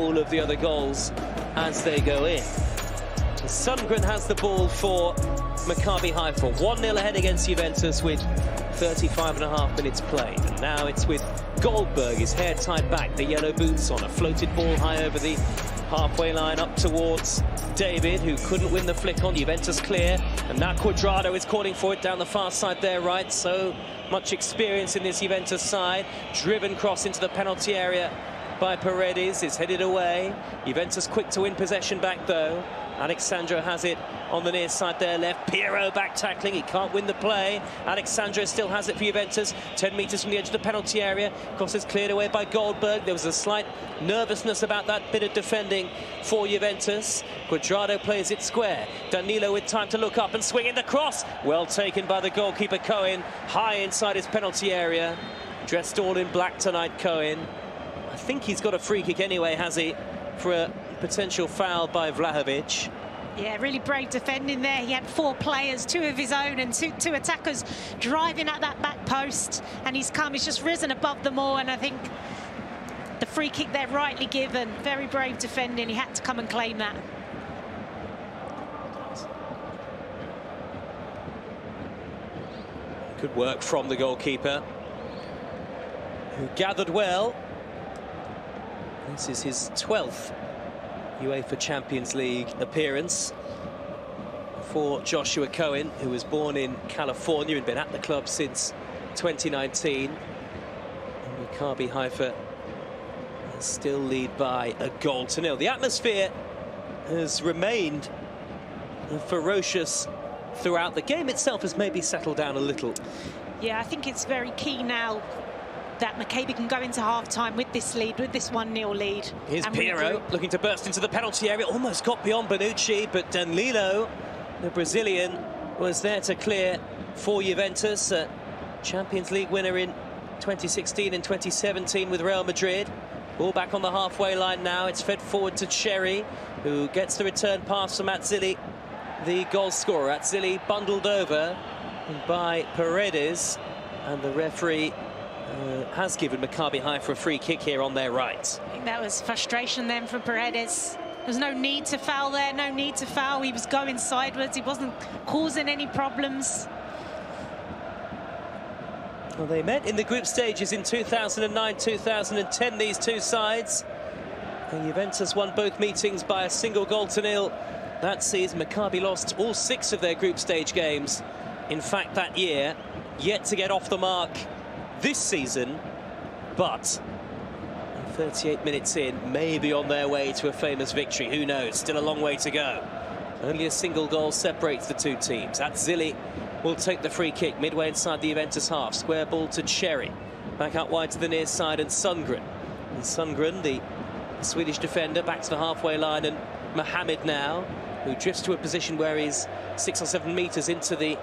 all of the other goals as they go in. Sundgren has the ball for Maccabi Haifa. 1-0 ahead against Juventus with 35.5 minutes played. And now it's with Goldberg, his hair tied back, the yellow boots on, a floated ball high over the halfway line up towards David, who couldn't win the flick on. Juventus clear, and now Cuadrado is calling for it down the far side there, right. So much experience in this Juventus side. Driven cross into the penalty area by Paredes, is headed away. Juventus quick to win possession back though. Alexandro has it on the near side there left. Pirro back tackling, he can't win the play. Alexandro still has it for Juventus. 10 metres from the edge of the penalty area. Cross is cleared away by Goldberg. There was a slight nervousness about that bit of defending for Juventus. Cuadrado plays it square. Danilo with time to look up and swing in the cross. Well taken by the goalkeeper Cohen, high inside his penalty area. Dressed all in black tonight, Cohen. I think he's got a free kick anyway, has he, for a potential foul by Vlahovic. Yeah, really brave defending there. He had 4 players, 2 of his own and two attackers driving at that back post, and he's just risen above them all, and I think the free kick there rightly given. Very brave defending. He had to come and claim that. Good work from the goalkeeper, who gathered well. This is his 12th UEFA Champions League appearance for Joshua Cohen, who was born in California and been at the club since 2019. And Maccabi Haifa still lead by a 1-0. The atmosphere has remained ferocious throughout. The game itself has maybe settled down a little. Yeah, I think it's very key now that Maccabi can go into half-time with this lead, with this 1-0 lead. Here's Pirro looking to burst into the penalty area. Almost got beyond Bonucci, but Danilo, the Brazilian, was there to clear for Juventus. Champions League winner in 2016 and 2017 with Real Madrid. Ball back on the halfway line now. It's fed forward to Cherry, who gets the return pass from Atzili, the goal scorer. Atzili bundled over by Paredes, and the referee has given Maccabi Haifa a free kick here on their right. I think that was frustration then from Paredes. There's no need to foul there, no need to foul. He was going sideways, he wasn't causing any problems. Well, they met in the group stages in 2009-2010, these two sides. And Juventus won both meetings by a single 0-0 that season. Maccabi lost all 6 of their group stage games, in fact, that year. Yet to get off the mark this season, but 38 minutes in, maybe on their way to a famous victory. Who knows? Still a long way to go. Only a single goal separates the two teams. Atzili will take the free kick midway inside the Juventus half. Square ball to Cherry. Back out wide to the near side, and Sundgren. And Sundgren, the Swedish defender, back to the halfway line, and Mohamed now, who drifts to a position where he's 6 or 7 metres into the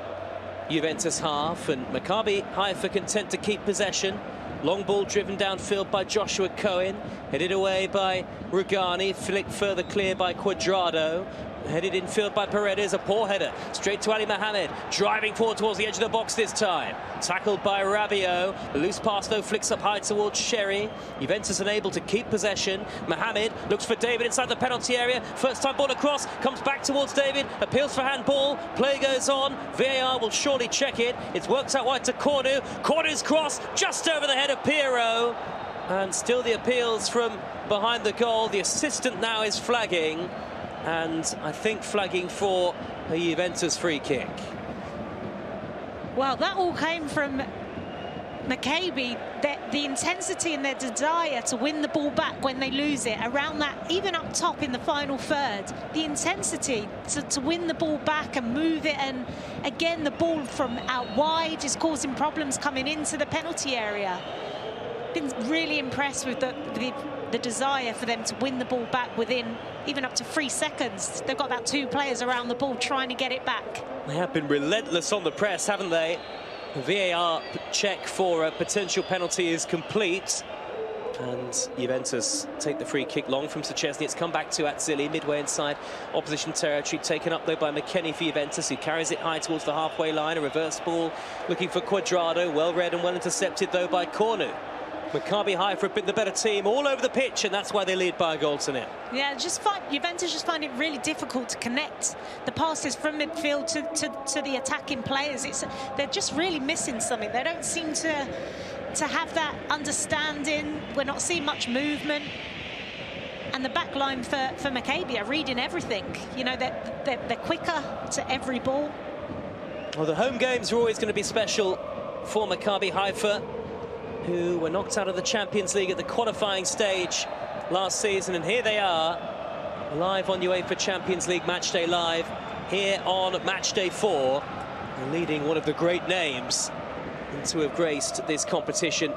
Juventus half, and Maccabi Haifa content to keep possession. Long ball driven downfield by Joshua Cohen, headed away by Rugani, flicked further clear by Cuadrado, headed infield by Paredes, a poor header straight to Ali Mohamed, driving forward towards the edge of the box this time, tackled by Rabiot. The loose pass though flicks up high towards Cherry. Juventus unable to keep possession. Mohamed looks for David inside the penalty area, first time ball across, comes back towards David, appeals for handball, play goes on. VAR will surely check it. It works out wide to Cornu. Cornu's cross just over the head of Pirro, and still the appeals from behind the goal. The assistant now is flagging, and I think flagging for a Juventus free kick. Well, that all came from Maccabi, the intensity and their desire to win the ball back when they lose it, around that, even up top in the final third. The intensity to win the ball back and move it, and again, the ball from out wide is causing problems coming into the penalty area. Been really impressed with the desire for them to win the ball back within even up to 3 seconds. They've got about 2 players around the ball trying to get it back. They have been relentless on the press, haven't they? The VAR check for a potential penalty is complete, and Juventus take the free kick long from Szczesny. It's come back to Atzili, midway inside opposition territory, taken up though by McKennie for Juventus, who carries it high towards the halfway line. A reverse ball looking for Cuadrado, well read and well intercepted though by Cornu. Maccabi Haifa have been the better team all over the pitch, and that's why they lead by a goal to nil. Yeah, Juventus just find it really difficult to connect the passes from midfield to the attacking players. They're just really missing something. They don't seem to have that understanding. We're not seeing much movement. And the back line for Maccabi are reading everything. You know, they're quicker to every ball. Well, the home games are always going to be special for Maccabi Haifa, who were knocked out of the Champions League at the qualifying stage last season. And here they are, live on UEFA Champions League Matchday Live, here on Matchday 4, leading one of the great names to have graced this competition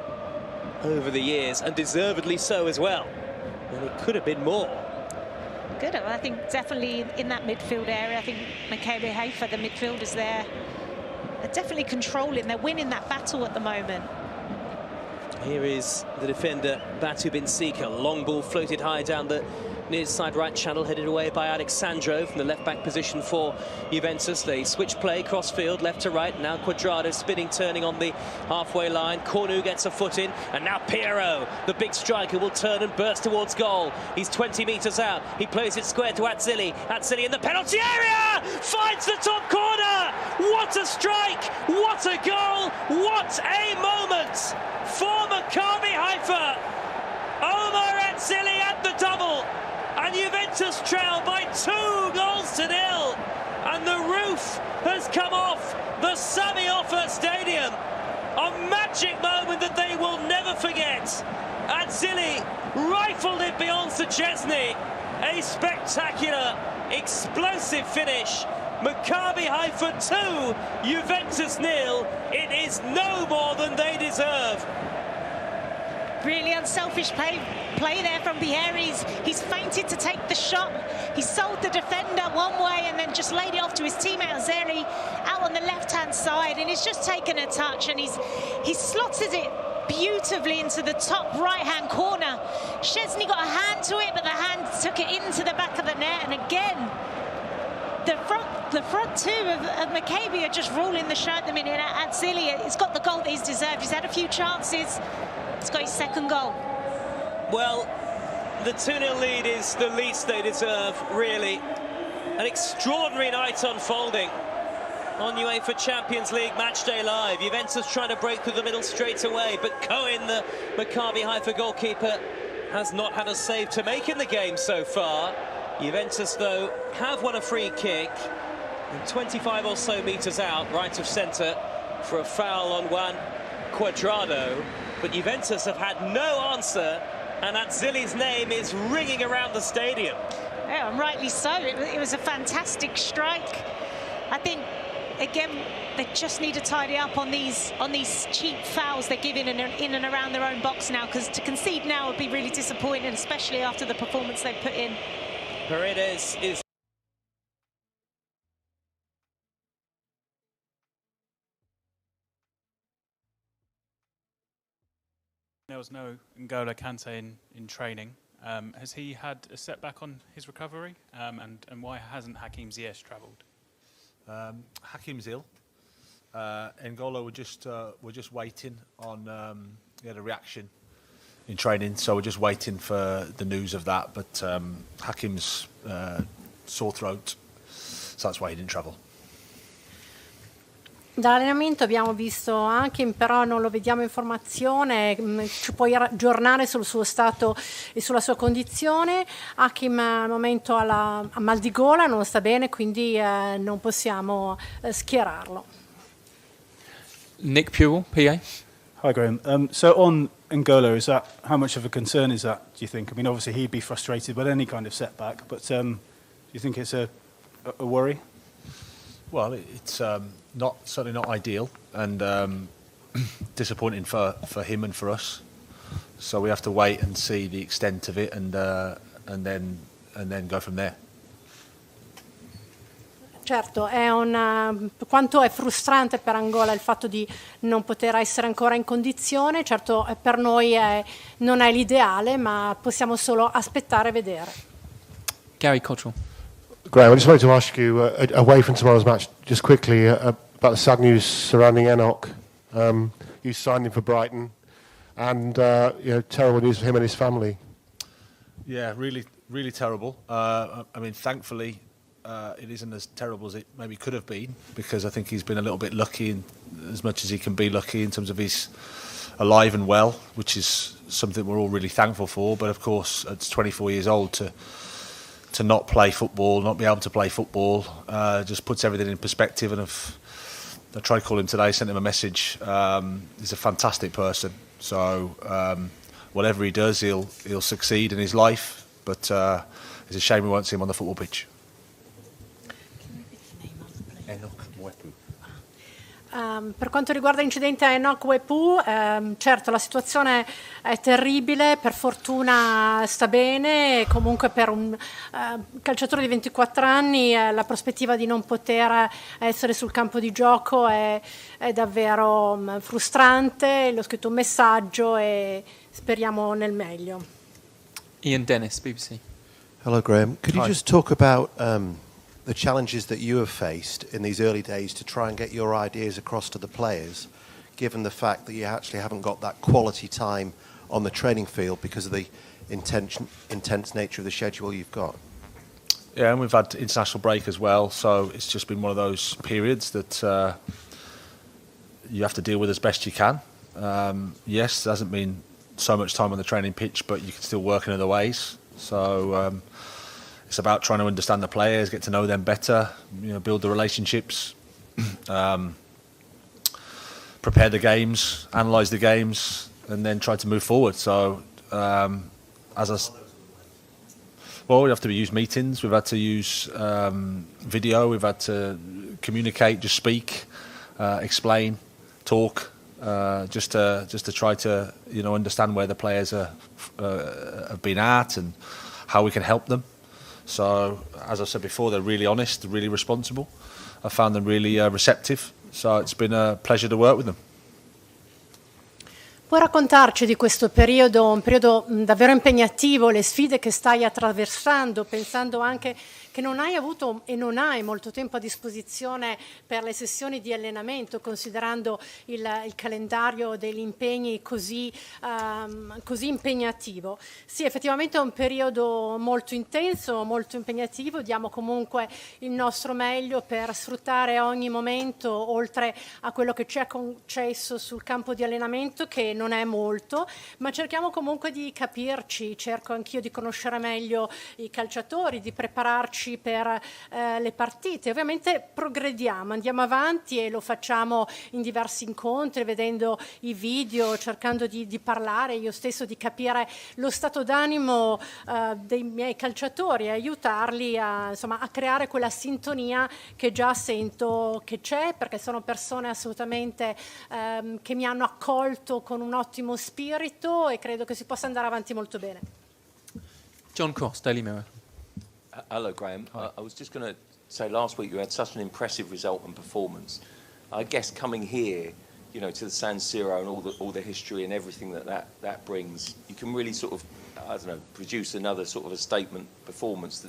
over the years, and deservedly so as well. And it could have been more. Good. I think definitely in that midfield area, I think Maccabi Haifa, the midfielders there, are definitely controlling. They're winning that battle at the moment. Here is the defender, Batu Benfica. Long ball floated high down the near side right channel, headed away by Alexandro from the left-back position for Juventus. They switch play, cross-field, left to right. Now Cuadrado spinning, turning on the halfway line. Cornu gets a foot in, and now Piero, the big striker, will turn and burst towards goal. He's 20 metres out. He plays it square to Atzili. Atzili in the penalty area! Finds the top corner! What a strike! What a goal! What a moment for Maccabi Haifa! Omar Atzili at the double! And Juventus trail by 2 goals to 0. And the roof has come off the Sami Offa Stadium. A magic moment that they will never forget. Atzili rifled it beyond Szczesny. A spectacular, explosive finish. Maccabi Haifa 2, Juventus 0. It is no more than they deserve. Really unselfish play there from Bieri. He's feinted to take the shot. He sold the defender one way and then just laid it off to his teammate Azzeri out on the left-hand side, and he's just taken a touch and he slotted it beautifully into the top right-hand corner. Szczesny got a hand to it, but the hand took it into the back of the net, and again, the front two of Maccabi are just ruling the show at the minute. Atzili, he's got the goal that he's deserved. He's had a few chances. He's got his second goal. Well, the 2-0 lead is the least they deserve, really. An extraordinary night unfolding on UEFA Champions League Matchday Live. Juventus trying to break through the middle straight away, but Cohen, the Maccabi Haifa goalkeeper, has not had a save to make in the game so far. Juventus, though, have won a free kick, and 25 or so metres out, right of centre, for a foul on Juan Cuadrado. But Juventus have had no answer, and Atzili's name is ringing around the stadium. Yeah, and rightly so. It was a fantastic strike. I think, again, they just need to tidy up on these cheap fouls they're giving in and around their own box now, because to concede now would be really disappointing, especially after the performance they've put in. Paredes is... There was no N'Golo Kante in training. Has he had a setback on his recovery? And why hasn't Hakim Ziyech travelled? Hakim's ill. N'Golo we're just waiting on he had a reaction in training, so we're just waiting for the news of that. But Hakim's sore throat, so that's why he didn't travel. Dall'allenamento abbiamo visto anche, però non lo vediamo in formazione. Ci puoi aggiornare sul suo stato e sulla sua condizione? Hakim al momento ha mal di gola, non sta bene, quindi non possiamo schierarlo. Nick Pewell, PA. Hi Graham. So on N'Golo, is that, how much of a concern is that, do you think? I mean, obviously he'd be frustrated with any kind of setback, but do you think it's a worry? Well, it's certainly not ideal, and disappointing for him and for us. So we have to wait and see the extent of it, and then go from there. Certo, quanto è frustrante per Angola il fatto di non poter essere ancora in condizione. Certo, per noi non è l'ideale, ma possiamo solo aspettare e vedere. Gary Cottrell. Graham, I just wanted to ask you, away from tomorrow's match, just quickly about the sad news surrounding Enoch. You signed him for Brighton. and terrible news for him and his family. Yeah, really, really terrible. I mean, thankfully, it isn't as terrible as it maybe could have been, because I think he's been a little bit lucky, in, as much as he can be lucky in terms of he's alive and well, which is something we're all really thankful for. But of course, at 24 years old, to not play football, not be able to play football, just puts everything in perspective. And I tried to call him today, sent him a message. He's a fantastic person. So whatever he does, he'll succeed in his life. But it's a shame we won't see him on the football pitch. Per quanto riguarda l'incidente a Enoch Wepu, certo la situazione è terribile, per fortuna sta bene, comunque per un calciatore di 24 anni la prospettiva di non poter essere sul campo di gioco è davvero frustrante. L'ho scritto un messaggio e speriamo nel meglio. Ian Dennis, BBC. Hello Graham, could you Hi. just talk about the challenges that you have faced in these early days to try and get your ideas across to the players, given the fact that you actually haven't got that quality time on the training field because of the intense nature of the schedule you've got? Yeah, and we've had international break as well, so it's just been one of those periods that you have to deal with as best you can. Yes, there hasn't been so much time on the training pitch, but you can still work in other ways. So it's about trying to understand the players, get to know them better, build the relationships, prepare the games, analyse the games, and then try to move forward. So we have to use meetings, we've had to use video, we've had to communicate, just speak, explain, talk, just to try to understand where the players have been at and how we can help them. So, as I said before, they're really honest, really responsible. I found them really receptive, so it's been a pleasure to work with them. Puoi raccontarci di questo periodo, un periodo davvero impegnativo, le sfide che stai attraversando, pensando anche che non hai avuto e non hai molto tempo a disposizione per le sessioni di allenamento, considerando il calendario degli impegni così impegnativo. Sì, effettivamente è un periodo molto intenso, molto impegnativo, diamo comunque il nostro meglio per sfruttare ogni momento, oltre a quello che ci è concesso sul campo di allenamento, che non è molto, ma cerchiamo comunque di capirci, cerco anch'io di conoscere meglio i calciatori, di prepararci per le partite. Ovviamente progrediamo, andiamo avanti e lo facciamo in diversi incontri, vedendo i video, cercando di parlare io stesso, di capire lo stato d'animo dei miei calciatori e aiutarli a creare quella sintonia che già sento che c'è, perché sono persone assolutamente che mi hanno accolto con un ottimo spirito e credo che si possa andare avanti molto bene. John Cross, Daily Mirror. Hello, Graham. I was just going to say, last week you had such an impressive result and performance. I guess coming here, to the San Siro and all the history and everything that brings, you can really sort of, produce another sort of a statement performance.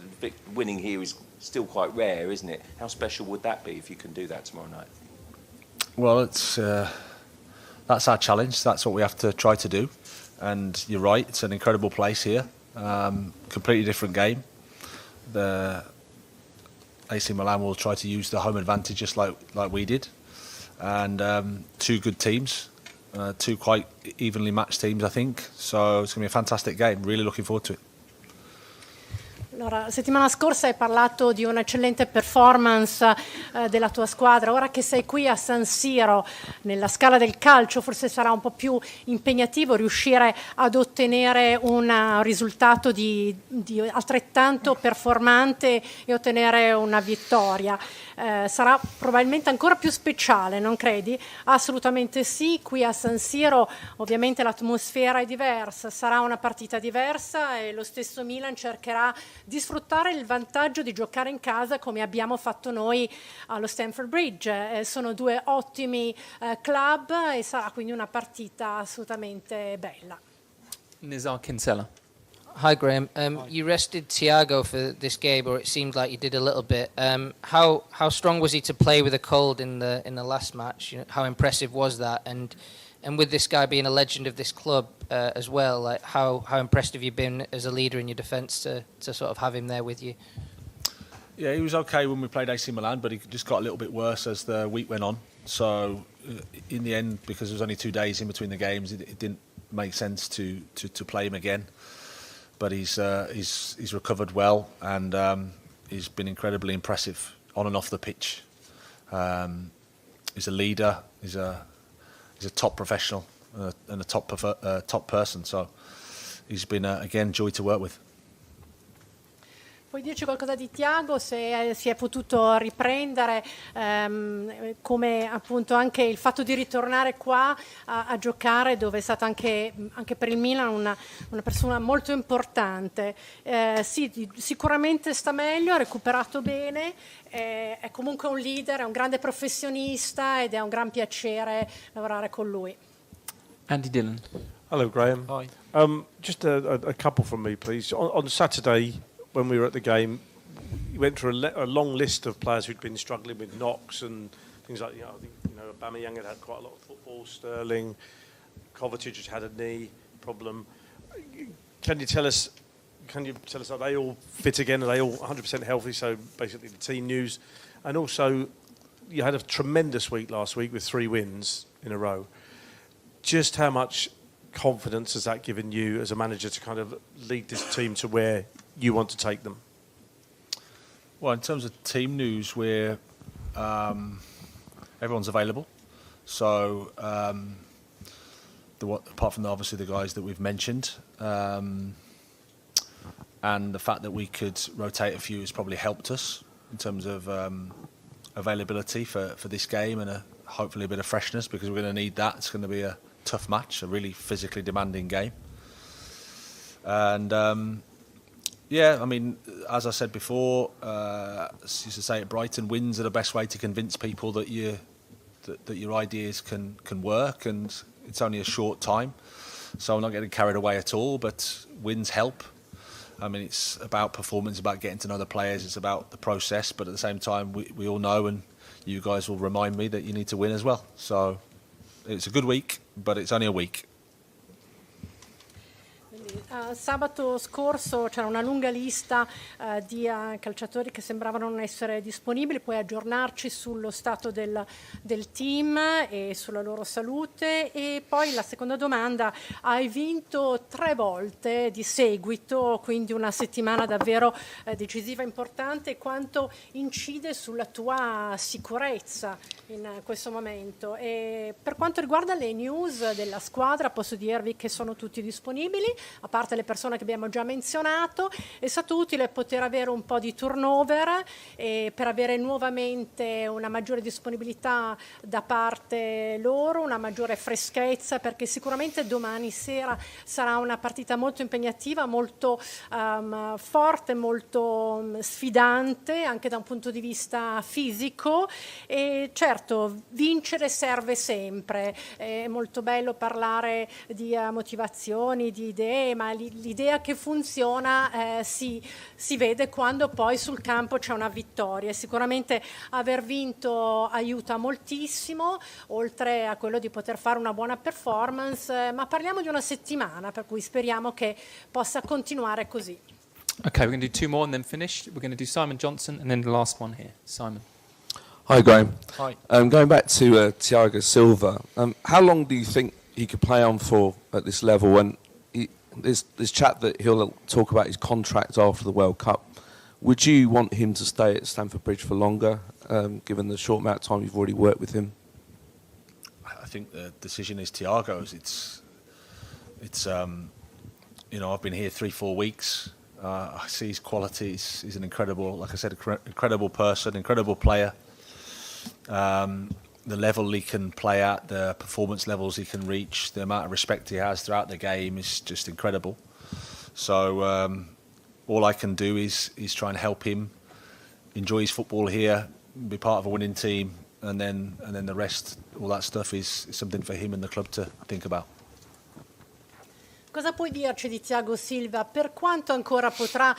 Winning here is still quite rare, isn't it? How special would that be if you can do that tomorrow night? Well, that's our challenge. That's what we have to try to do. And you're right, it's an incredible place here. Completely different game. The AC Milan will try to use the home advantage just like we did, and two good teams, two quite evenly matched teams, I think. So it's going to be a fantastic game. Really looking forward to it. Allora, la settimana scorsa hai parlato di un'eccellente performance della tua squadra. Ora che sei qui a San Siro, nella scala del calcio, forse sarà un po' più impegnativo riuscire ad ottenere un risultato di altrettanto performante e ottenere una vittoria. Sarà probabilmente ancora più speciale, non credi? Assolutamente sì, qui a San Siro ovviamente l'atmosfera è diversa, sarà una partita diversa e lo stesso Milan cercherà di sfruttare il vantaggio di giocare in casa come abbiamo fatto noi allo Stamford Bridge. Sono due ottimi club e sarà quindi una partita assolutamente bella. Nizar Kinsella. Hi Graham, you rested Thiago for this game, or it seemed like you did a little bit. How strong was he to play with a cold in the last match? How impressive was that? And And with this guy being a legend of this club as well, like how impressed have you been as a leader in your defence to sort of have him there with you? Yeah, he was okay when we played AC Milan, but he just got a little bit worse as the week went on. So in the end, because there was only 2 days in between the games, it didn't make sense to play him again. But he's recovered well, and he's been incredibly impressive on and off the pitch. He's a leader. He's a top professional and a top person. So he's been again joy to work with. Puoi dirci qualcosa di Thiago, se si è potuto riprendere, come appunto anche il fatto di ritornare qua a giocare, dove è stato anche per il Milan una persona molto importante. Sì, sicuramente sta meglio, ha recuperato bene, è comunque un leader, è un grande professionista ed è un gran piacere lavorare con lui. Andy Dillon. Hello, Graham. Hi. Just a couple from me, please. On Saturday, when we were at the game, you went through a long list of players who'd been struggling with knocks and things like, I think, Aubameyang had quite a lot of football, Sterling, Kovacic had a knee problem. Can you tell us, are they all fit again? Are they all 100% healthy? So basically the team news. And also, you had a tremendous week last week with 3 wins in a row. Just how much confidence has that given you as a manager to kind of lead this team to where you want to take them? Well, in terms of team news, we're everyone's available. So apart from obviously the guys that we've mentioned, and the fact that we could rotate a few has probably helped us in terms of availability for this game and hopefully a bit of freshness, because we're going to need that. It's going to be a tough match, a really physically demanding game. And yeah, I mean, as I said before, used to say at Brighton, wins are the best way to convince people that your ideas can work, and it's only a short time. So I'm not getting carried away at all, but wins help. I mean, it's about performance, about getting to know the players, it's about the process, but at the same time, we all know, and you guys will remind me, that you need to win as well. So it's a good week, but it's only a week. Sabato scorso c'era una lunga lista di calciatori che sembravano non essere disponibili, puoi aggiornarci sullo stato del team e sulla loro salute? E poi la seconda domanda, hai vinto 3 volte di seguito, quindi una settimana davvero decisiva e importante. Quanto incide sulla tua sicurezza in questo momento? E per quanto riguarda le news della squadra, posso dirvi che sono tutti disponibili, a parte le persone che abbiamo già menzionato. È stato utile poter avere un po' di turnover per avere nuovamente una maggiore disponibilità da parte loro, una maggiore freschezza, perché sicuramente domani sera sarà una partita molto impegnativa, molto forte, molto sfidante anche da un punto di vista fisico. E certo, vincere serve sempre, è molto bello parlare di motivazioni, di idee, ma l'idea che funziona si vede quando poi sul campo c'è una vittoria. Sicuramente aver vinto aiuta moltissimo, oltre a quello di poter fare una buona performance, ma parliamo di una settimana, per cui speriamo che possa continuare così. Okay, we're going to do 2 more and then finish. We're going to do Simon Johnson and then the last one here. Simon. Hi, Graham. Hi. Going back to Thiago Silva, how long do you think he could play on for at this level? And there's chat that he'll talk about his contract after the World Cup. Would you want him to stay at Stamford Bridge for longer, given the short amount of time you've already worked with him? I think the decision is Thiago's. It's I've been here 3-4 weeks. I see his qualities. He's an incredible, like I said, incredible person, incredible player. The level he can play at, the performance levels he can reach, the amount of respect he has throughout the game is just incredible. So all I can do is try and help him enjoy his football here, be part of a winning team, and then the rest, all that stuff is something for him and the club to think about. Cosa puoi dirci di Thiago Silva? Per quanto ancora potrà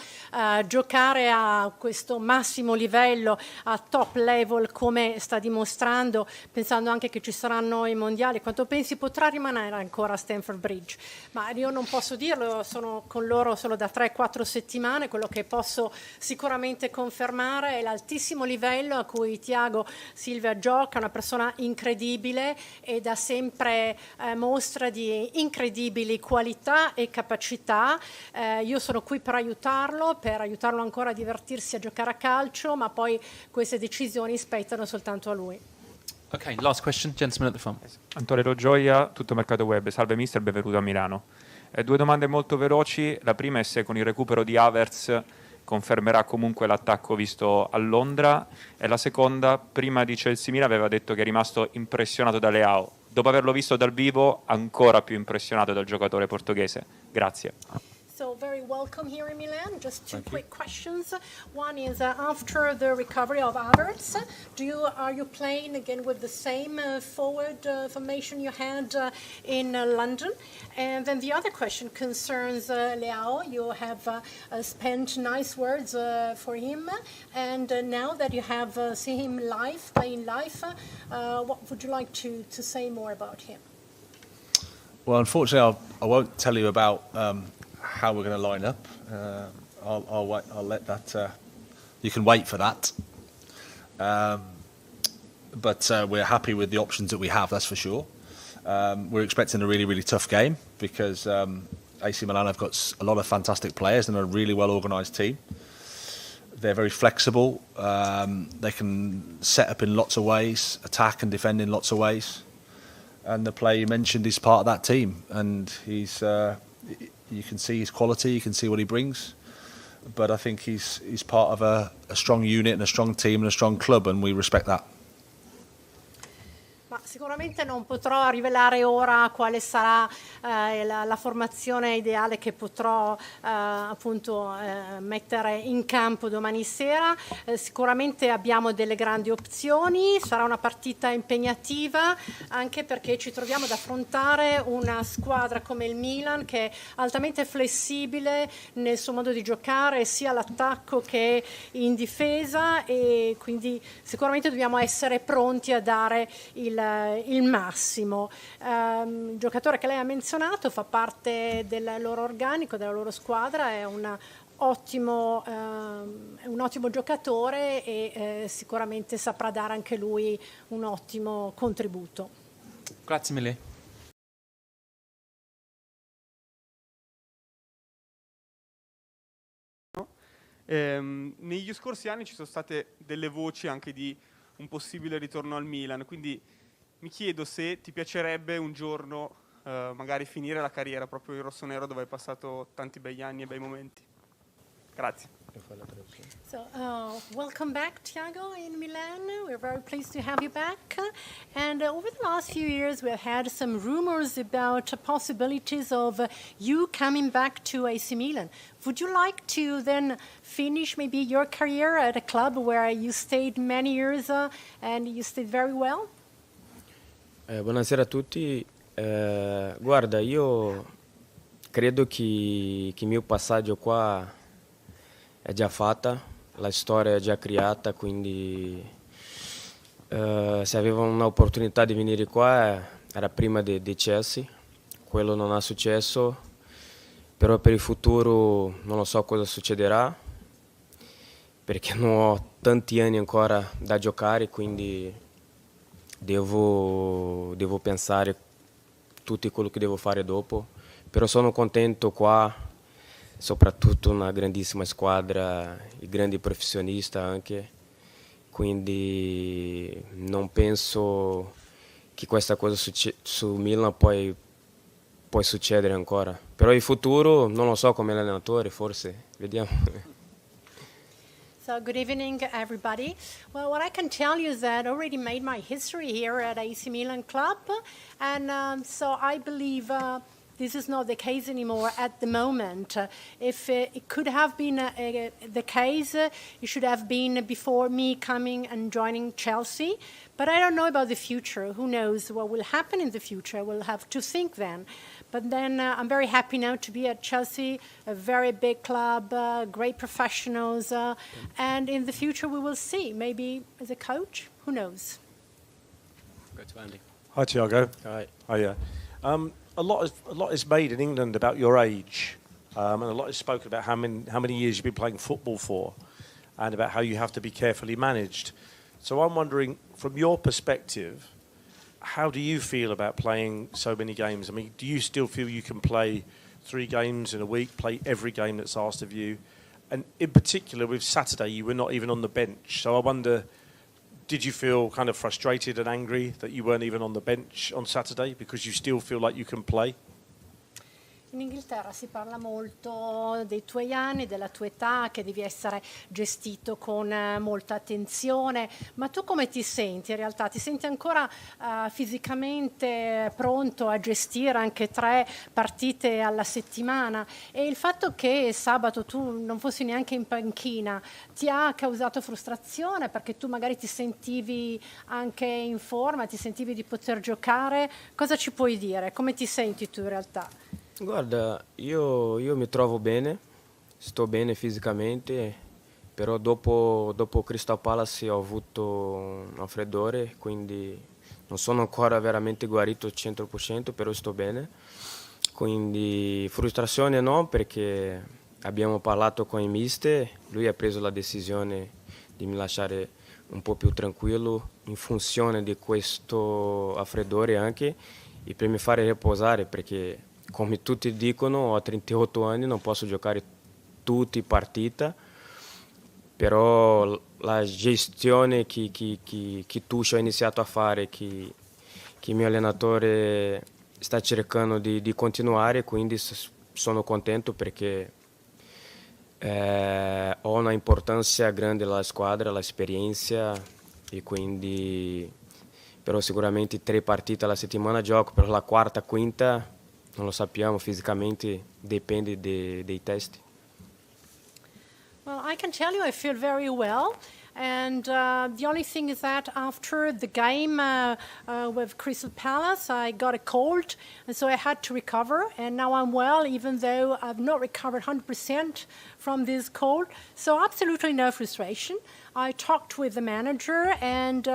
giocare a questo massimo livello, a top level, come sta dimostrando, pensando anche che ci saranno i mondiali, quanto pensi potrà rimanere ancora a Stamford Bridge? Ma io non posso dirlo, sono con loro solo da 3-4 settimane, quello che posso sicuramente confermare è l'altissimo livello a cui Thiago Silva gioca, una persona incredibile e da sempre mostra di incredibili qualità e capacità. Io sono qui per aiutarlo ancora a divertirsi a giocare a calcio, ma poi queste decisioni spettano soltanto a lui. Okay, last question, gentleman at the front. Antonello Gioia, Tutto Mercato Web. Salve mister, benvenuto a Milano. Due domande molto veloci. La prima è se con il recupero di Havertz confermerà comunque l'attacco visto a Londra, e la seconda, prima di Chelsea Milan aveva detto che è rimasto impressionato da Leao. Dopo averlo visto dal vivo, ancora più impressionato dal giocatore portoghese. Grazie. So very welcome here in Milan. Just two quick questions. One is after the recovery of Havertz, are you playing again with the same forward formation you had in London? And then the other question concerns Leao. You have spent nice words for him, and now that you have seen him live, playing live, what would you like to say more about him? Well, unfortunately, I won't tell you about how we're going to line up. I'll wait. I'll let that. You can wait for that. But we're happy with the options that we have. That's for sure. We're expecting a really, really tough game because AC Milan have got a lot of fantastic players and a really well organised team. They're very flexible. They can set up in lots of ways, attack and defend in lots of ways. And the player you mentioned is part of that team, and he's. You can see his quality, you can see what he brings, but I think he's part of a strong unit and a strong team and a strong club, and we respect that. Ma sicuramente non potrò rivelare ora quale sarà la formazione ideale che potrò appunto mettere in campo domani sera. Sicuramente abbiamo delle grandi opzioni, sarà una partita impegnativa anche perché ci troviamo ad affrontare una squadra come il Milan che è altamente flessibile nel suo modo di giocare sia all'attacco che in difesa, e quindi sicuramente dobbiamo essere pronti a dare il massimo. Il giocatore che lei ha menzionato fa parte del loro organico, della loro squadra, è un ottimo giocatore e sicuramente saprà dare anche lui un ottimo contributo. Grazie mille. Negli scorsi anni ci sono state delle voci anche di un possibile ritorno al Milan, quindi mi chiedo se ti piacerebbe un giorno magari finire la carriera proprio in rossonero, dove hai passato tanti begli anni e bei momenti. Grazie. So, welcome back, Thiago, in Milan. We're very pleased to have you back. And over the last few years, we've had some rumors about possibilities of you coming back to AC Milan. Would you like to then finish maybe your career at a club where you stayed many years and you stayed very well? Buonasera a tutti. Guarda, io credo che il mio passaggio qua è già fatta, la storia è già creata, quindi se avevo un'opportunità di venire qua era prima di Chelsea, quello non è successo, però per il futuro non lo so cosa succederà, perché non ho tanti anni ancora da giocare, quindi devo pensare tutto quello che devo fare dopo, però sono contento qua, soprattutto una grandissima squadra, i grandi professionisti anche, quindi non penso che questa cosa su Milan può succedere ancora, però il futuro non lo so come allenatore, forse, vediamo. So good evening, everybody. Well, what I can tell you is that I already made my history here at AC Milan Club, and so I believe this is not the case anymore at the moment. If it could have been the case, it should have been before me coming and joining Chelsea. But I don't know about the future. Who knows what will happen in the future? We'll have to think then. But then I'm very happy now to be at Chelsea, a very big club, great professionals, and in the future we will see. Maybe as a coach, who knows? Go to Andy. Hi, Thiago. Hi. Hiya. A lot is made in England about your age, and a lot is spoken about how many years you've been playing football for, and about how you have to be carefully managed. So I'm wondering, from your perspective, how do you feel about playing so many games? I mean, do you still feel you can play 3 games in a week, play every game that's asked of you? And in particular, with Saturday, you were not even on the bench. So I wonder, did you feel kind of frustrated and angry that you weren't even on the bench on Saturday because you still feel like you can play? In Inghilterra si parla molto dei tuoi anni, della tua età, che devi essere gestito con molta attenzione, ma tu come ti senti in realtà? Ti senti ancora fisicamente pronto a gestire anche 3 partite alla settimana? E il fatto che sabato tu non fossi neanche in panchina ti ha causato frustrazione perché tu magari ti sentivi anche in forma, ti sentivi di poter giocare? Cosa ci puoi dire? Come ti senti tu in realtà? Guarda, io mi trovo bene, sto bene fisicamente, però dopo Crystal Palace ho avuto un raffreddore, quindi non sono ancora veramente guarito al 100%, però sto bene. Quindi frustrazione no, perché abbiamo parlato con il mister, lui ha preso la decisione di mi lasciare un po' più tranquillo in funzione di questo raffreddore anche e per mi fare riposare, perché come tutti dicono, ho 38 anni, non posso giocare tutte partite, però la gestione che Tuchel ha iniziato a fare, che il mio allenatore sta cercando di continuare, quindi sono contento perché ho una importanza grande alla squadra, l'esperienza, e quindi però sicuramente 3 partite alla settimana gioco, per la quarta, quinta non lo sappiamo, fisicamente dipende dei testi. Well, I can tell you I feel very well. And the only thing is that after the game with Crystal Palace, I got a cold, and so I had to recover. And now I'm well, even though I've not recovered 100% from this cold. So absolutely no frustration. I talked with the manager, and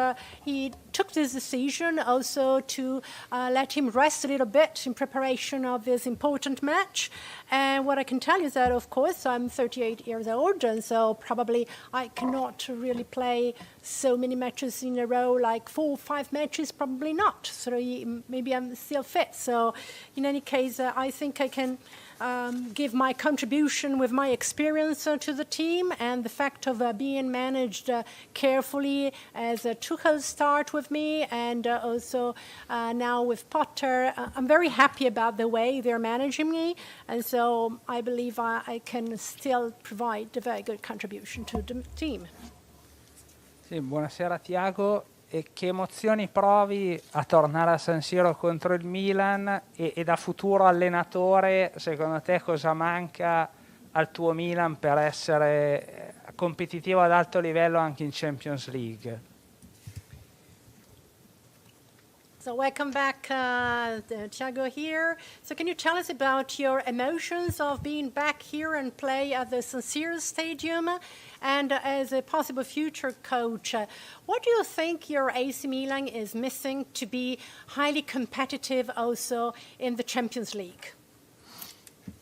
he took this decision also to let him rest a little bit in preparation of this important match. And what I can tell you is that, of course, I'm 38 years old, and so probably I cannot really play so many matches in a row, like 4 or 5 matches, probably not. So maybe I'm still fit. So in any case, I think I can give my contribution with my experience to the team, and the fact of being managed carefully as Tuchel start with me, and also now with Potter. I'm very happy about the way they're managing me, and so I believe I can still provide a very good contribution to the team. Sì, buonasera Tiago. E che emozioni provi a tornare a San Siro contro il Milan, e da futuro allenatore, secondo te cosa manca al tuo Milan per essere competitivo ad alto livello anche in Champions League? So welcome back, Thiago here. So can you tell us about your emotions of being back here and play at the San Siro Stadium? And as a possible future coach, what do you think your AC Milan is missing to be highly competitive also in the Champions League?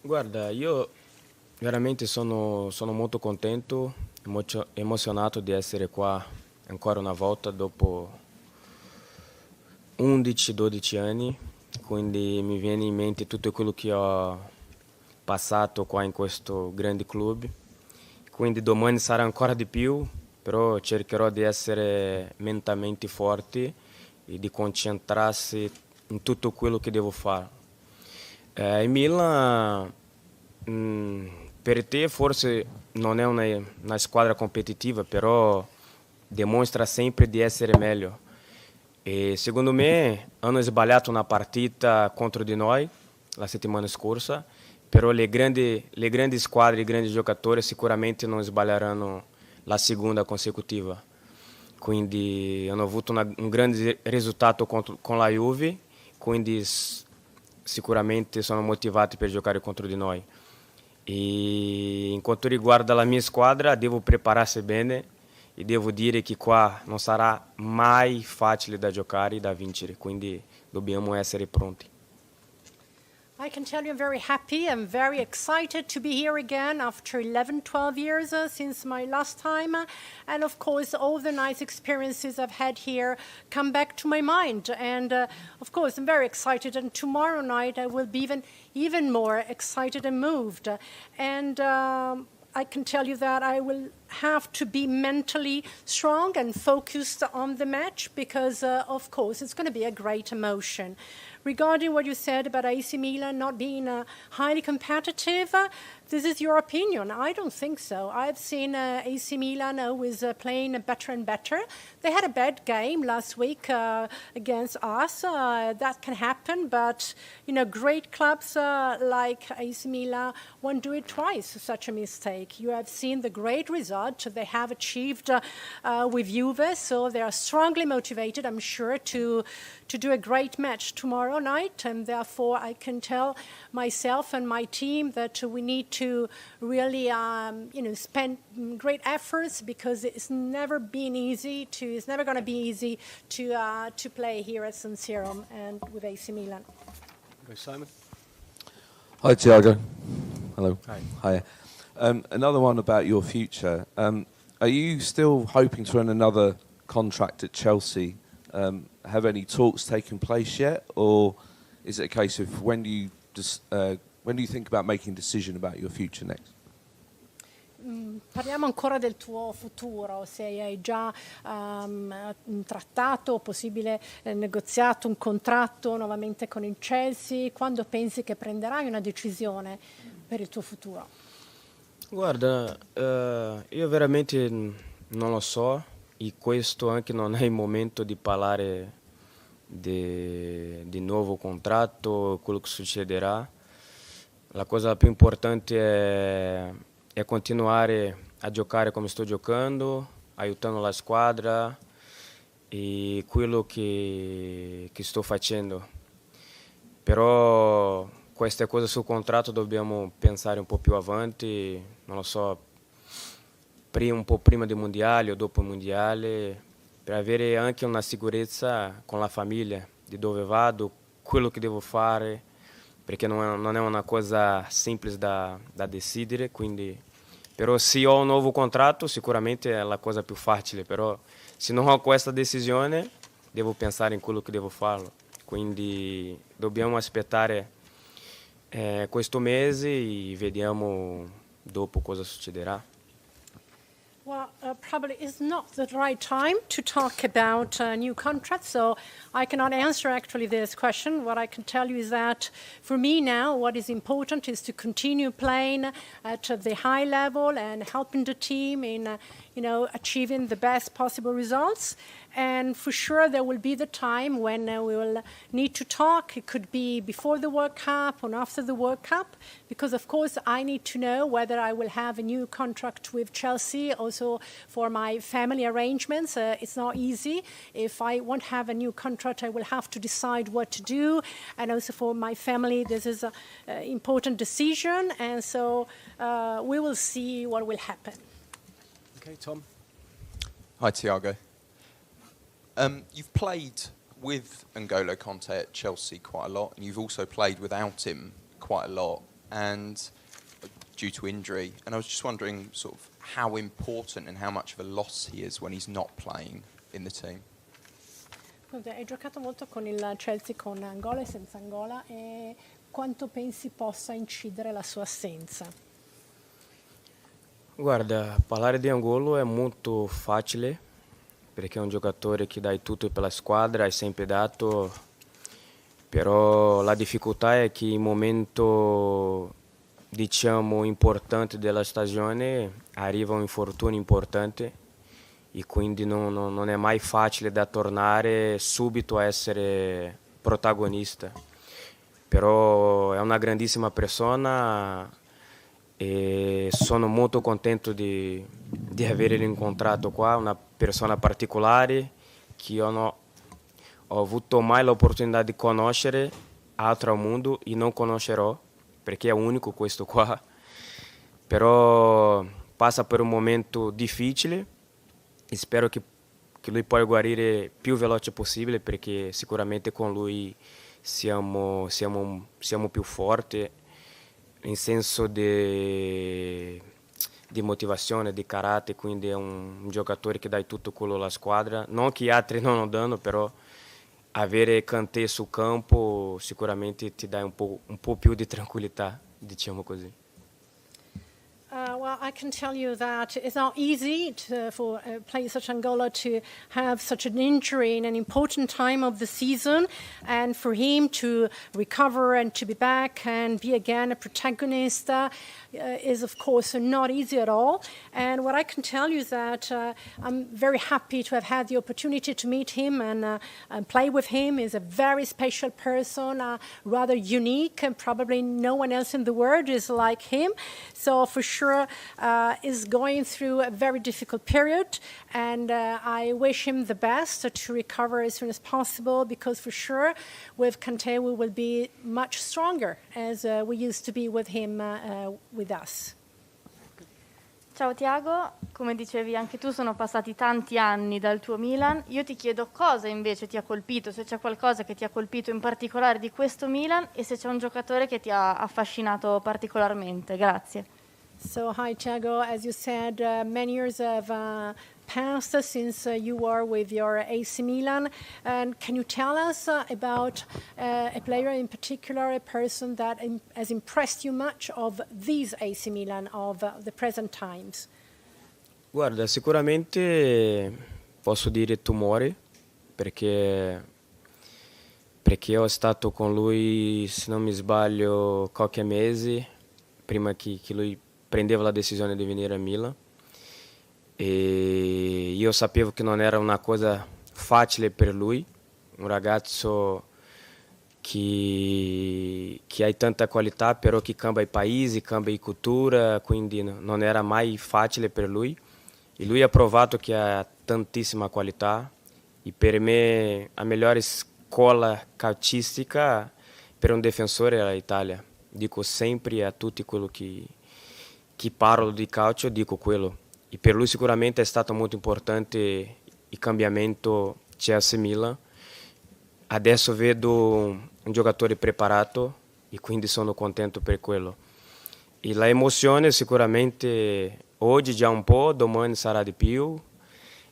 Guarda, io veramente sono molto contento, emozionato di essere qua ancora una volta dopo 11-12 anni, quindi mi viene in mente tutto quello che ho passato qua in questo grande club, quindi domani sarà ancora di più, però cercherò di essere mentalmente forte e di concentrarsi in tutto quello che devo fare. Il Milan per te forse non è una squadra competitiva, però dimostra sempre di essere meglio. E secondo me hanno sbagliato una partita contro di noi la settimana scorsa, però le grandi squadre, i grandi giocatori sicuramente non sbaglieranno la seconda consecutiva. Quindi hanno avuto un grande risultato con la Juve, quindi sicuramente sono motivati per giocare contro di noi. E in quanto riguarda la mia squadra, devo prepararsi bene e devo dire che qua non sarà mai facile da giocare e da vincere, quindi dobbiamo essere pronti. I can tell you I'm very happy. I'm very excited to be here again after 11, 12 years since my last time. And of course, all the nice experiences I've had here come back to my mind. And of course, I'm very excited. And tomorrow night, I will be even more excited and moved. And I can tell you that I will have to be mentally strong and focused on the match because, of course, it's going to be a great emotion. Regarding what you said about AC Milan not being highly competitive, this is your opinion. I don't think so. I've seen AC Milan always playing better and better. They had a bad game last week against us. That can happen, but great clubs like AC Milan won't do it twice. Such a mistake. You have seen the great result they have achieved with Juve, so they are strongly motivated, I'm sure, to do a great match tomorrow night, and therefore I can tell myself and my team that we need to really spend great efforts because it's never going to be easy to play here at San Siro and with AC Milan. Okay, Simon. Hi Thiago. Hello. Hi. Another one about your future. Are you still hoping to run another contract at Chelsea? Have any talks taken place yet, or is it a case of when do you think about making a decision about your future next? Parliamo ancora del tuo futuro, se hai già un trattato, possibile negoziato un contratto nuovamente con il Chelsea, quando pensi che prenderai una decisione per il tuo futuro? Guarda, io veramente non lo so e questo anche non è il momento di parlare di nuovo contratto, quello che succederà. La cosa più importante è continuare a giocare come sto giocando, aiutando la squadra e quello che sto facendo. Però queste cose sul contratto dobbiamo pensare un po' più avanti, non lo so, un po' prima del mondiale o dopo il mondiale, per avere anche una sicurezza con la famiglia di dove vado, quello che devo fare, perché non è una cosa semplice da decidere, quindi però se ho un nuovo contratto sicuramente è la cosa più facile, però se non ho questa decisione devo pensare in quello che devo fare, quindi dobbiamo aspettare questo mese e vediamo dopo cosa succederà. Well, probably it's not the right time to talk about new contracts, so I cannot answer actually this question. What I can tell you is that for me now, what is important is to continue playing at the high level and helping the team in achieving the best possible results. And for sure, there will be the time when we will need to talk. It could be before the World Cup or after the World Cup, because, of course, I need to know whether I will have a new contract with Chelsea, also for my family arrangements. It's not easy. If I won't have a new contract, I will have to decide what to do. And also for my family, this is an important decision. And so we will see what will happen. Okay, Tom. Hi, Thiago. You've played with N'Golo Kanté at Chelsea quite a lot, and you've also played without him quite a lot, and due to injury. And I was just wondering sort of how important and how much of a loss he is when he's not playing in the team. Hai giocato molto con il Chelsea con Angola e senza Angola, e quanto pensi possa incidere la sua assenza? Guarda, parlare di N'Golo è molto facile perché è un giocatore che dà tutto per la squadra, è sempre dato, però la difficoltà è che il momento importante della stagione arriva un infortunio importante e quindi non è mai facile da tornare subito a essere protagonista. Però è una grandissima persona e sono molto contento di averlo incontrato qua, una persona particolare che io non ho avuto mai l'opportunità di conoscere altro al mondo e non conoscerò, perché è unico questo qua. Però passa per un momento difficile e spero che lui possa guarire più veloce possibile, perché sicuramente con lui siamo più forti in senso di motivazione, di carattere, quindi è un giocatore che dà tutto quello alla squadra, non che gli altri non lo danno, però avere Kanté sul campo sicuramente ti dà un po' più di tranquillità, diciamo così. Well, I can tell you that it's not easy for a player such Angola to have such an injury in an important time of the season, and for him to recover and to be back and be again a protagonist is, of course, not easy at all. And what I can tell you is that I'm very happy to have had the opportunity to meet him and play with him. He's a very special person, rather unique, and probably no one else in the world is like him. So for sure is going through a very difficult period, and I wish him the best to recover as soon as possible, because for sure with Kanté we will be much stronger as we used to be with him with us. Ciao Tiago, come dicevi anche tu sono passati tanti anni dal tuo Milan, io ti chiedo cosa invece ti ha colpito, se c'è qualcosa che ti ha colpito in particolare di questo Milan e se c'è un giocatore che ti ha affascinato particolarmente. Grazie. So, hi, Thiago. As you said, many years have passed since you were with your AC Milan. And can you tell us about a player in particular, a person that has impressed you much of these AC Milan of the present times? Guarda, sicuramente posso dire Tomori, perché ho stato con lui, se non mi sbaglio, qualche mese prima che lui prendeva la decisione di venire a Milan, e io sapevo che non era una cosa facile per lui, un ragazzo che ha tanta qualità, però che cambia i paesi, cambia di cultura, quindi non era mai facile per lui, e lui ha provato che ha tantissima qualità, e per me la migliore scuola calcistica per un difensore è l'Italia. Dico sempre a tutti quello che parlo di calcio, dico quello. E per lui sicuramente è stato molto importante il cambiamento Chelsea-Milan. Adesso vedo un giocatore preparato e quindi sono contento per quello. E la emozione sicuramente oggi già un po', domani sarà di più.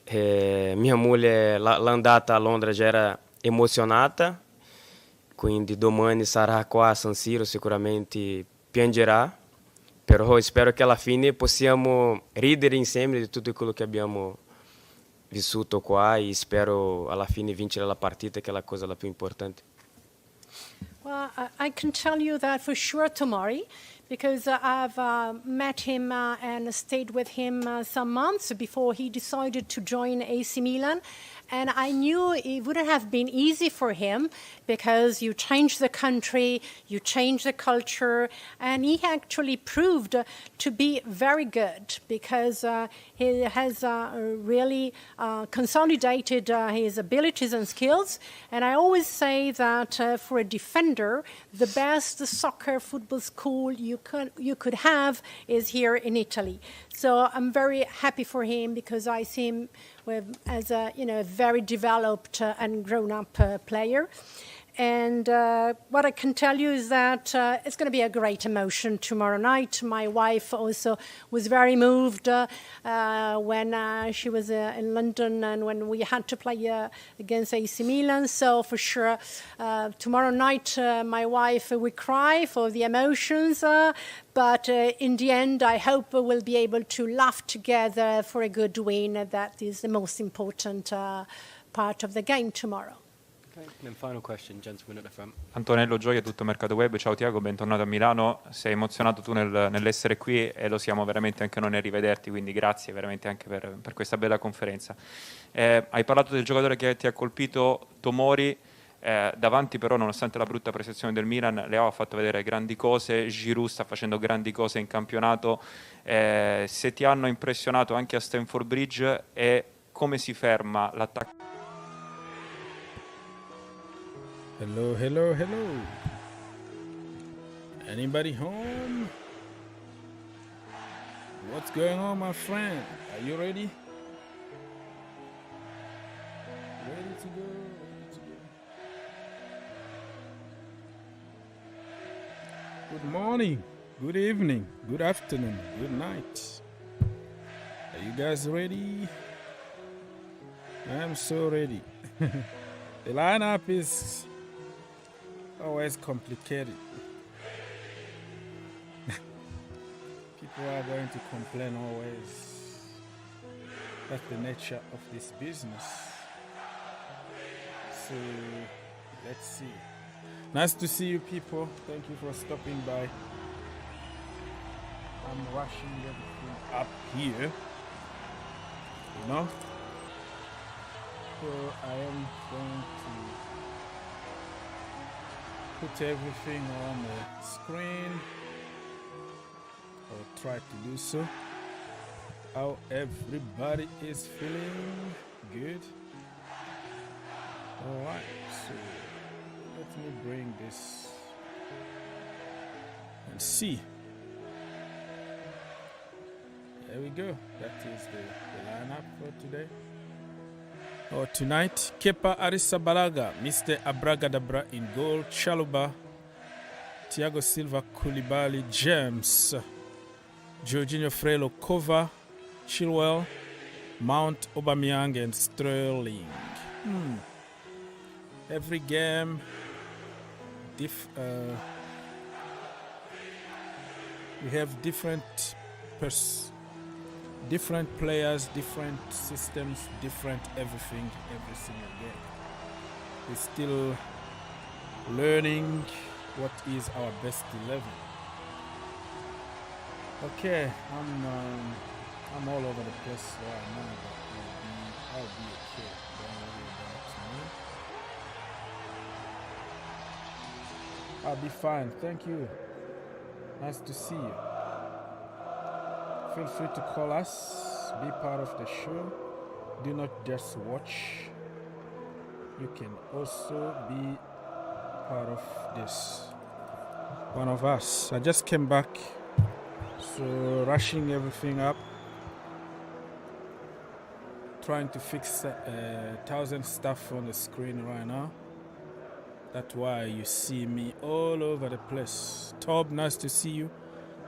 Mia moglie l'andata a Londra già era emozionata, quindi domani sarà qua a San Siro, sicuramente piangerà. Però spero che alla fine possiamo ridere insieme di tutto quello che abbiamo vissuto qua, e spero alla fine vincere la partita, che è la cosa la più importante. Well, I can tell you that for sure Tomori, because I've met him and stayed with him some months before he decided to join AC Milan. And I knew it wouldn't have been easy for him, because you change the country, you change the culture, and he actually proved to be very good, because he has really consolidated his abilities and skills. And I always say that for a defender, the best soccer football school you could have is here in Italy. So I'm very happy for him, because I see him as a very developed and grown-up player. And what I can tell you is that it's going to be a great emotion tomorrow night. My wife also was very moved when she was in London and when we had to play against AC Milan. So for sure, tomorrow night my wife will cry for the emotions. But in the end, I hope we'll be able to laugh together for a good win. That is the most important part of the game tomorrow. And then final question, gentleman at the front. Antonello Gioia, tutto Mercato Web. Ciao Tiago, bentornato a Milano. Sei emozionato tu nell'essere qui, e lo siamo veramente anche noi nel rivederti, quindi grazie veramente anche per questa bella conferenza. Hai parlato del giocatore che ti ha colpito, Tomori. Davanti però, nonostante la brutta prestazione del Milan, Leao ha fatto vedere grandi cose, Giroud sta facendo grandi cose in campionato. Se ti hanno impressionato anche a Stamford Bridge, e come si ferma l'attacco? Hello. Anybody home? What's going on, my friend? Are you ready? Ready to go? Ready to go. Good morning, good evening, good afternoon, good night. Are you guys ready? I'm so ready. The lineup is always complicated. People are going to complain always. That's the nature of this business. So let's see. Nice to see you people. Thank you for stopping by. I'm rushing everything up here. You know? So I am going to put everything on the screen. Or try to do so. How everybody is feeling? Good. Alright, so let me bring this and see. There we go. That is the lineup for today. Or tonight, Kepa Arrizabalaga, Mr. Abragadabra in goal, Chaluba, Thiago Silva, Koulibaly, James, Jorginho Frelo, Kova, Chilwell, Mount, Aubameyang, and Sterling. Every game, we have different players, different systems, different everything, every single game. We're still learning what is our best 11. Okay, I'm all over the place right now, but I'll be okay. Don't worry about me. I'll be fine. Thank you. Nice to see you. Feel free to call us, be part of the show. Do not just watch. You can also be part of this. One of us. I just came back, so rushing everything up. Trying to fix 1,000 stuff on the screen right now. That's why you see me all over the place. Tob, nice to see you.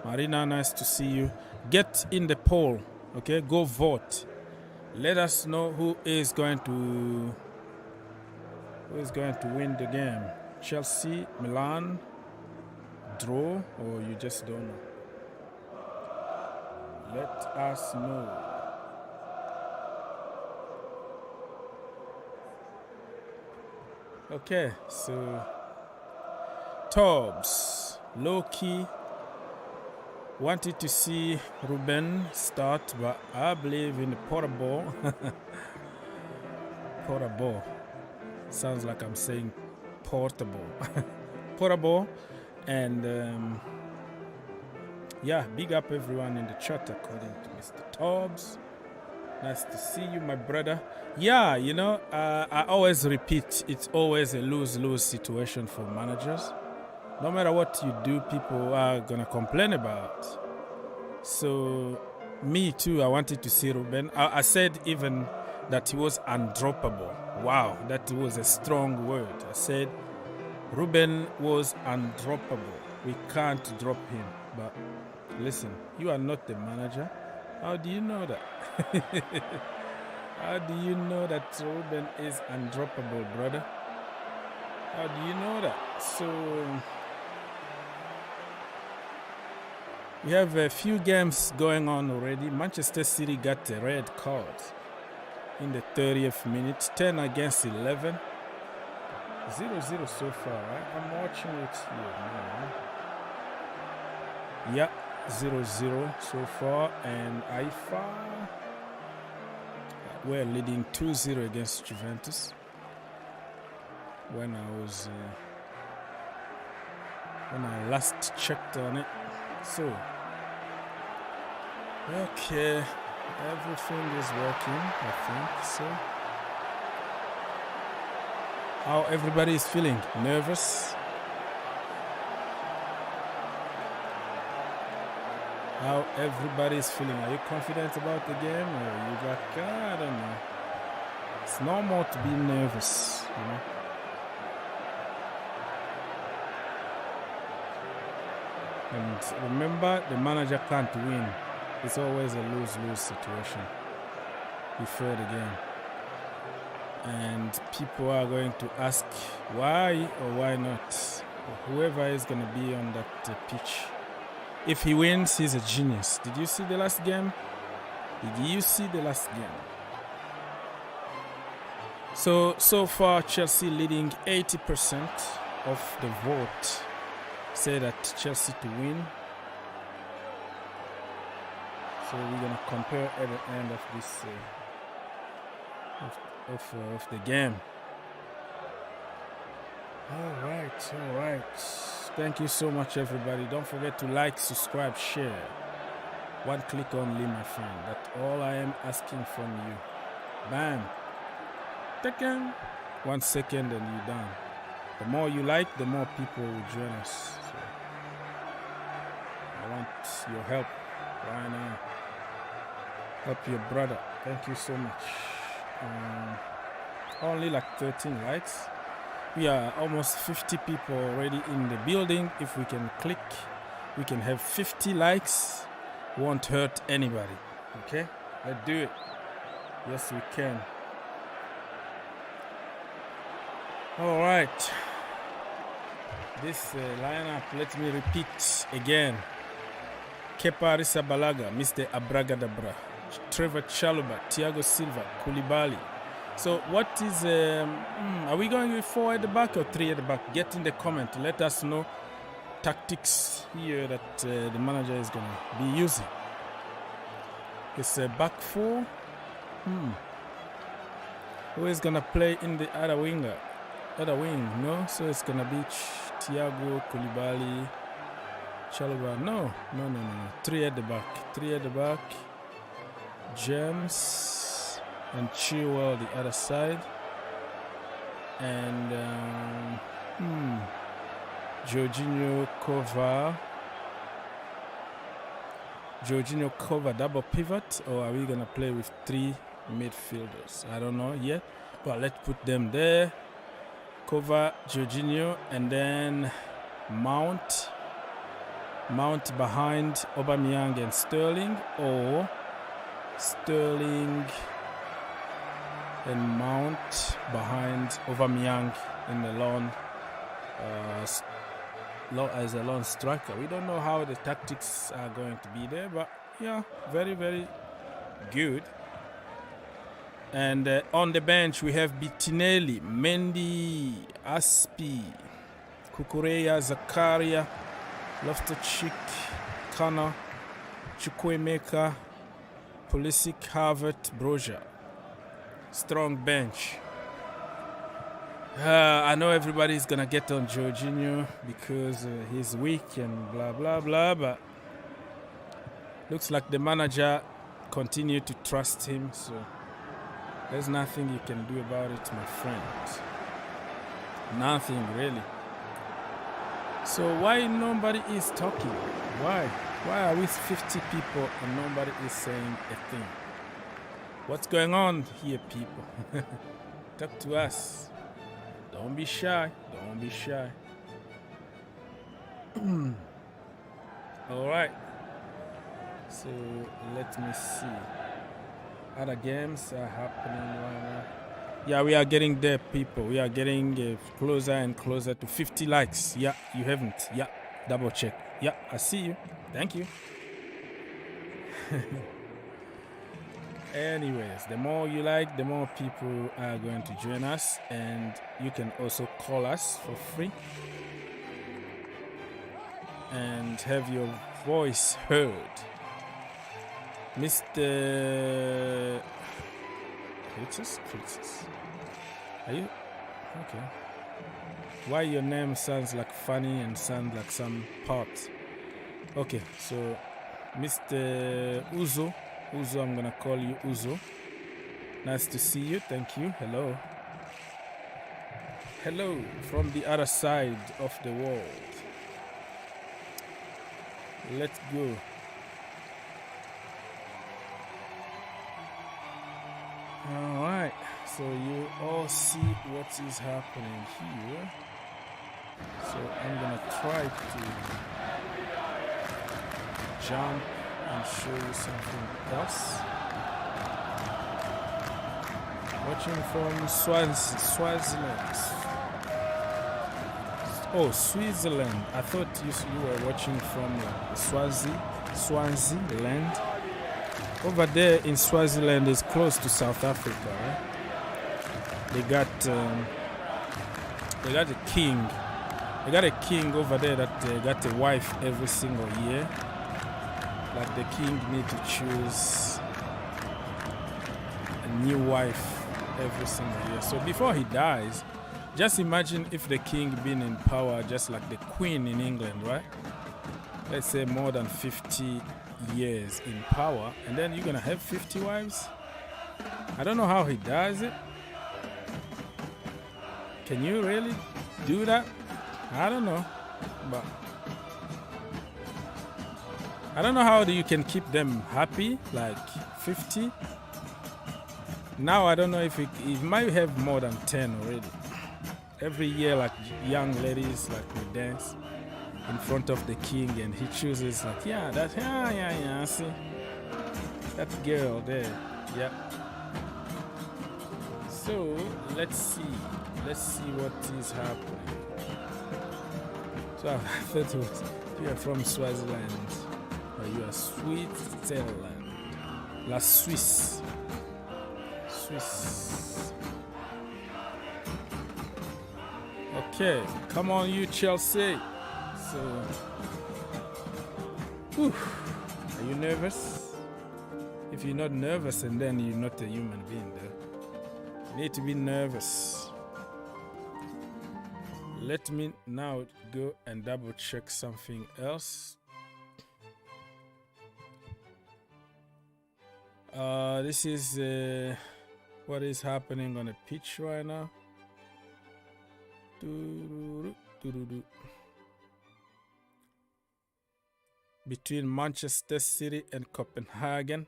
Marina, nice to see you. Get in the poll, okay? Go vote. Let us know who is going to win the game. Chelsea, Milan, draw, or you just don't know. Let us know. Okay, so Tobbs, low-key, wanted to see Ruben start, but I believe in portable. Portable. Sounds like I'm saying portable. Portable. And yeah, big up everyone in the chat according to Mr. Tobbs. Nice to see you, my brother. Yeah, you know, I always repeat, it's always a lose-lose situation for managers. No matter what you do, people are going to complain about. So, me too, I wanted to see Ruben. I said even that he was undroppable. Wow, that was a strong word. I said Ruben was undroppable. We can't drop him. But listen, you are not the manager. How do you know that? How do you know that Ruben is undroppable, brother? How do you know that? So, we have a few games going on already. Manchester City got a red card in the 30th minute. 10 against 11. 0-0 so far, right? I'm watching it here now. Yeah, 0-0 so far. And Haifa, we're leading 2-0 against Juventus. When I last checked on it. So, okay, everything is working, I think so. How everybody is feeling? Nervous? how everybody's feeling. Are you confident about the game, or you got, I don't know. It's normal to be nervous, you know. And remember, the manager can't win. It's always a lose-lose situation before the game. And people are going to ask why or why not. Whoever is going to be on that pitch. If he wins, he's a genius. Did you see the last game? Did you see the last game? So far, Chelsea leading 80% of the vote say that Chelsea to win. So we're going to compare at the end of this of the game. All right. Thank you so much, everybody. Don't forget to like, subscribe, share. One click only, my friend. That's all I am asking from you. Bam. Second. 1 second and you're done. The more you like, the more people will join us. So I want your help right now. Help your brother. Thank you so much. Only like 13 likes. We are almost 50 people already in the building. If we can click, we can have 50 likes. Won't hurt anybody. Okay? Let's do it. Yes, we can. All right. This lineup, let me repeat again. Kepa Arrizabalaga, Mr. Abragadabra, Trevor Chalobah, Thiago Silva, Koulibaly. So what is, are we going with 4 at the back or 3 at the back? Get in the comment. Let us know tactics here that the manager is going to be using. It's a back 4. Who is going to play in the other winger? Other wing, no? So it's going to be Thiago, Koulibaly, Chalobah. No. 3 at the back. 3 at the back. James and Chilwell the other side. And Jorginho Kova double pivot, or are we going to play with 3 midfielders? I don't know yet, but let's put them there. Kova, Jorginho, and then Mount behind Aubameyang and Sterling, or Sterling and Mount behind Aubameyang in the lone as a lone striker. We don't know how the tactics are going to be there, but yeah, very, very good. And on the bench we have Bettinelli, Mendy, Aspi, Cucurella, Zakaria, Loftus-Cheek, Kana, Chukwuemeka, Pulisic, Havertz, Broja. Strong bench. I know everybody's gonna get on Jorginho because he's weak and blah blah blah, but looks like the manager continued to trust him, so there's nothing you can do about it, my friend. Nothing really. So why nobody is talking? Why are we 50 people and nobody is saying a thing? What's going on here, people? Talk to us. Don't be shy. Don't be shy. All right. So let me see. Other games are happening right now. Yeah, we are getting there, people. We are getting closer and closer to 50 likes. Yeah, you haven't. Yeah, double check. Yeah, I see you. Thank you. Anyways, the more you like, the more people are going to join us, and you can also call us for free and have your voice heard. Mr. Fritzes? Are you? Okay. Why your name sounds like funny and sounds like some part? Okay, so Mr. Uzo, I'm gonna call you Uzo. Nice to see you. Thank you. Hello. Hello from the other side of the world. Let's go. All right, so you all see what is happening here. So I'm gonna try to jump and show you something else. Watching from Swaziland. Oh, Switzerland. I thought you were watching from Swaziland. Over there in Swaziland is close to South Africa, right? They got a king. They got a king over there that got a wife every single year. Like the king need to choose a new wife every single year. So before he dies, just imagine if the king been in power just like the queen in England, right? Let's say more than 50 years in power, and then you're gonna have 50 wives? I don't know how he does it. Can you really do that? I don't know, but I don't know how you can keep them happy, like 50. Now I don't know if he might have more than 10 already. Every year, like young ladies, like we dance in front of the king, and he chooses like, yeah, see that girl there, yeah. So let's see what is happening. So I thought you are from Swaziland, or you are Switzerland, La Suisse. Okay, come on, you Chelsea. So, are you nervous? If you're not nervous, and then you're not a human being, though. You need to be nervous. Let me now go and double check something else. This is what is happening on the pitch right now. Between Manchester City and Copenhagen.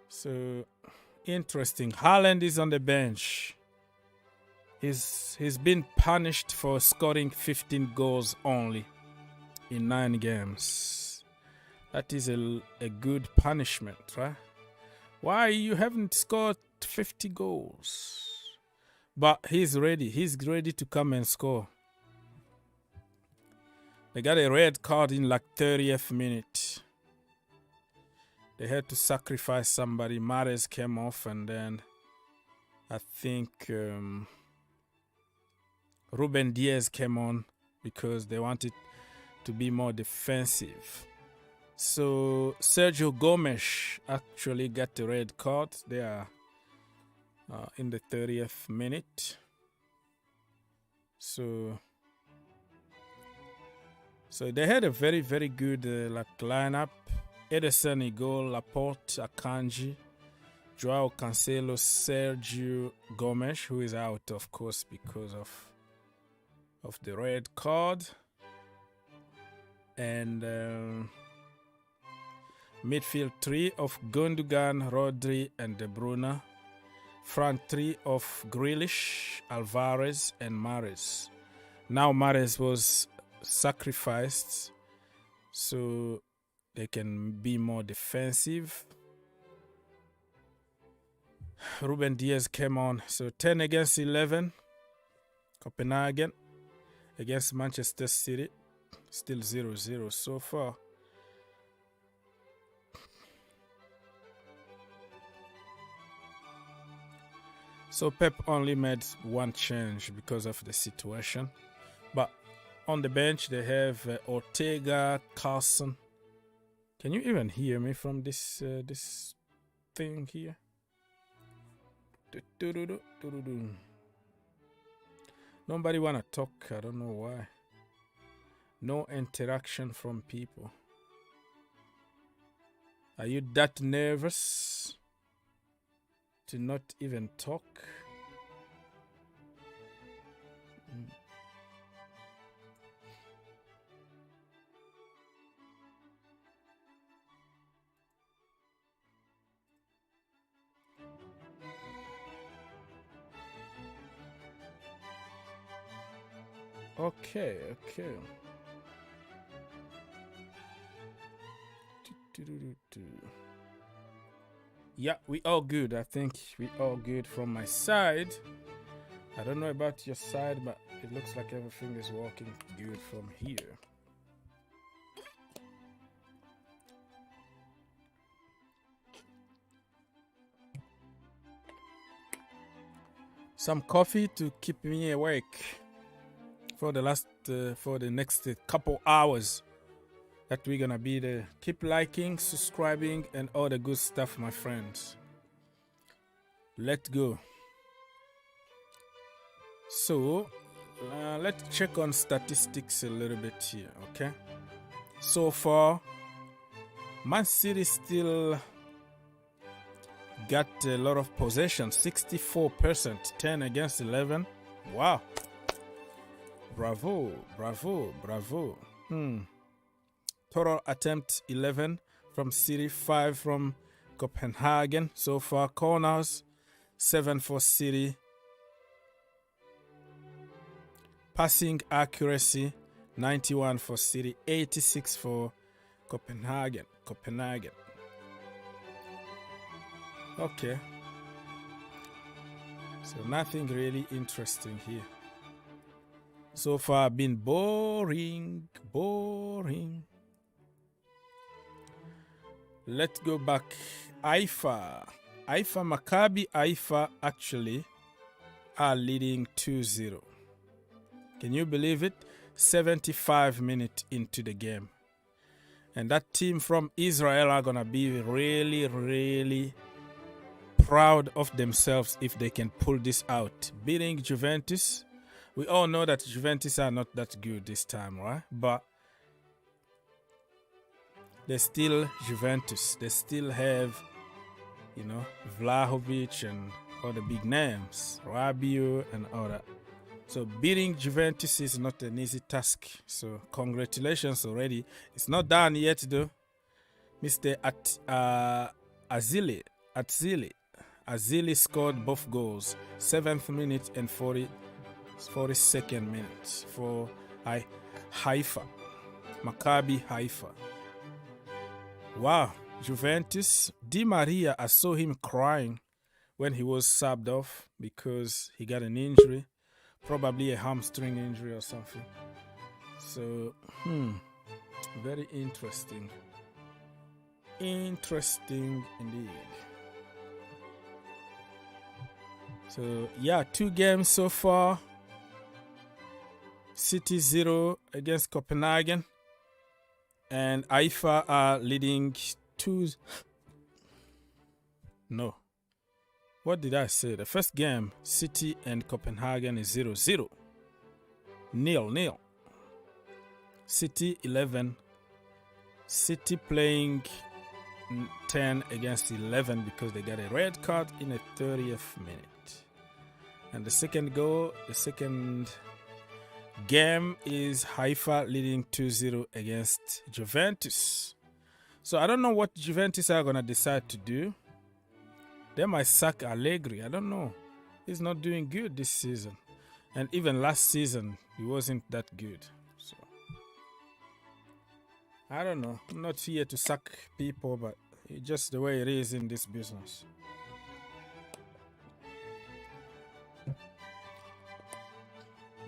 So interesting. Haaland is on the bench. He's been punished for scoring 15 goals only in 9 games. That is a good punishment, right? Why you haven't scored 50 goals? But he's ready. He's ready to come and score. They got a red card in like 30th minute. They had to sacrifice somebody. Mahrez came off, and then I think Ruben Diaz came on because they wanted to be more defensive. So Sergio Gomes actually got the red card there in the 30th minute. So they had a very, very good lineup. Ederson, Igor, Laporte, Akanji, Joao Cancelo, Sergio Gomes, who is out, of course, because of the red card. And midfield 3 of Gundogan, Rodri, and De Bruyne. Front 3 of Grealish, Alvarez, and Mahrez. Now Mahrez was sacrificed, so they can be more defensive. Ruben Diaz came on. So 10 against 11. Copenhagen against Manchester City. Still 0-0 so far. So Pep only made one change because of the situation. But on the bench they have Ortega, Carlson. Can you even hear me from this thing here? Nobody wanna talk. I don't know why. No interaction from people. Are you that nervous to not even talk? Okay. Yeah, we all good. I think we all good from my side. I don't know about your side, but it looks like everything is working good from here. Some coffee to keep me awake for the next couple hours that we're gonna be there. Keep liking, subscribing, and all the good stuff, my friends. Let's go. So let's check on statistics a little bit here, okay? So far, Man City still got a lot of possession, 64%, 10 against 11. Wow. Bravo. Total attempt 11 from City, 5 from Copenhagen. So far, corners, 7 for City. Passing accuracy, 91 for City, 86 for Copenhagen. Okay. So nothing really interesting here. So far been boring. Let's go back. Haifa, Maccabi Haifa actually are leading 2-0. Can you believe it? 75 minutes into the game. And that team from Israel are going to be really proud of themselves if they can pull this out. Beating Juventus. We all know that Juventus are not that good this time, right? But they're still Juventus. They still have, Vlahovic and all the big names, Rabiot and all that. So beating Juventus is not an easy task. So congratulations already. It's not done yet though. Mr. Azili scored both goals. 7th minute and 42nd minute for Haifa. Maccabi Haifa. Wow. Juventus. Di Maria, I saw him crying when he was subbed off because he got an injury. Probably a hamstring injury or something. So, very interesting. Interesting indeed. So, yeah, 2 games so far. City 0 against Copenhagen. And Haifa are leading 2. No. What did I say? The first game, City and Copenhagen is 0-0. 0-0. City 11. City playing 10 against 11 because they got a red card in the 30th minute. And the second game is Haifa leading 2-0 against Juventus. So I don't know what Juventus are going to decide to do. They might sack Allegri. I don't know. He's not doing good this season. And even last season, he wasn't that good. So I don't know. I'm not here to sack people, but it's just the way it is in this business.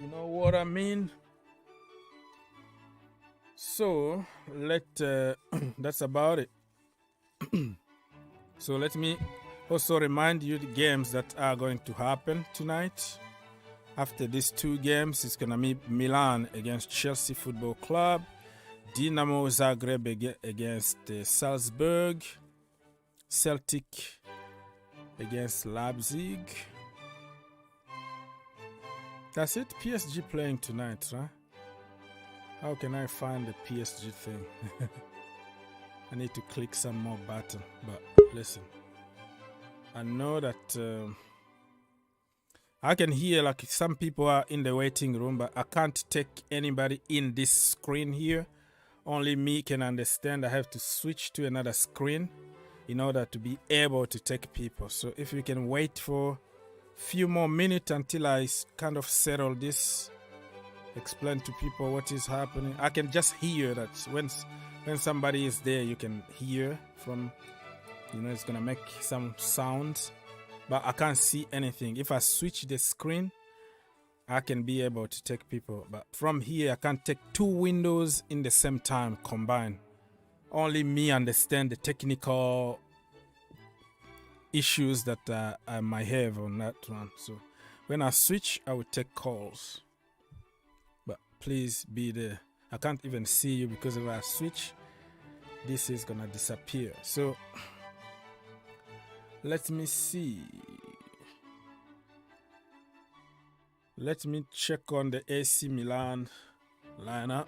You know what I mean? So that's about it. So let me also remind you the games that are going to happen tonight. After these 2 games, it's going to be Milan against Chelsea Football Club, Dinamo Zagreb against Salzburg, Celtic against Leipzig. That's it. PSG playing tonight, right? How can I find the PSG thing? I need to click some more button. But listen, I know that I can hear like some people are in the waiting room, but I can't take anybody in this screen here. Only me can understand. I have to switch to another screen in order to be able to take people. So if you can wait for a few more minutes until I kind of settle this explain to people what is happening. I can just hear that when somebody is there, you can hear from, it's gonna make some sound, but I can't see anything. If I switch the screen, I can be able to take people, but from here I can't take 2 windows in the same time combined. Only me understand the technical issues that I might have on that one. So when I switch, I will take calls, but please be there. I can't even see you because if I switch, this is gonna disappear. So let me see. Let me check on the AC Milan lineup.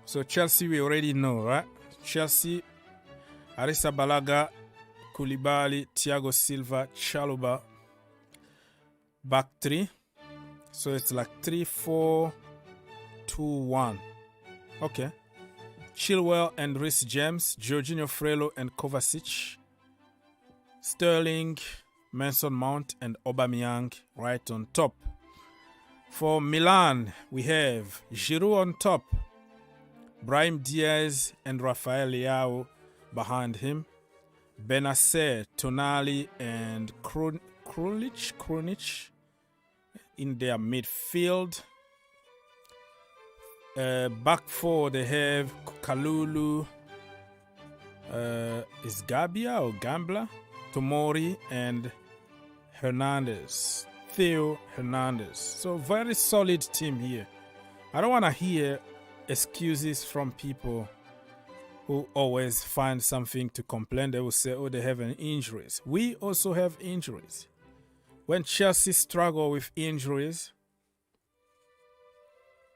So Chelsea, we already know, right? Chelsea, Arrizabalaga, Koulibaly, Thiago Silva, Chalobah, back 3. So it's like 3-4-2-1. Okay. Chilwell and Reece James, Jorginho Frello and Kovacic, Sterling, Mason Mount and Aubameyang right on top. For Milan, we have Giroud on top, Brahim Diaz and Rafael Leao behind him, Benacer, Tonali and Krunic in their midfield. Back 4 they have Kalulu, is Gabia or Gambler, Tomori and Hernandez, Theo Hernandez. So very solid team here. I don't want to hear excuses from people who always find something to complain. They will say, oh, they have injuries. We also have injuries. When Chelsea struggle with injuries,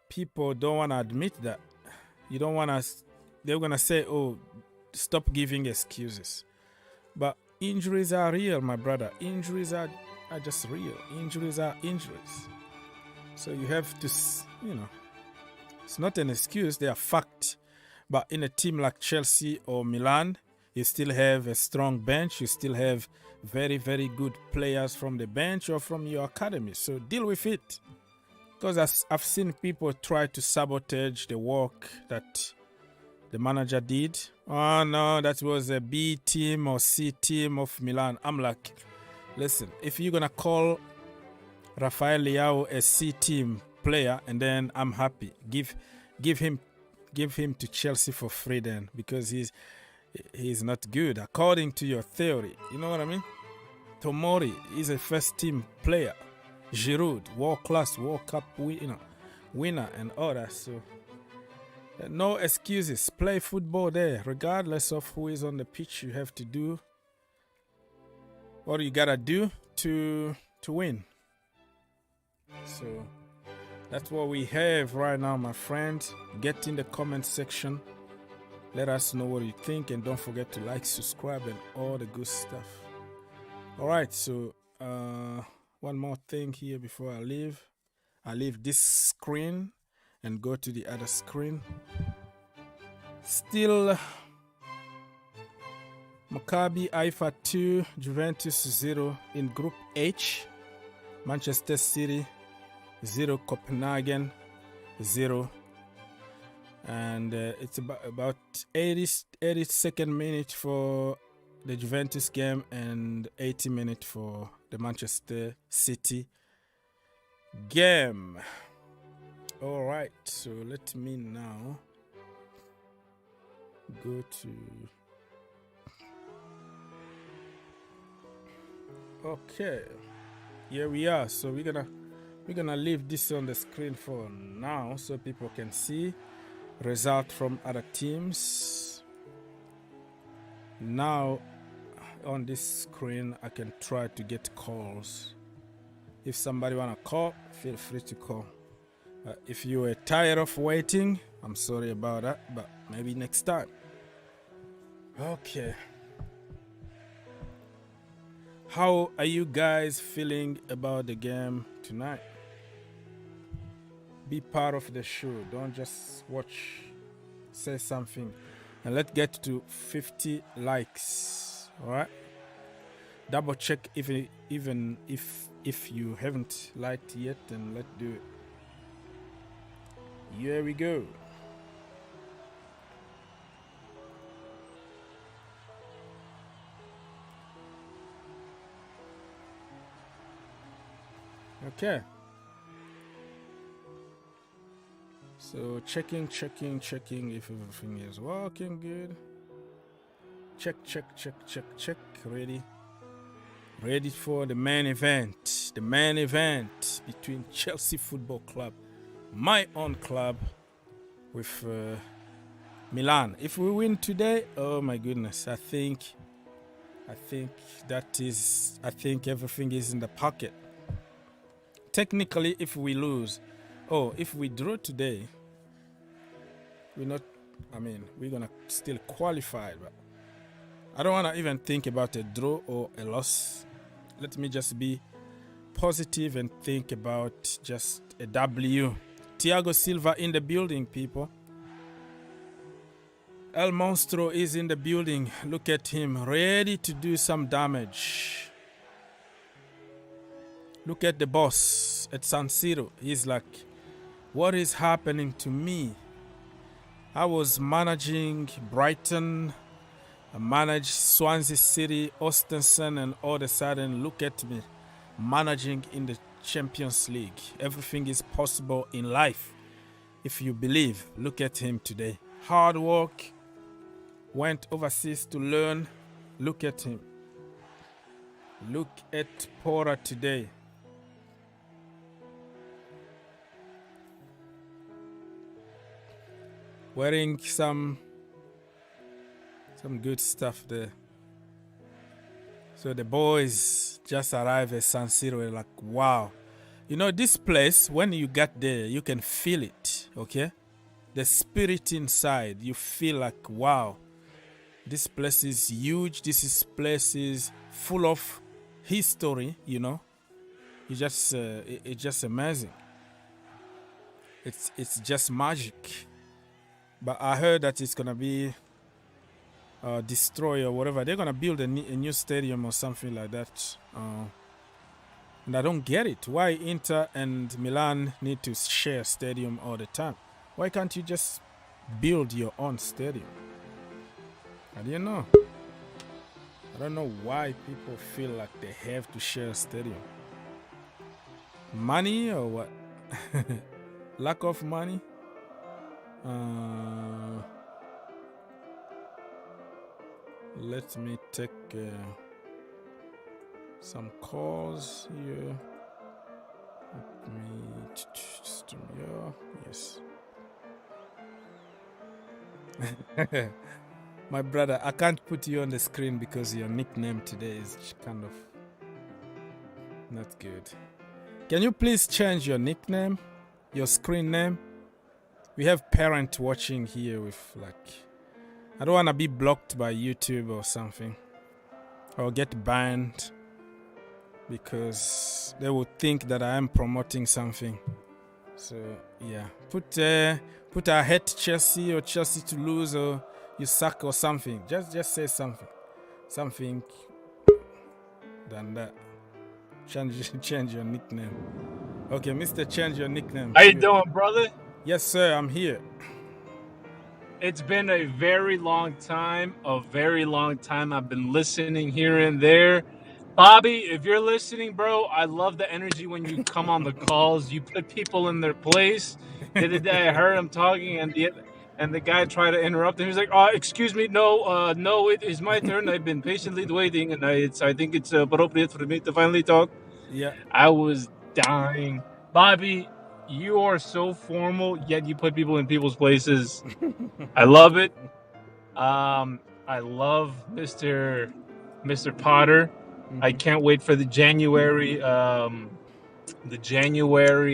people don't want to admit that. You don't want to, they're going to say, oh, stop giving excuses. But injuries are real, my brother. Injuries are just real. Injuries are injuries. So you have to, it's not an excuse, they are fact. But in a team like Chelsea or Milan, you still have a strong bench. You still have very, very good players from the bench or from your academy. So deal with it. Because I've seen people try to sabotage the work that the manager did. Oh no, that was a B team or C team of Milan. I'm like, listen, if you're going to call Rafael Leao a C team player, and then I'm happy. Give him to Chelsea for free then, because he's not good according to your theory. You know what I mean? Tomori is a first team player. Giroud, world class, World Cup winner and all that. So no excuses. Play football there, regardless of who is on the pitch. You have to do what you gotta do to win. So that's what we have right now, my friend. Get in the comment section. Let us know what you think, and don't forget to like, subscribe, and all the good stuff. All right, so one more thing here before I leave. I leave this screen and go to the other screen. Still Maccabi Haifa 2, Juventus 0 in Group H. Manchester City 0, Copenhagen 0. And it's about 82nd minute for the Juventus game and 80 minutes for the Manchester City game. All right, so let me now go to... Okay, here we are. So we're gonna leave this on the screen for now so people can see result from other teams. Now on this screen I can try to get calls. If somebody wanna call, feel free to call. If you are tired of waiting, I'm sorry about that, but maybe next time. Okay. How are you guys feeling about the game tonight? Be part of the show. Don't just watch. Say something. And let's get to 50 likes. All right? double check even if you haven't liked yet, then let's do it. Here we go. Okay. So checking if everything is working good. Check. Ready for the main event. The main event between Chelsea Football Club, my own club, with Milan. If we win today, oh my goodness, I think everything is in the pocket. Technically, if we lose, if we draw today, we're gonna still qualify, but I don't want to even think about a draw or a loss. Let me just be positive and think about just a W. Thiago Silva in the building, people. El Monstro is in the building. Look at him, ready to do some damage. Look at the boss at San Siro. He's like, what is happening to me? I was managing Brighton, I managed Swansea City, Ostenson, and all of a sudden, look at me, managing in the Champions League. Everything is possible in life if you believe. Look at him today. Hard work, went overseas to learn. Look at him. Look at Pora today. Wearing some good stuff there. So the boys just arrived at San Siro, like, wow. You know, this place, when you get there, you can feel it, okay? The spirit inside, you feel like, wow, this place is huge. Place is full of history, you know? It's just amazing. It's just magic. But I heard that it's going to be destroy or whatever. They're going to build a new stadium or something like that. And I don't get it. Why Inter and Milan need to share stadium all the time? Why can't you just build your own stadium? I don't know. I don't know why people feel like they have to share a stadium. Money or what? Lack of money? Let me take some calls here. Let me stream here. Yes. My brother, I can't put you on the screen because your nickname today is kind of not good. Can you please change your nickname, your screen name? We have parents watching here with I don't want to be blocked by YouTube or something or get banned because they would think that I am promoting something. So yeah, put I hate Chelsea or Chelsea to lose or you suck or something. Just say something than that. Change your nickname. Okay, Mr. Change your nickname. How you doing, brother? Yes, sir, I'm here. It's been a very long time. I've been listening here and there. Bobby, if you're listening, bro, I love the energy when you come on the calls. You put people in their place. The other day I heard him talking and the guy tried to interrupt him. He was like, excuse me, no, it is my turn. I've been patiently waiting, and I think it's appropriate for me to finally talk. Yeah. I was dying. Bobby, you are so formal, yet you put people in people's places. I love it. I love Mr. Potter. Mm-hmm. I can't wait for the January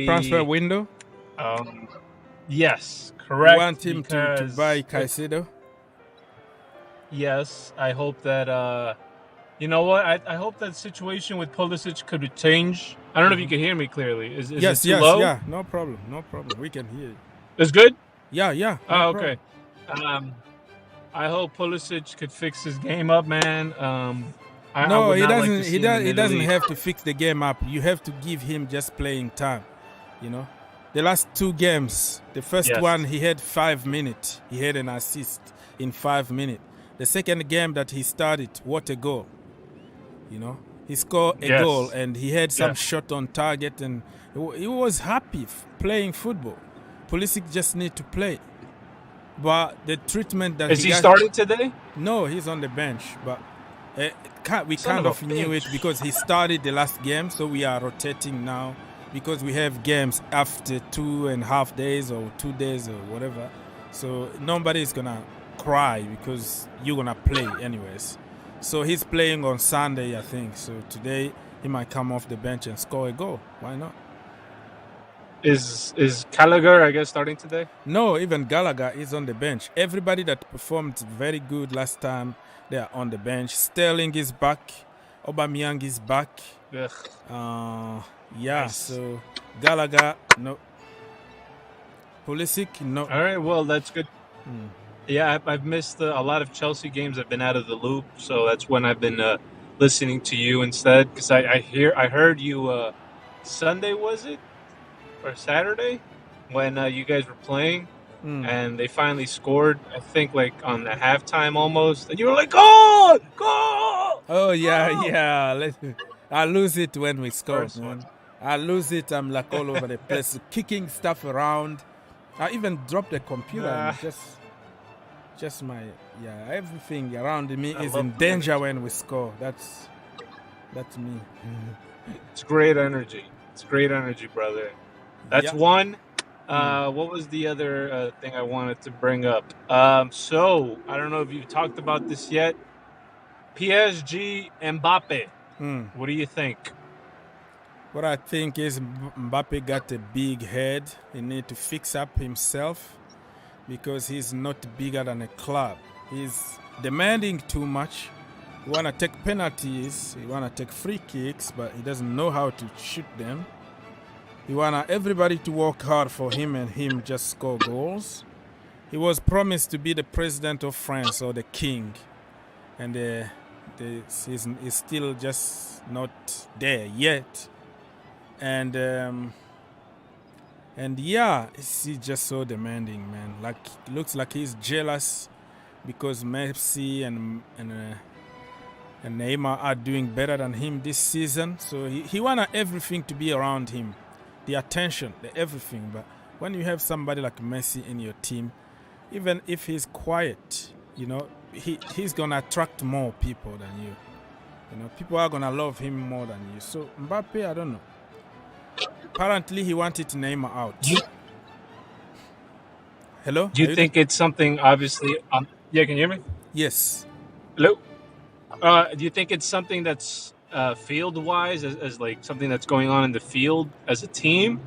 transfer window. Yes, correct. You want him to buy Caicedo? Yes, I hope that. You know what? I hope that situation with Pulisic could change. I don't know if you can hear me clearly. Is yes, it too low? Yeah, no problem. We can hear you. It's good? Yeah. No okay. I hope Pulisic could fix his game up, man. No, would he not like to doesn't. see him in He the doesn't league. have to fix the game up. You have to give him just playing time. You know, the last 2 games. The first Yes. one he had 5 minutes. He had an assist in 5 minutes. The second game that he started, what a goal! You know, he scored a Yes. goal and he had some Yes. shot on target and he was happy playing football. Pulisic just need to play. But the treatment that Is he got- starting today? No, he's on the bench. But we Son kind of of a knew it bitch. because he started the last game, so we are rotating now because we have games after 2.5 days or 2 days or whatever. So nobody's gonna cry because you're gonna play anyways. So he's playing on Sunday, I think. So today he might come off the bench and score a goal. Why not? Is Gallagher, I guess, starting today? No, even Gallagher is on the bench. Everybody that performed very good last time, they are on the bench. Sterling is back. Aubameyang is back. Ugh. Yeah, Nice. so Gallagher, no. Pulisic, no. All right, well, that's good. Yeah, I've missed a lot of Chelsea games. I've been out of the loop, so that's when I've been listening to you instead. Because I heard you Sunday, was it, or Saturday, when you guys were playing, and they finally scored. I think like on the halftime almost, and you were like, "Goal, goal!" Oh, yeah. I lose it when we score, man. I lose it. I'm like all over the place, kicking stuff around. I even dropped the computer. And just my, everything around me I is love in the danger when we score. That's me. It's great energy. It's great energy, brother. That's Yeah. one. What was the other thing I wanted to bring up? So I don't know if you've talked about this yet. PSG Mbappe. What do you think? What I think is Mbappe got a big head. He need to fix up himself because he's not bigger than a club. He's demanding too much. He want to take penalties. He want to take free kicks, but he doesn't know how to shoot them. He want everybody to work hard for him and him just score goals. He was promised to be the president of France or the king. And he's still just not there yet. And yeah, he's just so demanding, man. Like, looks like he's jealous because Messi and Neymar are doing better than him this season. So he wanted everything to be around him, the attention, the everything. But when you have somebody like Messi in your team, even if he's quiet, you know, he's gonna attract more people than you. You know, people are gonna love him more than you. So Mbappe, I don't know. Apparently, he wanted Neymar out. Hello? Do you think it's something obviously? Yeah, can you hear me? Yes. Hello. Do you think it's something that's field-wise, as like something that's going on in the field as a team?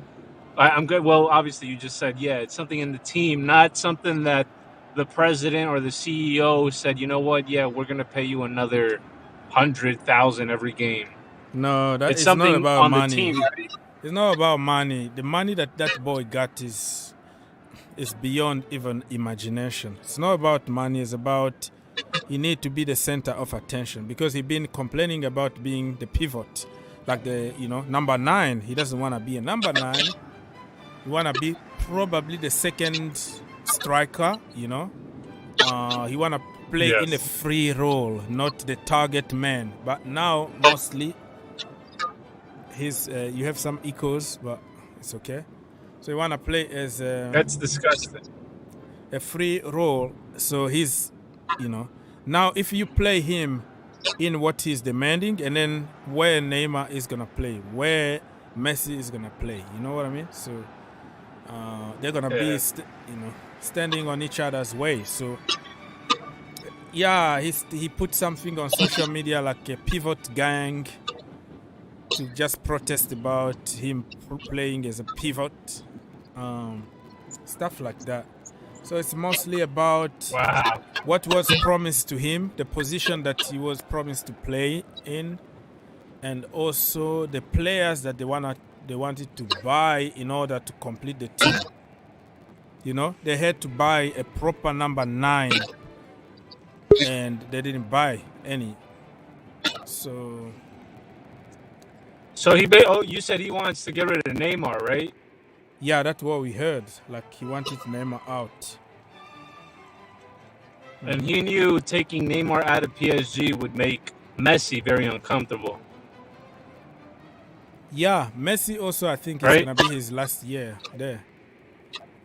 I'm good. Well, obviously, you just said it's something in the team, not something that the president or the CEO said. You know what? Yeah, we're gonna pay you another 100,000 every game. No, It's it's something not about on the money. team. It's not about money. The money that boy got is beyond even imagination. It's not about money. It's about he need to be the center of attention because he been complaining about being the pivot, like number 9. He doesn't want to be a number 9. He want to be probably the second striker. He want to play in a free role, not the target man. But now mostly. You have some echoes, but it's okay. So you want to play as That's disgusting. a free role. So he's, now if you play him in what he's demanding, and then where Neymar is gonna play, where Messi is gonna play, you know what I mean? So they're gonna be, standing on each other's way. So yeah, he put something on social media like a pivot gang. To just protest about him playing as a pivot, stuff like that. So it's mostly about what was promised to him, the position that he was promised to play in, and also the players that they wanted to buy in order to complete the team. They had to buy a proper number 9, and they didn't buy any. So So you said he wants to get rid of Neymar, right? yeah, that's what we heard. Like he wanted Neymar out. And he knew taking Neymar out of PSG would make Messi very uncomfortable. Yeah, Messi also I think Right? it's gonna be his last year there.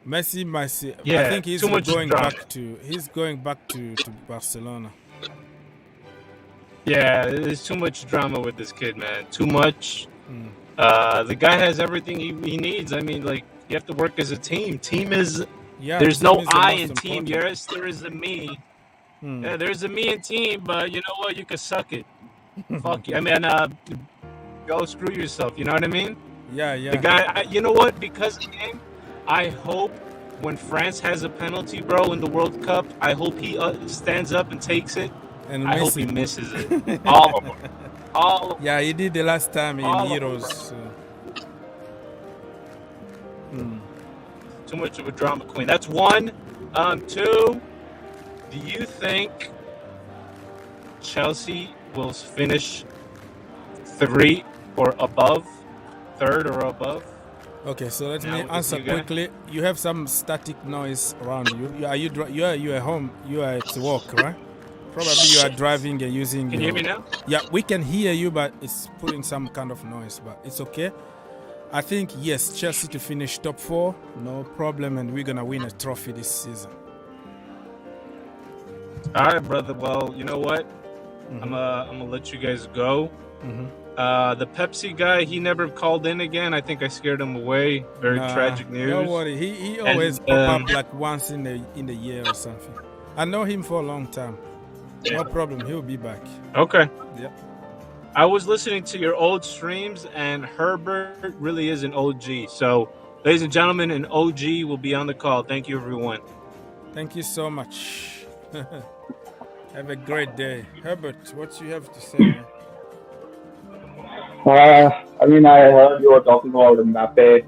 Messi, I Yeah, think he's too much going drama. back to Barcelona. Yeah, there's too much drama with this kid, man. Too much. Mm. The guy has everything he needs. I mean, like, you have to work as a team. Yeah, There's team no is the I most in team. important. Yes, there is a me. Hmm. Yeah, there's a me in team, but you know what? You can suck it. Fuck you. I mean, go screw yourself. You know what I mean? Yeah, yeah. The guy, you know what? Because of him, I hope when France has a penalty, bro, in the World Cup, I hope he stands up and takes it. And I hope Messi. he misses it. All of them. All of them. Yeah, he did the last time in All of them, Euros. Too much of a drama queen. That's one. Two, do you think Chelsea will finish 3 or above? 3rd or above? Okay, so let Now me with the answer new guy? quickly. You have some static noise around you. You are home. You are at work, right? Probably you are driving and using. Can you hear me now? Yeah, we can hear you, but it's putting some kind of noise. But it's okay. I think yes, Chelsea to finish top 4, no problem, and we're gonna win a trophy this season. All right, brother. Well, you know what? I'm gonna let you guys go. The Pepsi guy, he never called in again. I think I scared him away. Very Nah, tragic news. Don't worry, he And, always pop up like once in the year or something. I know him for a long time. No problem, he'll be back. Okay. Yeah. I was listening to your old streams, and Herbert really is an OG. So, ladies and gentlemen, an OG will be on the call. Thank you, everyone. Thank you so much. Have a great day. Herbert, what you have to say, man? I mean, I heard you were talking about Mbappe,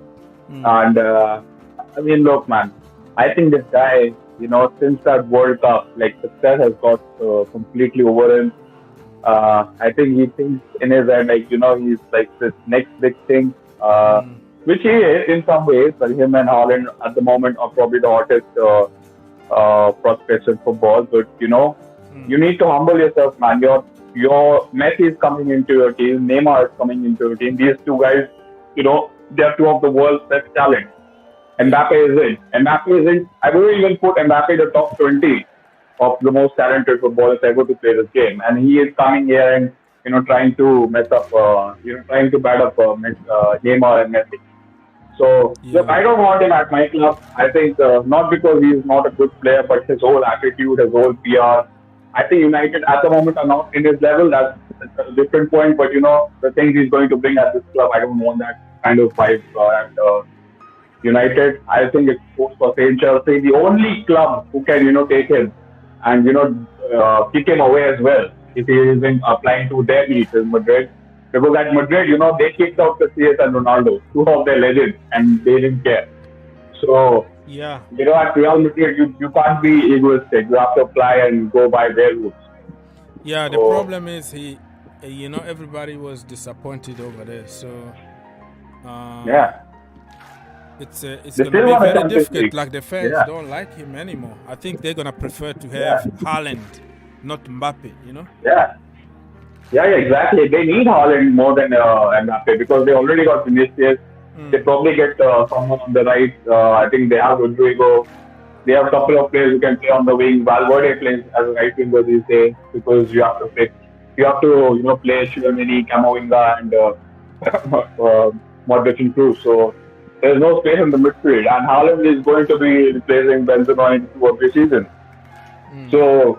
and I mean, look, man, I think this guy, you know, since that World Cup, like, success has got completely over him. I think he thinks in his head, like, you know, he's like this next big thing, which he is in some ways, but him and Haaland at the moment are probably the hottest prospects in football. But, you know, you need to humble yourself, man. Your Messi is coming into your team, Neymar is coming into your team. These two guys, you know, they are two of the world's best talent. Mbappe is in. I wouldn't even put Mbappe in the top 20 of the most talented footballers ever to play this game. And he is coming here and, you know, trying to mess up, trying to bad up Neymar and Messi. So, look, I don't want him at my club. I think not because he is not a good player, but his whole attitude, his whole PR. I think United at the moment are not in his level. That's a different point. But, you know, the things he's going to bring at this club, I don't want that kind of vibe at United. I think it's for St. Chelsea, the only club who can, you know, take him and, you know, kick him away as well if he isn't applying to their needs in Madrid. Because at Madrid, you know, they kicked out the CS and Ronaldo, two of their legends, and they didn't care. So, yeah, you know, at Real Madrid, you can't be egoistic. You have to apply and go by their rules. Yeah, the problem is you know, everybody was disappointed over there. So, yeah. It's They going to still be want a very Champions difficult. League. Like the fans Yeah. don't like him anymore. I think they're going to prefer to have Haaland, not Mbappe, you know? Yeah, exactly. They need Haaland more than Mbappe because they already got Vinicius. They probably get someone on the right. I think they have Rodrigo. They have a couple of players who can play on the wing. Valverde plays as a right winger these days because you have to play. You have to, you know, play Tchouaméni, Camavinga, and Modric and Kroos. So there's no space in the midfield, and Haaland is going to be replacing Benzema in 2 or 3 seasons. So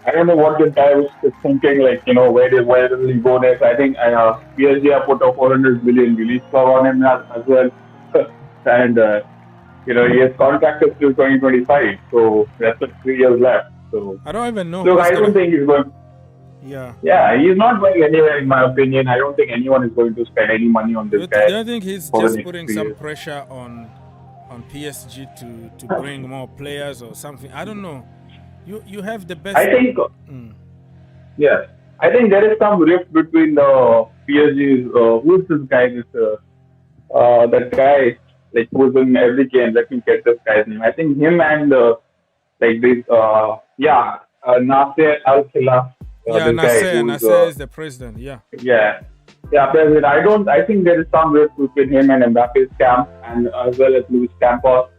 I don't know what this guy was thinking, like, you know, where does he go next? I think PSG have put a 400 million release clause on him as well. And, you know, he has contracted till 2025. So that's 3 years left. So I don't even know. Look, I don't think he's going. Yeah, he's not going anywhere, in my opinion. I don't think anyone is going to spend any money on this guy. Do you think he's for the just next putting 3 some years. pressure on PSG to bring more players or something? I don't know. You have the best. I think, yeah, I think there is some rift between the PSG's. Who's this guy? That guy like who's in every game. Let me get this guy's name. I think him and like this. Nasser Al Khelaifi. Nasser is the president. Yeah. President. I think there is some rift between him and Mbappe's camp, and as well as Luis Campos.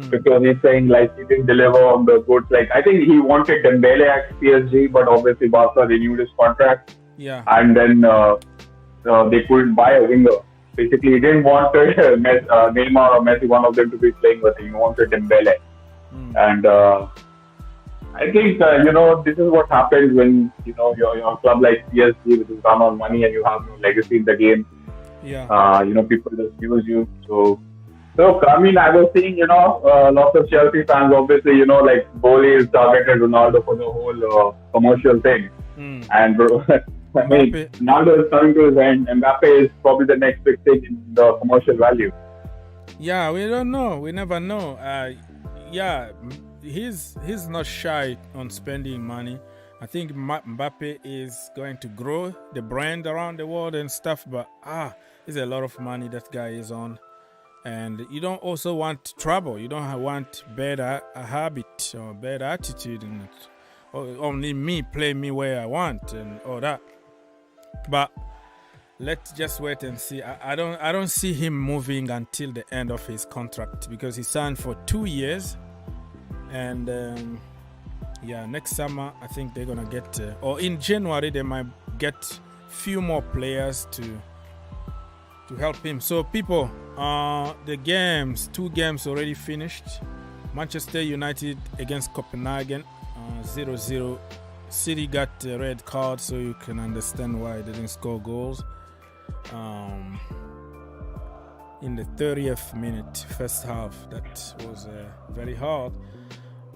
Because he's saying like he didn't deliver on the goods. Like I think he wanted Dembele at PSG, but obviously Barca renewed his contract. Yeah. And then they couldn't buy a winger. Basically, he didn't want Neymar or Messi, one of them, to be playing with him. He wanted Dembele. And I think this is what happens when your club like PSG, which is run on money, and you have no legacy in the game. Yeah. People just use you. So, I mean, I was seeing, lots of Chelsea fans, obviously, like Bowley targeted Ronaldo for the whole commercial thing. And, I mean, Ronaldo is coming to his end. Mbappe is probably the next big thing in the commercial value. Yeah, we don't know. We never know. He's not shy on spending money. I think Mbappe is going to grow the brand around the world and stuff, but there's a lot of money that guy is on. And you don't also want trouble. You don't want bad habit or bad attitude, and only me play me where I want and all that. But let's just wait and see. I don't see him moving until the end of his contract, because he signed for 2 years, and next summer I think they're gonna get, or in January they might get few more players to help him. So people, the games, 2 games already finished. Manchester United against Copenhagen, 0-0. City got a red card, so you can understand why they didn't score goals. In the 30th minute, first half, that was very hard.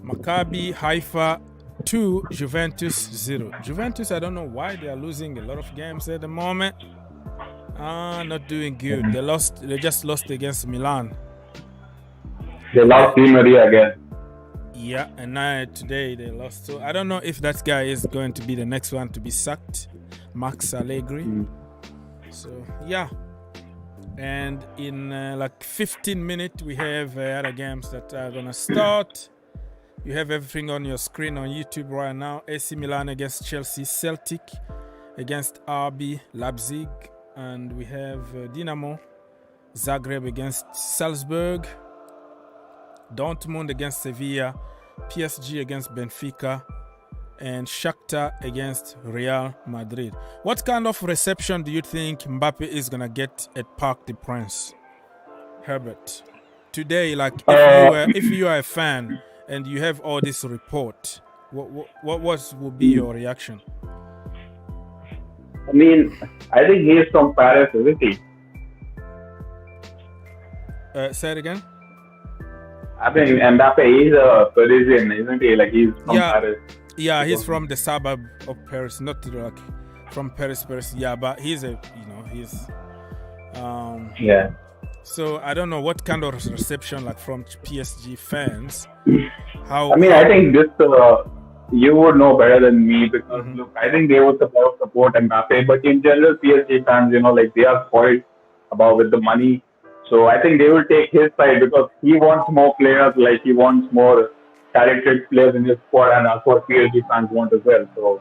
Maccabi, Haifa 2, Juventus 0. Juventus, I don't know why they are losing a lot of games at the moment. Not doing good. They just lost against Milan. They lost Di Maria again. Yeah, and now today they lost. So I don't know if that guy is going to be the next one to be sacked, Max Allegri. So yeah, and in like 15 minutes we have other games that are gonna start. You have everything on your screen on YouTube right now. AC Milan against Chelsea, Celtic against RB Leipzig. And we have Dinamo, Zagreb against Salzburg, Dortmund against Sevilla, PSG against Benfica, and Shakhtar against Real Madrid. What kind of reception do you think Mbappe is going to get at Parc des Princes, Herbert? Today, like if you are a fan and you have all this report, what will be your reaction? I mean, I think he is from Paris, isn't he? Say it again? I think Mbappe is a Parisian, isn't he? Like he's from Paris. Yeah, he's from the suburb of Paris, not like from Paris. Yeah, but he's yeah. So I don't know what kind of reception like from PSG fans. I think this you would know better than me, because look, I think they would support Mbappe, but in general PSG fans, like they are spoiled with the money. So I think they will take his side, because he wants more players, like he wants more talented players in his squad, and that's what PSG fans want as well. So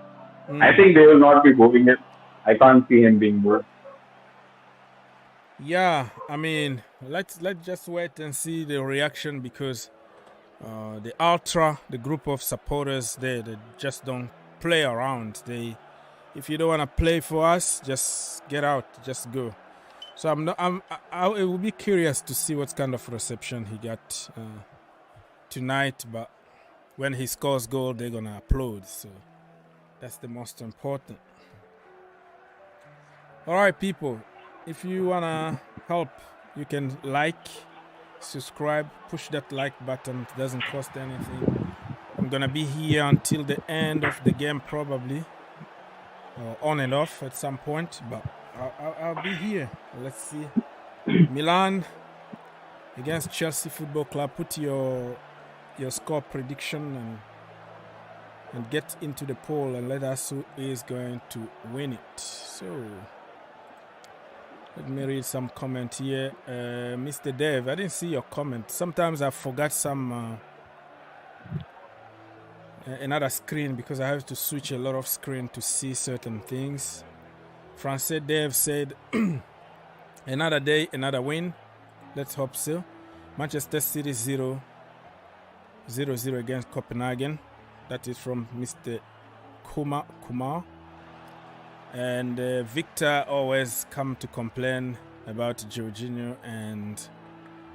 I think they will not be moving him. I can't see him being moved. Yeah, I mean, let's just wait and see the reaction, because the group of supporters they just don't play around. If you don't want to play for us, just get out, just go. So I will be curious to see what kind of reception he got tonight. But when he scores goal, they're gonna applaud. So that's the most important. All right, people. If you wanna help, you can like, subscribe, push that like button. It doesn't cost anything. I'm gonna be here until the end of the game, probably, on and off at some point, but I'll be here. Let's see. Milan against Chelsea Football Club. Put your score prediction, and and get into the poll and let us who is going to win it. So let me read some comment here. Mr. Dave, I didn't see your comment. Sometimes I forgot some another screen because I have to switch a lot of screen to see certain things. Francais Dave said, another day, another win. Let's hope so. Manchester City 0-0 against Copenhagen. That is from Mr. Kumar. And Victor always come to complain about Jorginho and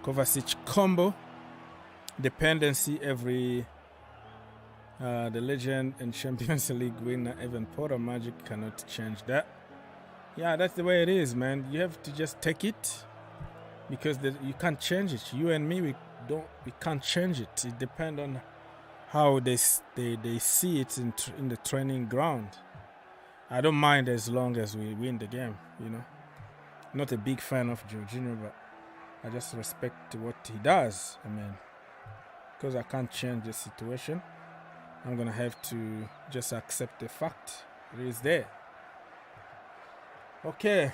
Kovacic combo. Dependency every... the legend and Champions League winner Evan Porter Magic cannot change that. Yeah, that's the way it is, man. You have to just take it because you can't change it. You and me, we can't change it. It depends on how they see it in the training ground. I don't mind as long as we win the game, you know. Not a big fan of Jorginho, but I just respect what he does. I mean, because I can't change the situation, I'm gonna have to just accept the fact it is there. Okay.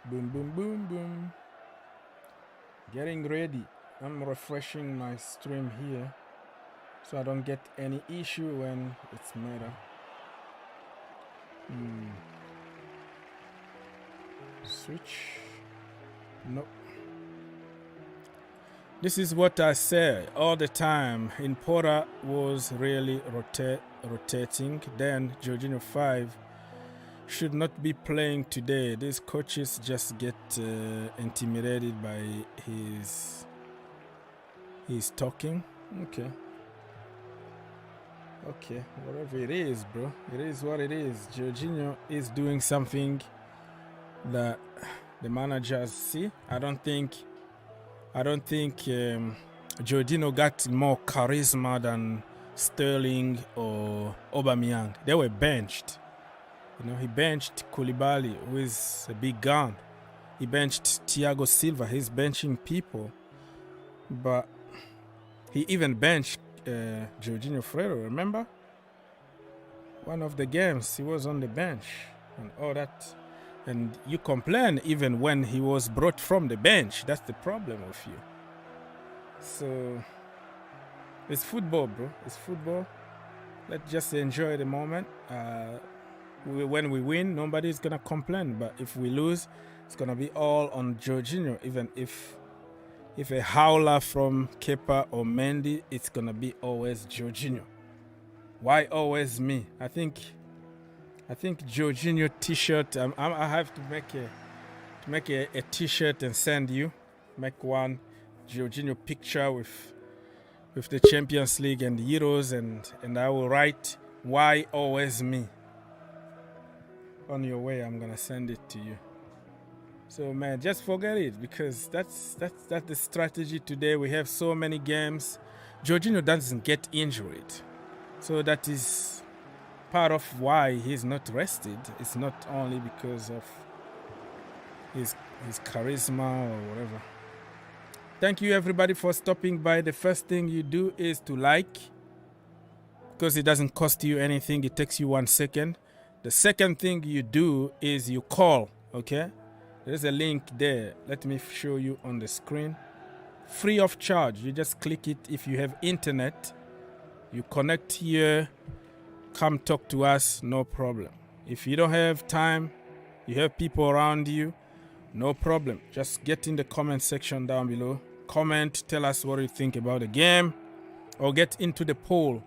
Boom, boom, boom, boom. Getting ready. I'm refreshing my stream here so I don't get any issue when it's meta. Switch. Nope. This is what I say all the time. In Porter was really rotating. Then Jorginho 5 should not be playing today. These coaches just get intimidated by his talking. Okay. Okay, whatever it is, bro. It is what it is. Jorginho is doing something that the managers see. I don't think Jorginho got more charisma than Sterling or Aubameyang. They were benched. You know, he benched Koulibaly, who is a big gun. He benched Thiago Silva. He's benching people. But he even benched Jorginho Freire, remember? One of the games, he was on the bench and all that. And you complain even when he was brought from the bench. That's the problem with you. So, it's football, bro. It's football. Let's just enjoy the moment. When we win, nobody's going to complain. But if we lose, it's going to be all on Jorginho. Even if a howler from Kepa or Mendy, it's going to be always Jorginho. Why always me? I think Jorginho t-shirt, I have to make a t-shirt and send you. Make one Jorginho picture with the Champions League and the Euros, and I will write, why always me? On your way, I'm going to send it to you. So, man, just forget it, because that's the strategy today. We have so many games. Jorginho doesn't get injured. So that is part of why he's not rested. It's not only because of his charisma or whatever. Thank you, everybody, for stopping by. The first thing you do is to like, because it doesn't cost you anything. It takes you 1 second. The second thing you do is you call, okay? There's a link there. Let me show you on the screen. Free of charge. You just click it. If you have internet, you connect here, come talk to us, no problem. If you don't have time, you have people around you, no problem. Just get in the comment section down below. Comment, tell us what you think about the game, or get into the poll.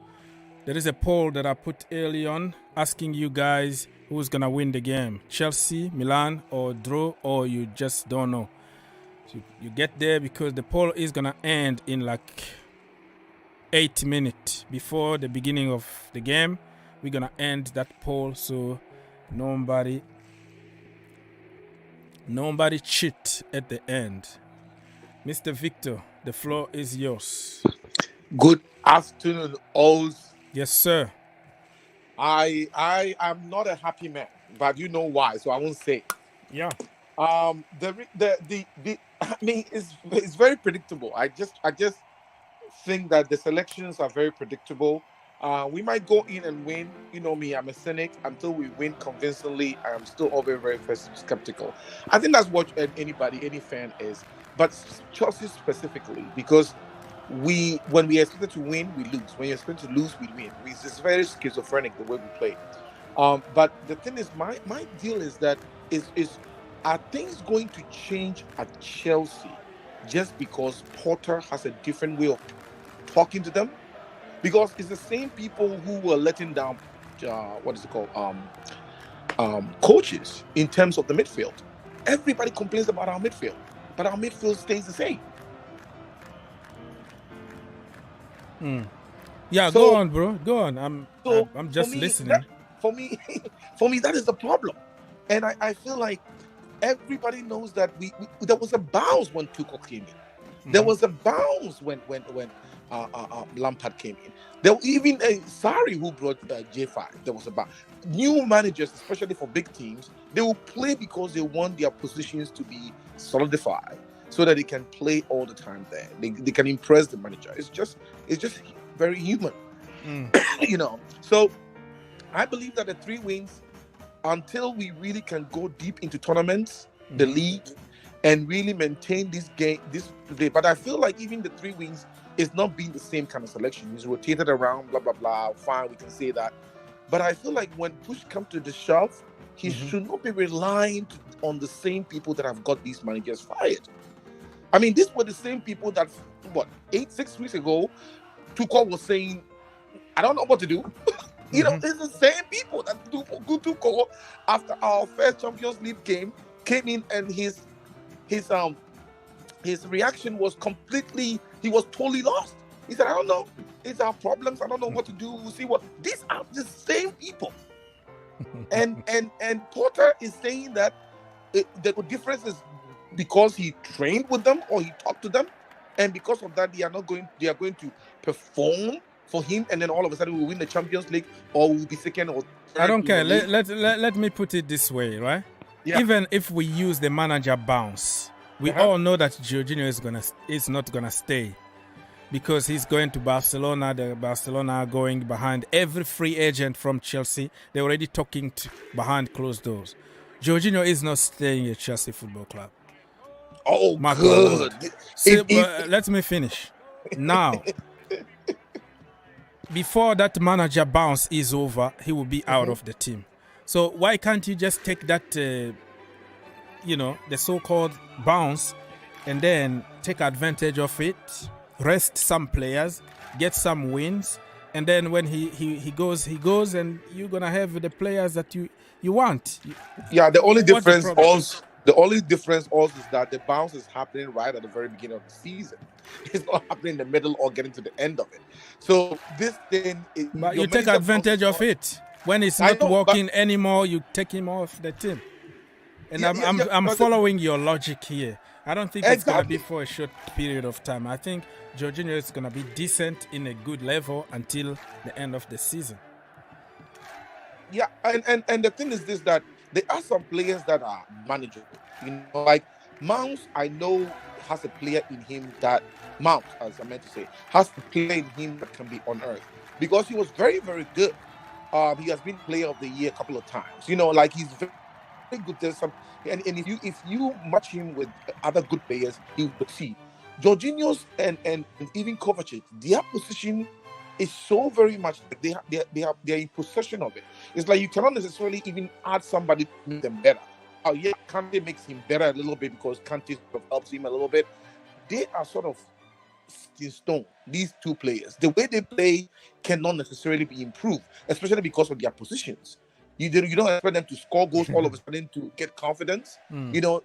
There is a poll that I put early on asking you guys who's going to win the game. Chelsea, Milan, or draw, or you just don't know. So you get there because the poll is going to end in like 8 minutes before the beginning of the game. We're going to end that poll so nobody cheat at the end. Mr. Victor, the floor is yours. Good afternoon, all. Yes, sir. I am not a happy man, but you know why, so I won't say. Yeah. I mean, it's very predictable. I just think that the selections are very predictable. We might go in and win. You know me, I'm a cynic. Until we win convincingly, I'm still always very skeptical. I think that's what anybody, any fan is. But Chelsea specifically, because when we expected to win, we lose. When you expect to lose, we win. It's very schizophrenic the way we play. But the thing is, my deal is that are things going to change at Chelsea just because Potter has a different way of talking to them? Because it's the same people who were letting down, coaches in terms of the midfield. Everybody complains about our midfield, but our midfield stays the same. Yeah, So- go on, bro. Go on. I'm just for me, listening. For me, that is the problem. And I feel like everybody knows that there was a bounce when Tuchel came in. There was a bounce when Lampard came in. There was even Sarri who brought J5. There was a bounce. New managers, especially for big teams, they will play because they want their positions to be solidified so that they can play all the time there. They can impress the manager. It's just very human. You know. So I believe that the 3 wins, until we really can go deep into tournaments, the league, and really maintain this game, but I feel like even the 3 wins is not being the same kind of selection. He's rotated around, blah, blah, blah. Fine, we can say that. But I feel like when push comes to the shove, he should not be relying on the same people that have got these managers fired. I mean, these were the same people that, 6 weeks ago, Tuchel was saying, I don't know what to do. You know, it's the same people that Tuchel, after our first Champions League game, came in and his reaction was he was totally lost. He said, I don't know. It's our problems. I don't know what to do. We'll see what. These are the same people. and Potter is saying that the difference is because he trained with them or he talked to them. And because of that, they are going to perform for him. And then all of a sudden we'll win the Champions League or we'll be second or third. I don't care. Let me put it this way, right? Yeah. Even if we use the manager bounce, we all know that Jorginho is not gonna stay because he's going to Barcelona. The Barcelona are going behind every free agent from Chelsea. They're already talking behind closed doors. Jorginho is not staying at Chelsea Football Club. Oh, Mark good. Let me finish. Now, before that manager bounce is over, he will be out of the team. So why can't you just take that, the so-called bounce, and then take advantage of it, rest some players, get some wins, and then when he goes, and you're gonna have the players that you want. Yeah, the only What's the difference also is that the bounce is happening right at the very beginning of the season. It's not happening in the middle or getting to the end of it. So this thing, But you take advantage of it. When it's not working anymore, you take him off the team. And I'm following your logic here. I don't think it's going to be for a short period of time. I think Jorginho is going to be decent in a good level until the end of the season. Yeah, and the thing is this, that there are some players that are manageable. Like Mount, I know has a player in him that Mount, as I meant to say, has a player in him that can be unearthed because he was very, very good. He has been Player of the Year a couple of times. Like he's very, very good. There's some, and if you match him with other good players, he will succeed. Jorginho's and even Kovacic, their position is so very much like they're in possession of it. It's like you cannot necessarily even add somebody to make them better. Oh yeah, Kante makes him better a little bit because Kante sort of helps him a little bit. They are sort of in stone. These two players, the way they play cannot necessarily be improved, especially because of their positions. You don't expect them to score goals all of a sudden to get confidence.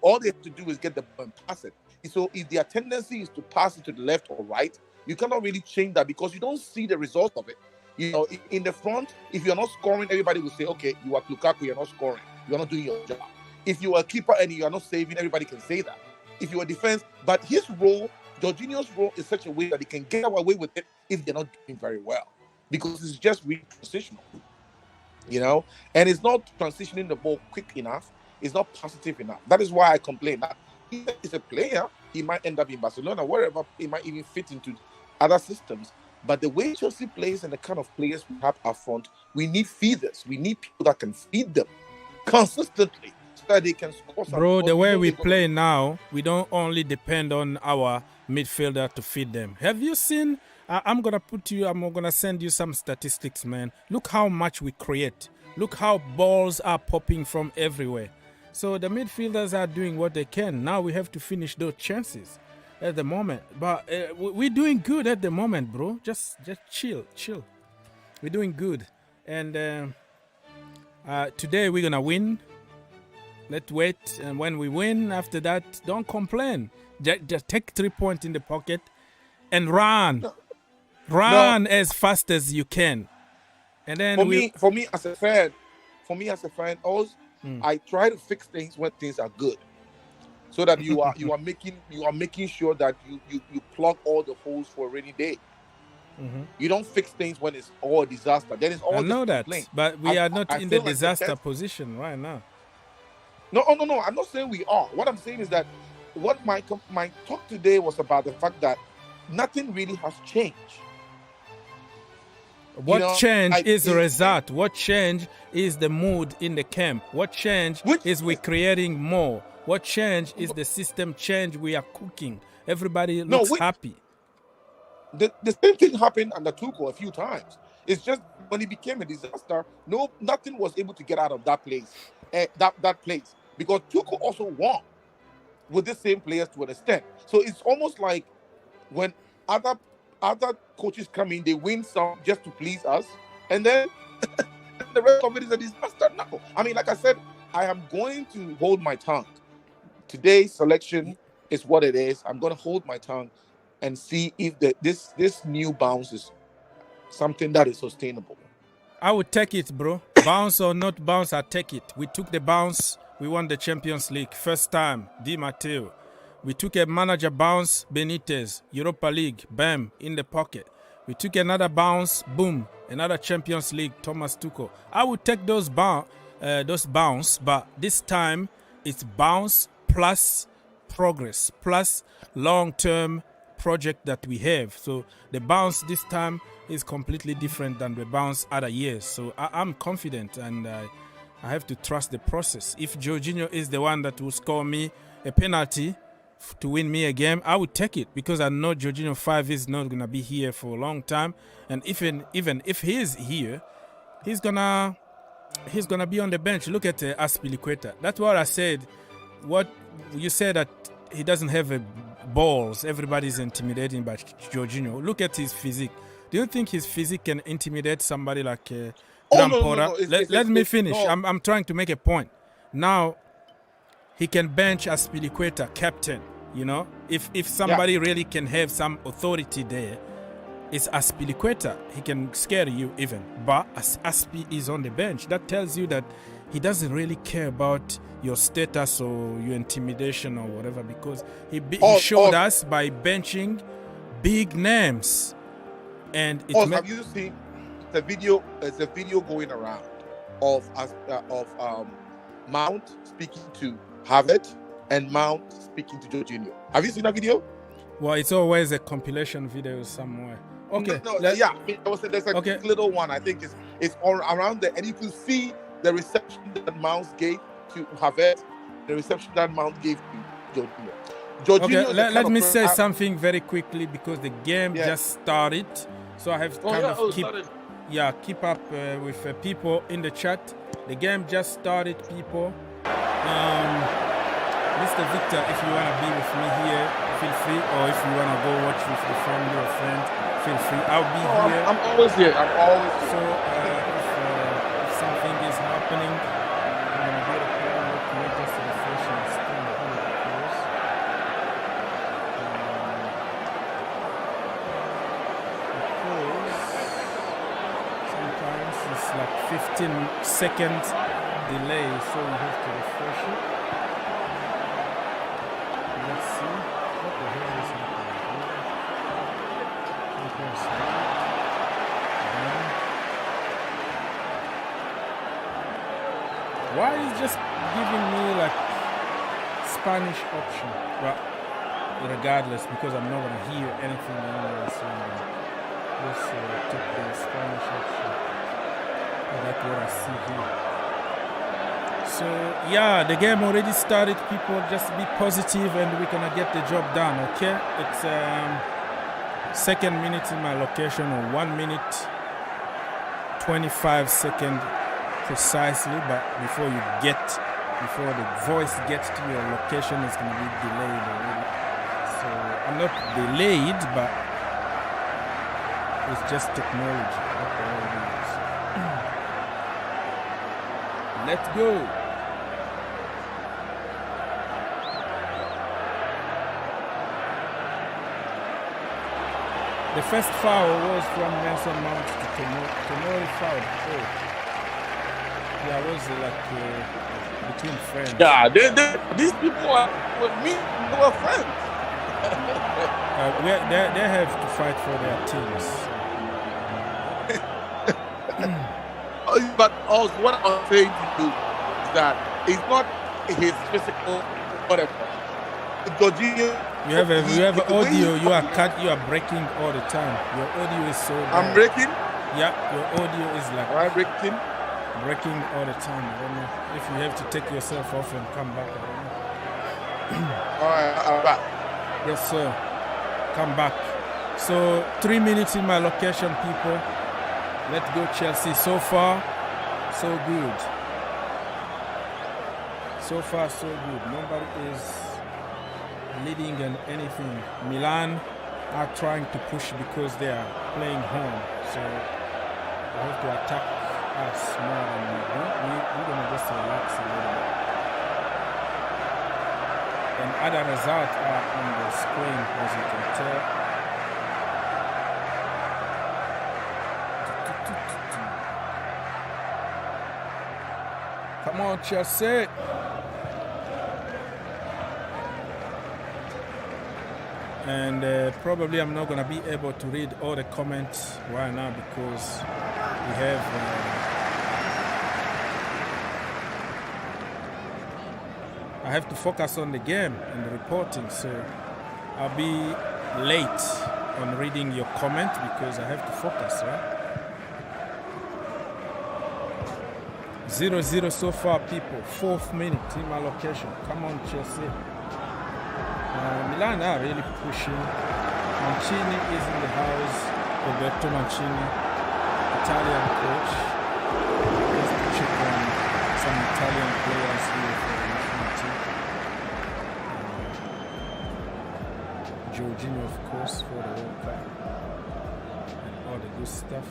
All they have to do is get the ball and pass it. So if their tendency is to pass it to the left or right, you cannot really change that because you don't see the result of it. In the front, if you're not scoring, everybody will say, okay, you are Lukaku, you're not scoring. You're not doing your job. If you are a keeper and you are not saving, everybody can say that. If you are defense, but his role, Jorginho's role is such a way that he can get away with it if they're not doing very well. Because it's just really transitional. And it's not transitioning the ball quick enough. It's not positive enough. That is why I complain that he's a player. He might end up in Barcelona, wherever. He might even fit into other systems. But the way Chelsea plays and the kind of players we have up front, we need feeders. We need people that can feed them consistently so that they can score some. Bro, the way we play now, we don't only depend on our midfielder to feed them. Have you seen? I'm gonna send you some statistics, man. Look how much we create. Look how balls are popping from everywhere. So the midfielders are doing what they can. Now we have to finish those chances at the moment. But we're doing good at the moment, bro. Just chill. We're doing good. And today we're gonna win. Let's wait, and when we win, after that, don't complain. Just take 3 points in the pocket and run. Run as fast as you can. And then for me as a fan, also, I try to fix things when things are good, so that you are making sure that you plug all the holes for a rainy day. You don't fix things when it's all a disaster. Then it's all. I know that, but we are not in the like disaster position right now. No. I'm not saying we are. What I'm saying is that what my talk today was about the fact that nothing really has changed. What change is the result? What change is the mood in the camp? What change is we creating more? What change is the system change we are cooking? Everybody looks happy. The same thing happened under Tuchel a few times. It's just when he became a disaster, nothing was able to get out of that place. That place, because Tuchel also won with the same players to an extent. So it's almost like when other coaches come in, they win some just to please us, and then the rest of it is a disaster. No, I mean, like I said, I am going to hold my tongue. Today's selection is what it is. I'm going to hold my tongue and see if this new bounce is something that is sustainable. I would take it, bro. Bounce or not bounce, I take it. We took the bounce. We won the Champions League. First time, Di Matteo. We took a manager bounce, Benitez. Europa League, bam, in the pocket. We took another bounce, boom, another Champions League, Thomas Tuchel. I would take those bounce, but this time it's bounce plus progress, plus long-term project that we have. So the bounce this time is completely different than the bounce other years. So I'm confident, and I have to trust the process. If Jorginho is the one that will score me a penalty to win me a game, I would take it, because I know Jorginho 5 is not going to be here for a long time. And even if he is here, he's gonna be on the bench. Look at Azpilicueta. That's what I said. What you said, that he doesn't have balls. Everybody's intimidating by Jorginho. Look at his physique. Do you think his physique can intimidate somebody like No. Let me finish. No. I'm trying to make a point. Now, he can bench Azpilicueta, captain. You know, if somebody really can have some authority there, it's Azpilicueta. He can scare you even. But as Aspi is on the bench, that tells you that he doesn't really care about your status or your intimidation or whatever, because he showed us by benching big names. And have you seen the video? There's a video going around of Mount speaking to Havertz and Mount speaking to Jorginho. Have you seen that video? Well, it's always a compilation video somewhere. Okay. There's a little one. I think it's all around there, and you can see the reception that Mount gave to Havertz, the reception that Mount gave to Jorginho. Okay, let me say something very quickly, because the game just started, so I have to keep up with people in the chat. The game just started, people. Mr. Victor, if you want to be with me here, feel free. Or if you want to go watch with the family or friend, feel free. I'll be here. I'm always here. So if something is happening, I'm going to get a plan to make us refresh and stand here, of course. Because sometimes it's like 15 seconds delay, so we have to refresh it. Let's see what the hell is happening here. Why is just giving me like Spanish option? But regardless, because I'm not gonna hear anything anyone is saying. just took the Spanish option. That's what I see here. So yeah, the game already started. People just be positive and we're gonna get the job done, okay? It's second minute in my location, or 1 minute 25 seconds precisely, but before the voice gets to your location, it's gonna be delayed already. So I'm not delayed, but it's just technology. That's all it is. Let's go. The first foul was from Benson Mount to Tomori foul. Oh. Yeah, it was between friends. Yeah, these people are with me. They were friends. They have to fight for their teams. But also, what I'm saying to you is that it's not his physical whatever. Jorginho. You have audio. You are breaking all the time. Your audio is so bad. I'm breaking. Yeah, your audio is like. I'm breaking. Breaking all the time. I don't know if you have to take yourself off and come back. I don't know. All right, I'm back. Yes, sir. Come back. So 3 minutes in my location, people. Let's go, Chelsea. So far, so good. So far, so good. Nobody is leading in anything. Milan are trying to push because they are playing home. So they have to attack us more than we do. We're going to just relax a little bit. And other results are on the screen, as you can tell. Come on, Chelsea. And probably I'm not going to be able to read all the comments right now because we have I have to focus on the game and the reporting, so I'll be late on reading your comment because I have to focus, right? 0-0 so far, people. 4th minute in my location. Come on, Chelsea. Milan are really pushing. Mancini is in the house. Roberto Mancini, Italian coach. Let's check on some Italian players here for the national team. Jorginho, of course, for the World Cup. And all the good stuff.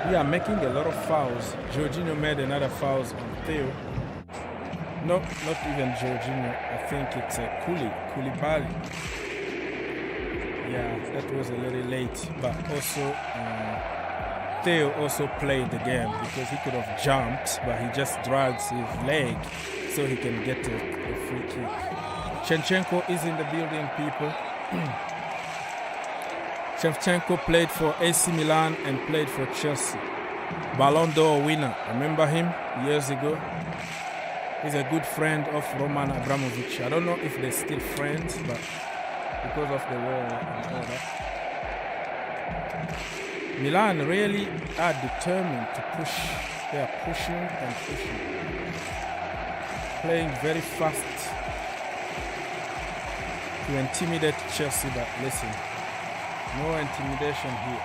We are making a lot of fouls. Jorginho made another fouls on Theo. No, not even Jorginho. I think it's Koulibaly. Yeah, that was a little late. But also, Theo also played the game because he could have jumped, but he just drags his leg so he can get a free kick. Shevchenko is in the building, people. Shevchenko played for AC Milan and played for Chelsea. Ballon d'Or winner. Remember him years ago? He's a good friend of Roman Abramovic. I don't know if they're still friends, but because of the war and all that. Milan really are determined to push. They are pushing and pushing. Playing very fast to intimidate Chelsea, but listen. No intimidation here.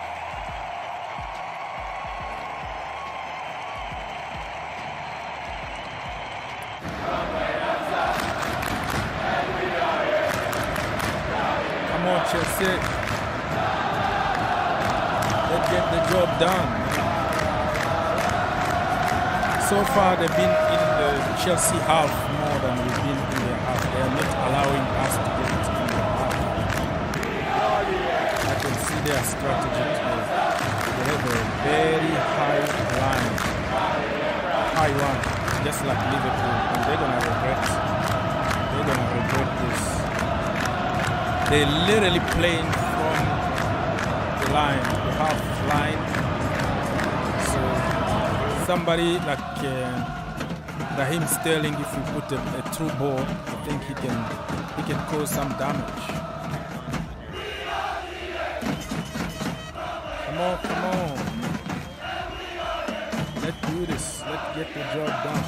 Come on, Chelsea. Let's get the job done. So far, they've been in the Chelsea half more than we've been in their half. They are not allowing us to get it in their half. I can see their strategy today. They have a very high line, high run, just like Liverpool, and they're gonna regret. They're gonna regret this. They're literally playing from the line, the half line. So somebody like Raheem Sterling, if you put a through ball, I think he can cause some damage. Come on. Let's do this. Let's get the job done.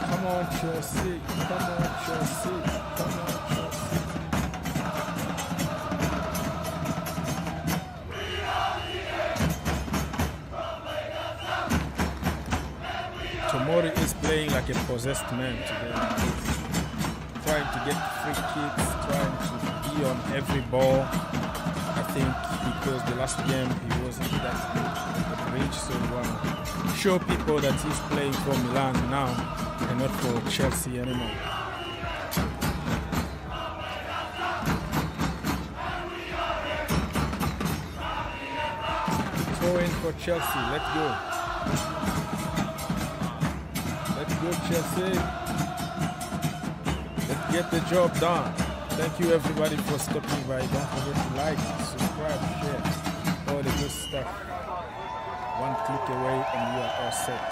Come on, Chelsea. Tomori is playing like a possessed man today. Trying to get free kicks, trying to be on every ball. I think because the last game he wasn't that good at the bridge, so we want to show people that he's playing for Milan now and not for Chelsea anymore. Throw in for Chelsea, let's go. Let's go, Chelsea. Let's get the job done. Thank you everybody for stopping by. Don't forget to like, subscribe, share, all the good stuff. One click away and you are all set.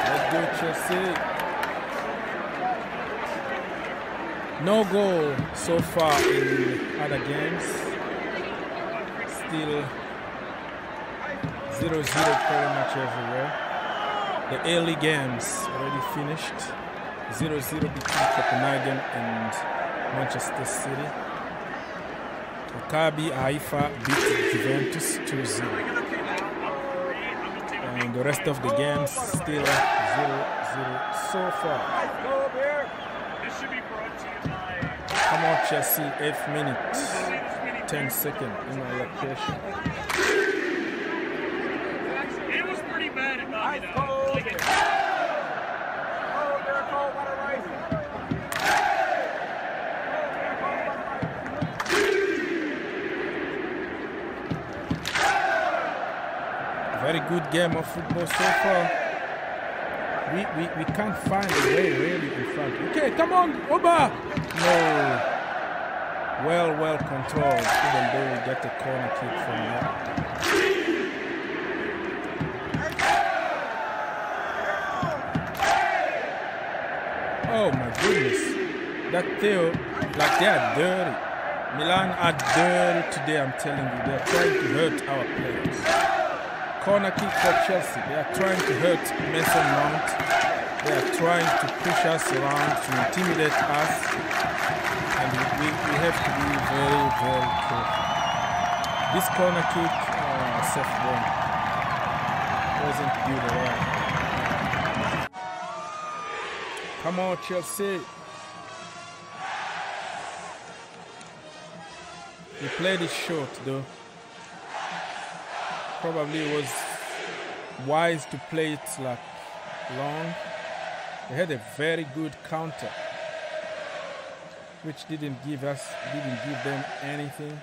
Let's go, Chelsea. No goal so far in other games. Still 0-0 pretty much everywhere. The early games already finished. 0-0 between Copenhagen and Manchester City. Maccabi Haifa beat Juventus 2-0. And the rest of the games still 0-0 so far. Come on, Chelsea, 8th minute, 10 seconds in my location. It was pretty bad at Bobby though. Very good game of football so far. We can't find a way really in front. Okay, come on, Oba! No. Well controlled, even though we get a corner kick from that. Oh my goodness. That Theo, like they are dirty. Milan are dirty today, I'm telling you. They are trying to hurt our players. Corner kick for Chelsea. They are trying to hurt Mason Mount. They are trying to push us around, to intimidate us. And we have to be very careful. This corner kick, safe ball, wasn't good at all. Come on, Chelsea. We played it short though. Probably it was wise to play it like long. They had a very good counter, which didn't give them anything.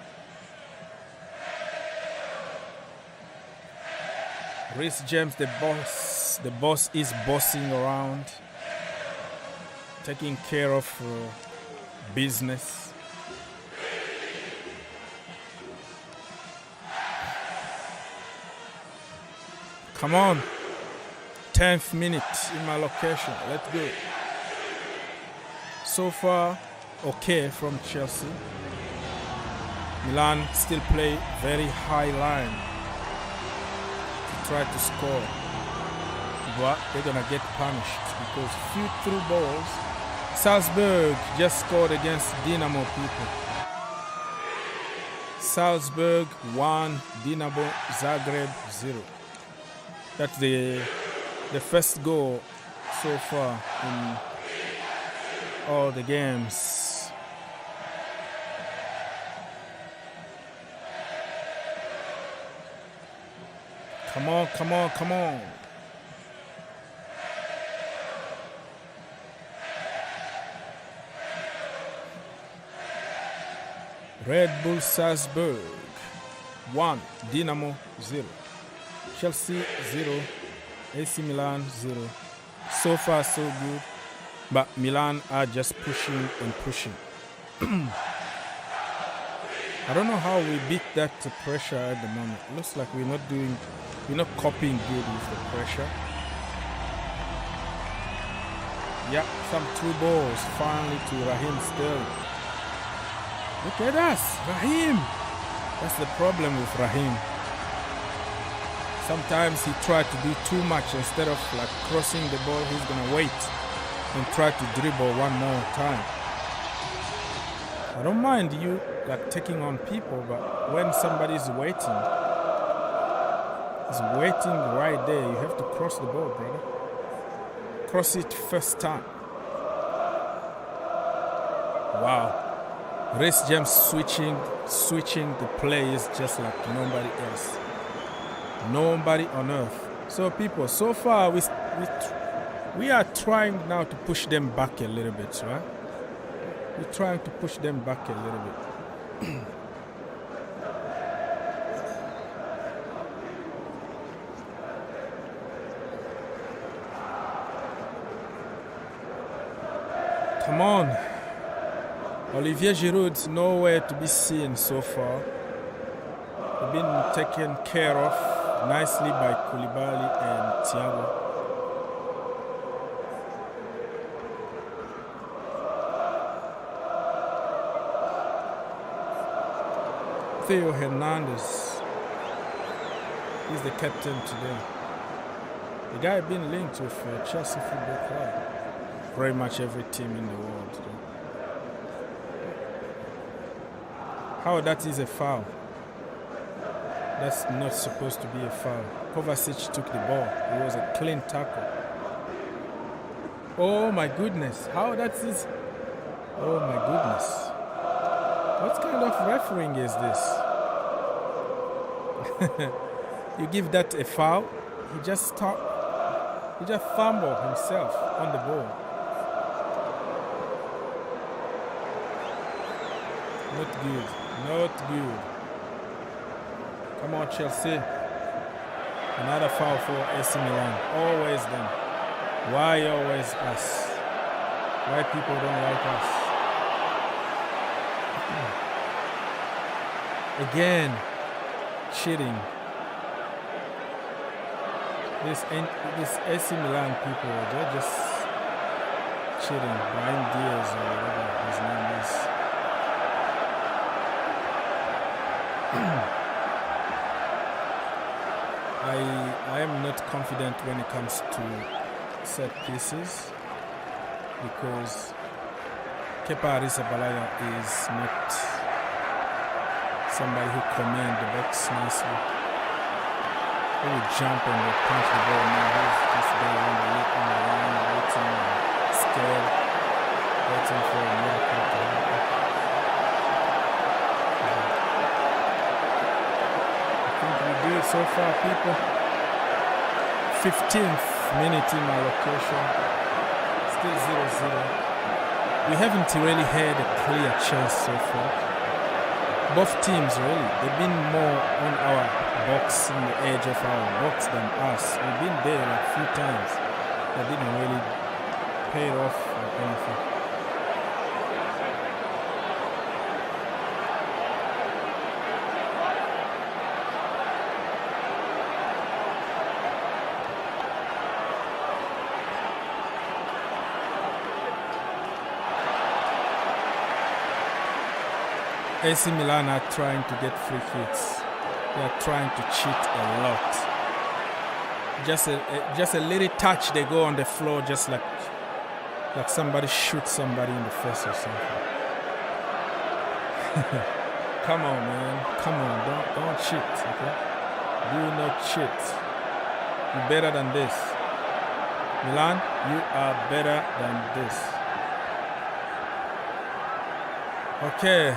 Reece James, the boss is bossing around, taking care of business. Come on, 10th minute in my location, let's go. So far, okay from Chelsea. Milan still play very high line to try to score. But they're gonna get punished because few through balls. Salzburg just scored against Dinamo people. Salzburg 1, Dinamo Zagreb 0. That's the first goal so far in all the games. Come on. Red Bull Salzburg 1, Dinamo 0. Chelsea 0, AC Milan 0. So far so good, but Milan are just pushing and pushing. I don't know how we beat that pressure at the moment. Looks like we're not coping good with the pressure. Yeah, some through balls finally to Raheem Sterling. Look at us, Raheem. That's the problem with Raheem. Sometimes he tried to do too much. Instead of like crossing the ball, he's gonna wait and try to dribble one more time. I don't mind you like taking on people, but when somebody's waiting, right there, you have to cross the ball, brother. Cross it first time. Wow. Reece James switching the plays just like nobody else. Nobody on earth. So people, so far we are trying now to push them back a little bit, right? We're trying to push them back a little bit. Come on. Olivier Giroud's nowhere to be seen so far. We've been taken care of nicely by Koulibaly and Thiago. Theo Hernandez, he's the captain today. The guy been linked with Chelsea Football Club. Very much every team in the world today. How that is a foul? That's not supposed to be a foul. Kovacic took the ball. It was a clean tackle. Oh my goodness, how that is? Oh my goodness. What kind of refereeing is this? You give that a foul, he just fumbled himself on the ball. Not good, not good. Come on, Chelsea. Another foul for AC Milan. Always them. Why always us? Why people don't like us? Again, cheating. This AC Milan people, they're just cheating. Brian Diaz or whatever his name is. I am not confident when it comes to set pieces because Kepa Arrizabalaga is not somebody who commands the box nicely. He would jump and would punch the ball. Now he's just there on the line, waiting and scared, waiting for a miracle to happen. I think we do it so far, people. 15th minute in my location. Still 0-0. We haven't really had a clear chance so far. Both teams really, they've been more on our box, in the edge of our box than us. We've been there like a few times. That didn't really pay off or anything. AC Milan are trying to get free kicks. They are trying to cheat a lot. Just a little touch, they go on the floor just like somebody shoots somebody in the face or something. Come on, man. Come on. Don't cheat, okay? Do not cheat. You're better than this. Milan, you are better than this. Okay.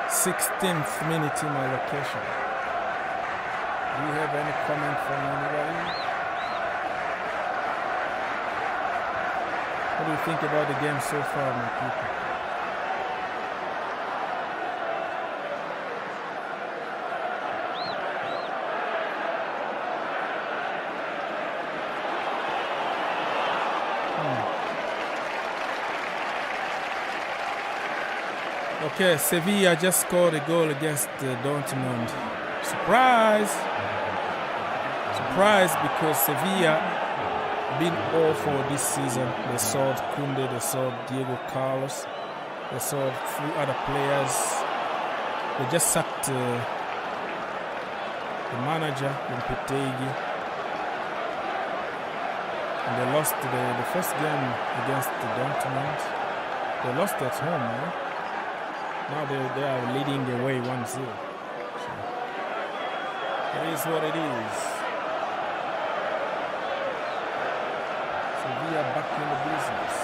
16th minute in my location. Do you have any comment from anybody? What do you think about the game so far, my people? Okay, Sevilla just scored a goal against Dortmund. Surprise! Surprise, because Sevilla been awful this season. They sold Koundé, they sold Diego Carlos, they sold a few other players. They just sacked the manager, Lopetegui. And they lost the first game against the Dortmund. They lost at home, right? Now they are leading the way 1-0. So it is what it is. Sevilla back in the business.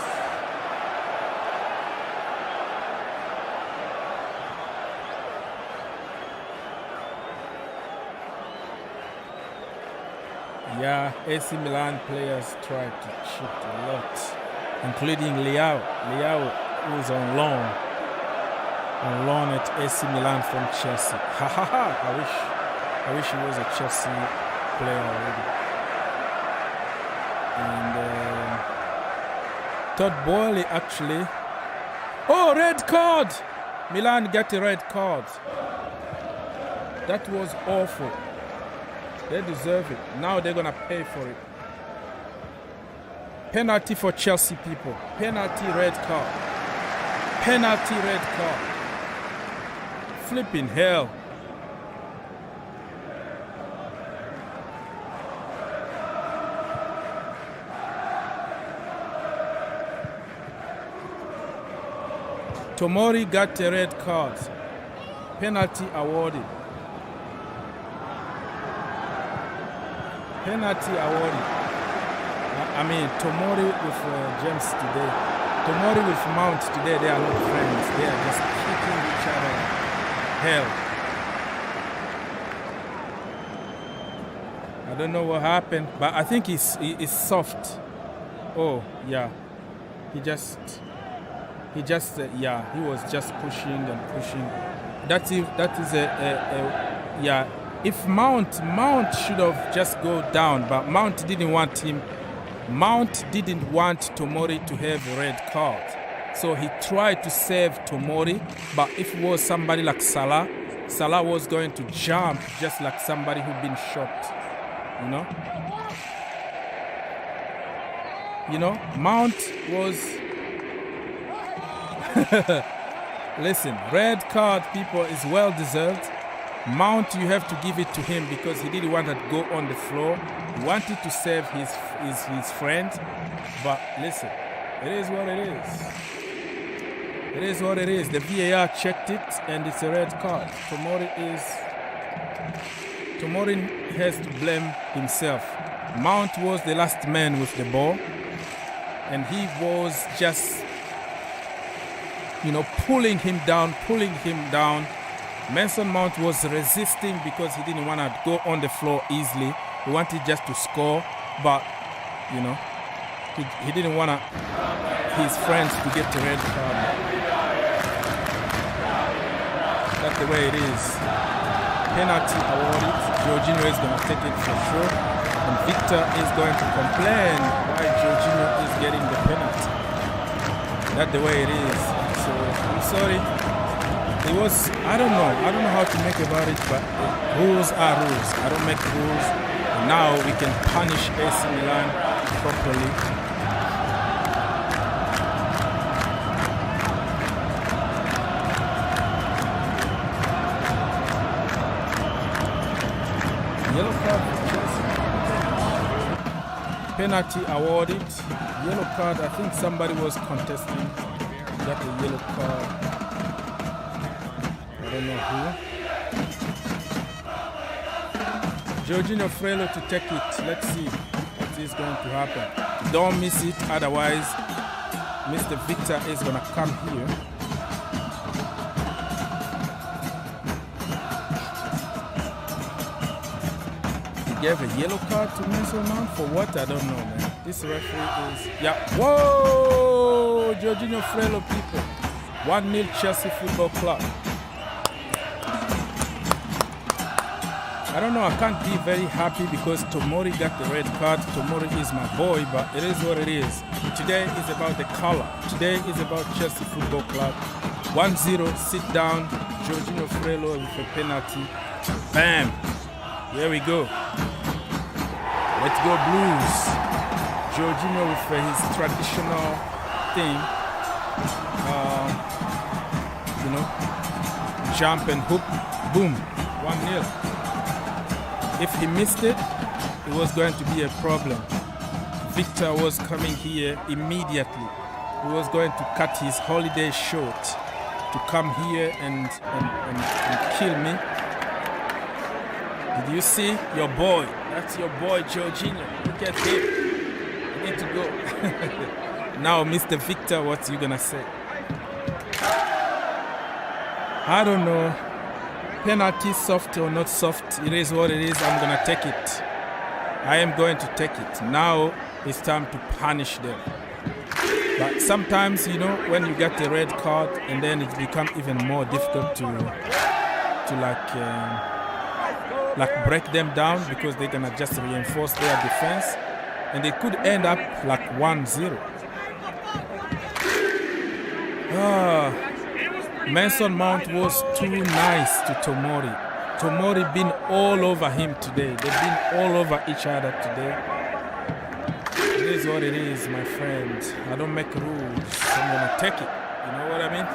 Yeah, AC Milan players try to cheat a lot, including Leao. Leao, who's on loan at AC Milan from Chelsea. Ha ha ha! I wish he was a Chelsea player already. And Todd Boehly actually. Oh, red card! Milan got a red card. That was awful. They deserve it. Now they're gonna pay for it. Penalty for Chelsea people. Penalty red card. Penalty red card. Flipping hell. Tomori got a red card. Penalty awarded. Penalty awarded. I mean, Tomori with James today. Tomori with Mount today, they are not friends. They are just kicking each other. Hell. I don't know what happened, but I think he's soft. Oh, yeah. He was just pushing and pushing. That is yeah. If Mount should have just go down, but Mount didn't want him. Mount didn't want Tomori to have a red card. So he tried to save Tomori, but if it was somebody like Salah was going to jump just like somebody who'd been shot. You know, Mount was... Listen, red card, people, is well deserved. Mount, you have to give it to him because he didn't want to go on the floor. He wanted to save his friend. But listen, it is what it is. It is what it is. The VAR checked it and it's a red card. Tomori has to blame himself. Mount was the last man with the ball. And he was just, pulling him down. Mason Mount was resisting because he didn't want to go on the floor easily. He wanted just to score, but, he didn't want his friends to get the red card. That's the way it is. Penalty awarded. Jorginho is going to take it for sure. And Victor is going to complain why Jorginho is getting the penalty. That's the way it is. So, I'm sorry. It was, I don't know how to make about it, but rules are rules. I don't make rules. And now we can punish AC Milan properly. Yellow card for Chelsea. Penalty awarded. Yellow card, I think somebody was contesting. Got a yellow card. I don't know who. Jorginho Frello to take it. Let's see what is going to happen. Don't miss it, otherwise Mr. Victor is going to come here. He gave a yellow card to Mason Mount for what? I don't know, man. This referee is... Yeah. Whoa! Jorginho Frello, people. 1-0 Chelsea Football Club. I don't know, I can't be very happy because Tomori got the red card. Tomori is my boy, but it is what it is. Today is about the color. Today is about Chelsea Football Club. 1-0, sit down. Jorginho Frello with a penalty. Bam! Here we go. Let's go Blues. Jorginho with his traditional thing. Jump and hook. Boom. 1-0. If he missed it, it was going to be a problem. Victor was coming here immediately. He was going to cut his holiday short to come here and kill me. Did you see your boy? That's your boy, Jorginho. Look at him. You need to go. Now, Mr. Victor, what you gonna say? I don't know. Penalty, soft or not soft, it is what it is. I'm gonna take it. I am going to take it. Now it's time to punish them. But sometimes, when you get the red card, and then it becomes even more difficult to break them down because they're gonna just reinforce their defense, and they could end up like 1-0. Mason Mount was too nice to Tomori. Tomori been all over him today. They've been all over each other today. It is what it is, my friend. I don't make rules. I'm gonna take it. You know what I mean?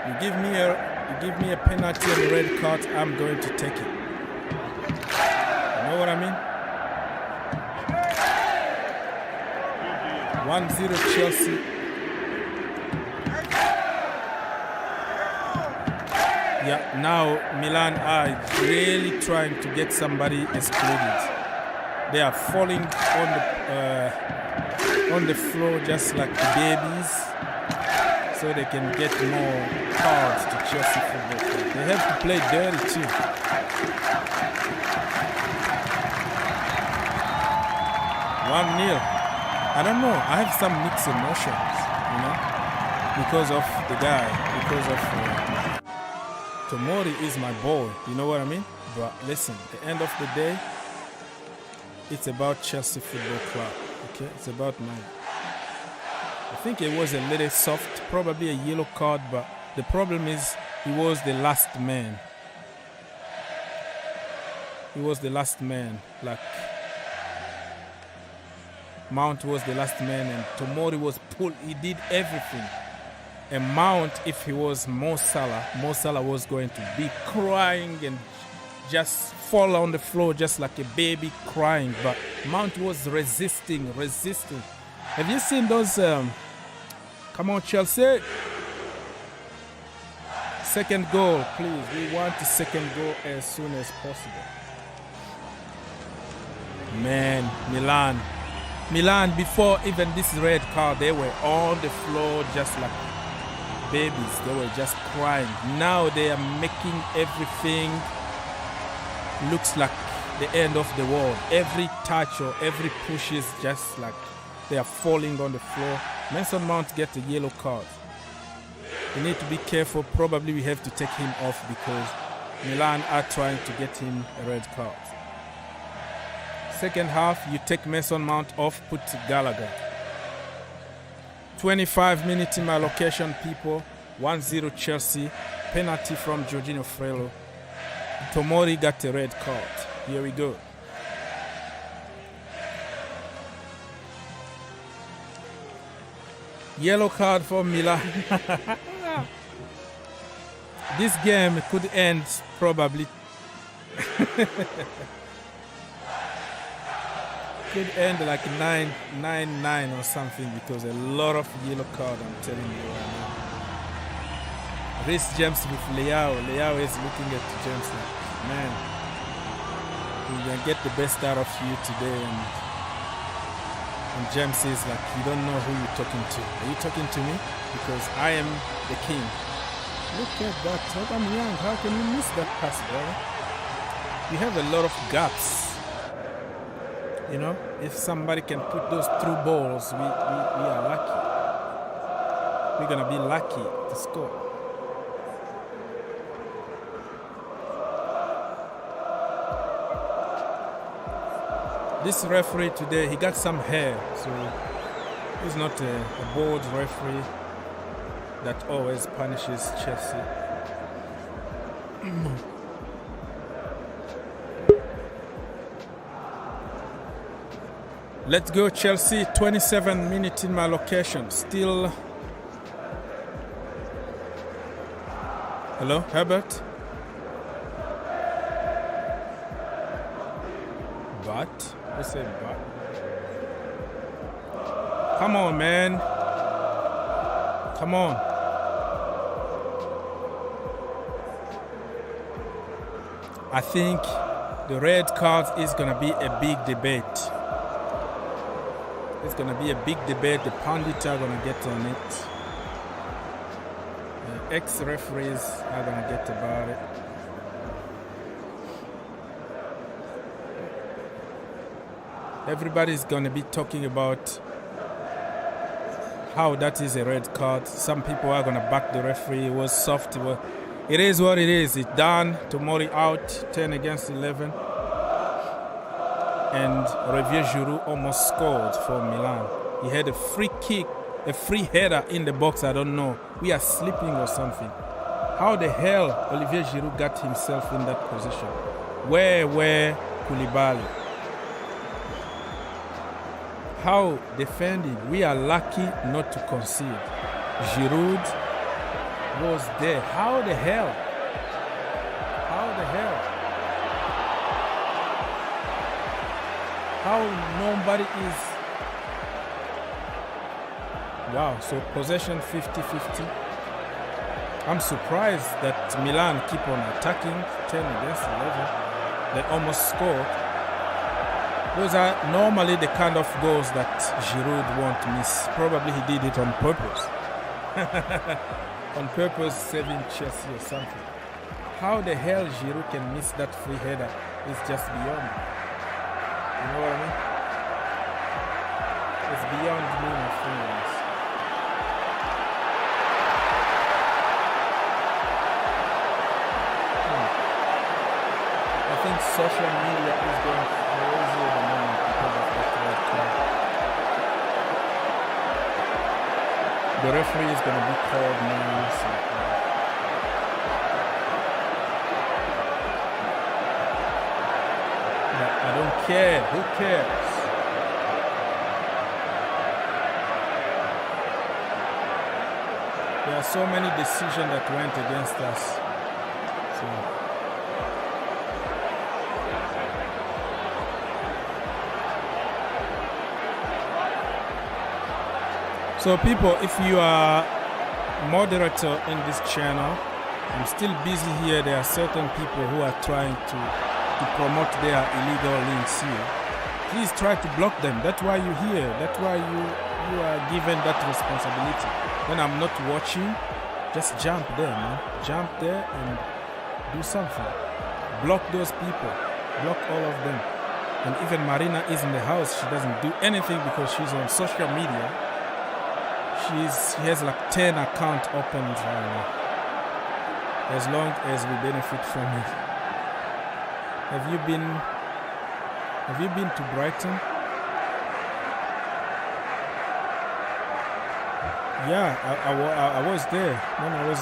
You give me a penalty and a red card, I'm going to take it. You know what I mean? 1-0 Chelsea. Yeah, now Milan are really trying to get somebody excluded. They are falling on the floor just like babies, so they can get more cards to Chelsea Football Club. They have to play dirty too. I don't know. I have some mixed emotions, because of the guy, because of. Tomori is my boy, you know what I mean? But listen, at the end of the day, it's about Chelsea Football Club, okay? It's about mine. I think it was a little soft, probably a yellow card, but the problem is he was the last man. He was the last man, like Mount was the last man and Tomori was pulled, he did everything. And Mount, if he was Mo Salah was going to be crying and just fall on the floor just like a baby crying. But Mount was resisting. Have you seen those? Come on, Chelsea. Second goal, please. We want the second goal as soon as possible. Man, Milan, before even this red card, they were on the floor just like babies. They were just crying. Now they are making everything looks like the end of the world. Every touch or every push is just like they are falling on the floor. Mason Mount gets a yellow card. We need to be careful. Probably we have to take him off because Milan are trying to get him a red card. Second half, you take Mason Mount off, put Gallagher. 25 minutes in my location, people. 1-0 Chelsea. Penalty from Jorginho Frello. Tomori got a red card. Here we go. Yellow card for Milan. This game could end probably. Could end like 9-9 or something because a lot of yellow card, I'm telling you right now. Reece James with Leao. Leao is looking at James like, man, we're going to get the best out of you today. And James is like, you don't know who you're talking to. Are you talking to me? Because I am the king. Look at that. Aubameyang, how can you miss that pass, brother? You have a lot of gaps. You know, if somebody can put those through balls, we are lucky. We're going to be lucky to score. This referee today, he got some hair, so he's not a bold referee that always punishes Chelsea. Let's go Chelsea, 27 minutes in my location, still. Hello, Herbert? But? Who said but? Come on, man. Come on. I think the red card is going to be a big debate. It's going to be a big debate. The pundits are going to get on it. Ex-referees are going to get about it. Everybody's going to be talking about how that is a red card. Some people are going to back the referee. It was soft. It is what it is. It's done. Tomori out, 10 against 11. And Olivier Giroud almost scored for Milan. He had a free kick, a free header in the box. I don't know. We are sleeping or something. How the hell Olivier Giroud got himself in that position? Where Koulibaly? How defending? We are lucky not to concede. Giroud was there. How the hell? How the hell? How nobody is. Wow, so possession 50-50. I'm surprised that Milan keep on attacking, 10 against 11. They almost scored. Those are normally the kind of goals that Giroud won't miss. Probably he did it on purpose. On purpose, saving Chelsea or something. How the hell Giroud can miss that free header is just beyond me. You know what I mean? It's beyond me, my friends. I think social media is going crazy at the moment because of that red card. The referee is going to be called now. But I don't care. Who cares? There are so many decisions that went against us. So people, if you are moderator in this channel, I'm still busy here. There are certain people who are trying to promote their illegal links here. Please try to block them. That's why you're here. That's why you are given that responsibility. When I'm not watching, just jump there, man. Jump there and do something. Block those people. Block all of them. And even Marina is in the house. She doesn't do anything because she's on social media. She has like 10 accounts opened as long as we benefit from it. Have you been to Brighton? Yeah, I was there when I was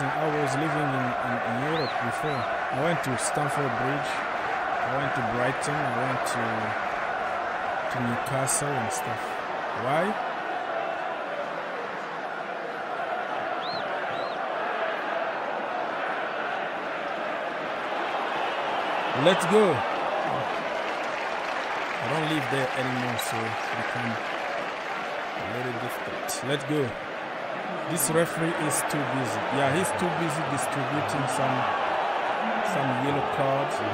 living in Europe before. I went to Stamford Bridge. I went to Brighton. I went to Newcastle and stuff. Why? Let's go. I don't live there anymore, so it become a little difficult. Let's go. This referee is too busy. Yeah, he's too busy distributing some yellow cards and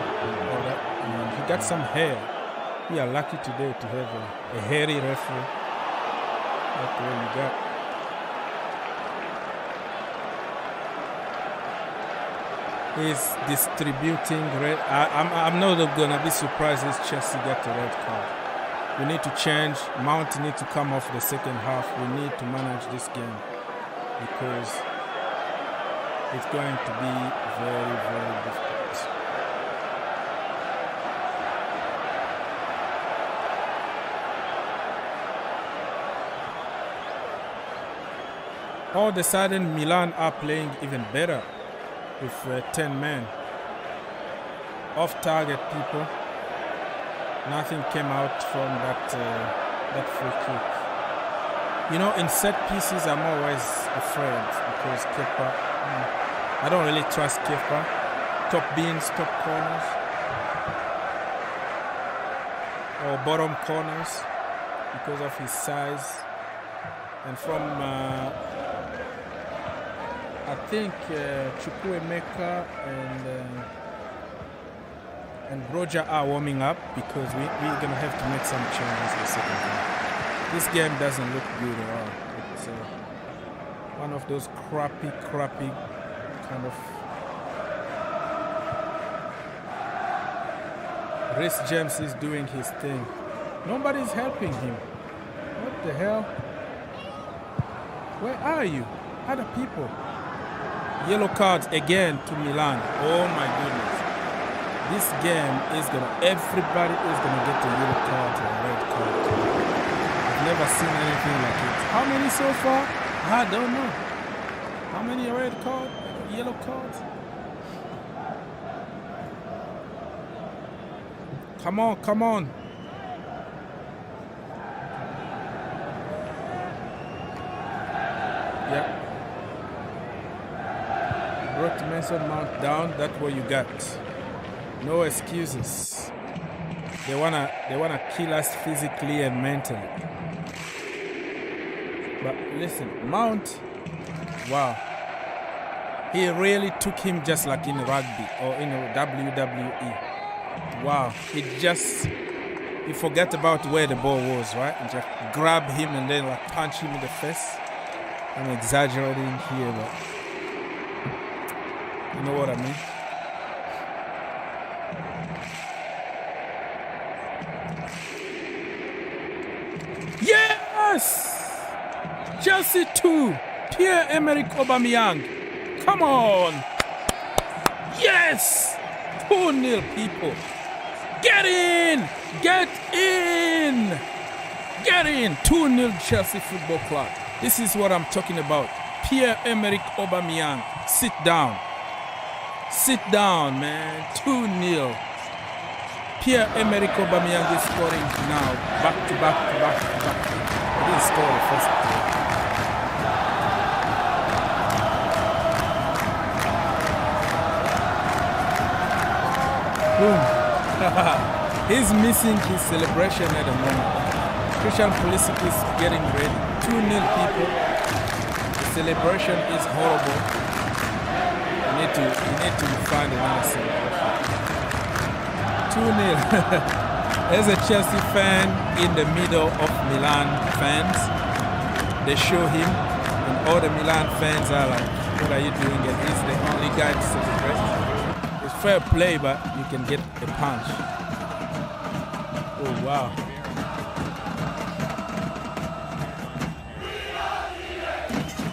all that. And he got some hair. We are lucky today to have a hairy referee. That's what we got. He's distributing red. I'm not gonna be surprised if Chelsea got a red card. We need to change. Mount need to come off the second half. We need to manage this game because it's going to be very, very difficult. all of a sudden Milan are playing even better with 10 men. Off-target people. Nothing came out from that free kick. You know, in set pieces, I'm always afraid because Kepa, I don't really trust Kepa. Top bins, top corners, or bottom corners because of his size. And from, I think Chukwuemeka and Roger are warming up because we're going to have to make some changes in the second half. This game doesn't look good at all. It's one of those crappy kind of... Reece James is doing his thing. Nobody's helping him. What the hell? Where are you? Other people. Yellow cards again to Milan. Oh my goodness. This game is everybody is gonna get a yellow card or a red card. I've never seen anything like it. How many so far? I don't know. How many red cards, yellow cards? Come on, come on. Yeah. Brought Mason Mount down, that's what you got. No excuses. They wanna kill us physically and mentally. But listen, Mount, wow. He really took him just like in rugby or in WWE. Wow, he forgot about where the ball was, right? And just grab him and then like punch him in the face. I'm exaggerating here, but you know what I mean? Yes! Chelsea 2, Pierre-Emerick Aubameyang. Come on! Yes! 2-0, people. Get in! Get in! Get in! 2-0 Chelsea Football Club. This is what I'm talking about. Pierre-Emerick Aubameyang. Sit down. Sit down, man. 2-0. Pierre-Emerick Aubameyang is scoring now. Back to back to back to back. He didn't score the first time. Boom. He's missing his celebration at the moment. Christian Pulisic is getting ready. 2-0, people. The celebration is horrible. You need to find another celebration. 2-0. There's a Chelsea fan in the middle of Milan fans. They show him, and all the Milan fans are like, what are you doing? And he's the only guy to celebrate. It's fair play, but you can get a punch. Oh, wow.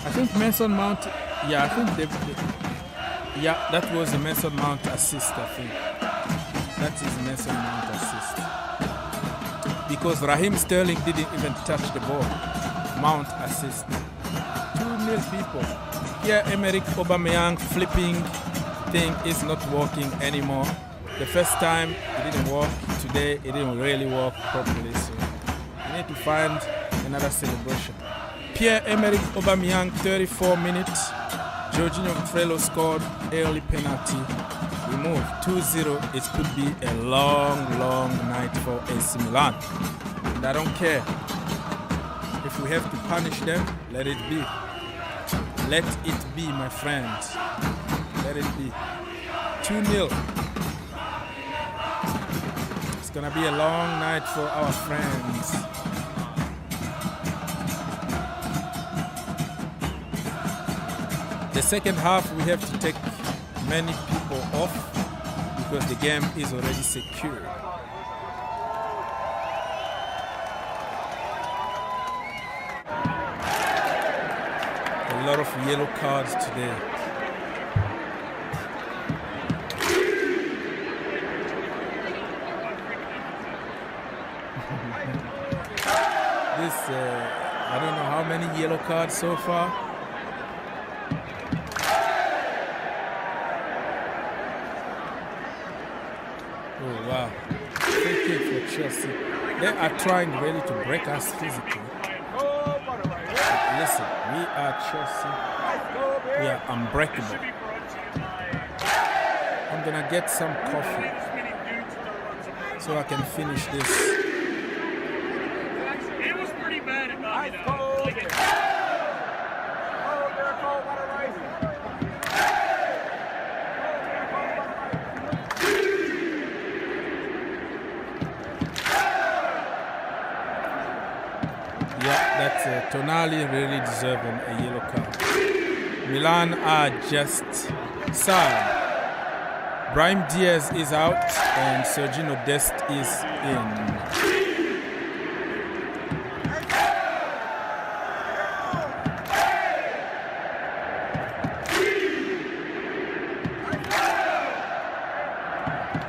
I think Mason Mount, yeah, I think yeah, that was a Mason Mount assist, I think. That is Mason Mount assist. Because Raheem Sterling didn't even touch the ball. Mount assist. 2-0, people. Pierre-Emerick Aubameyang flipping thing is not working anymore. The first time it didn't work. Today it didn't really work properly. So we need to find another celebration. Pierre-Emerick Aubameyang, 34 minutes. Jorginho Frello scored early penalty. We move 2-0. It could be a long night for AC Milan. And I don't care. If we have to punish them, let it be. Let it be, my friends. Let it be. 2-0. It's gonna be a long night for our friends. The second half, we have to take many people off because the game is already secure. A lot of yellow cards today. I don't know how many yellow cards so far. Oh, wow. Free kick for Chelsea. They are trying really to break us physically. But listen, we are Chelsea. We are unbreakable. I'm going to get some coffee so I can finish this. It was pretty bad at Bobby. Yeah, that's Tonali really deserving a yellow card. Milan are just sad. Brahim Diaz is out and Sergio Dest is in.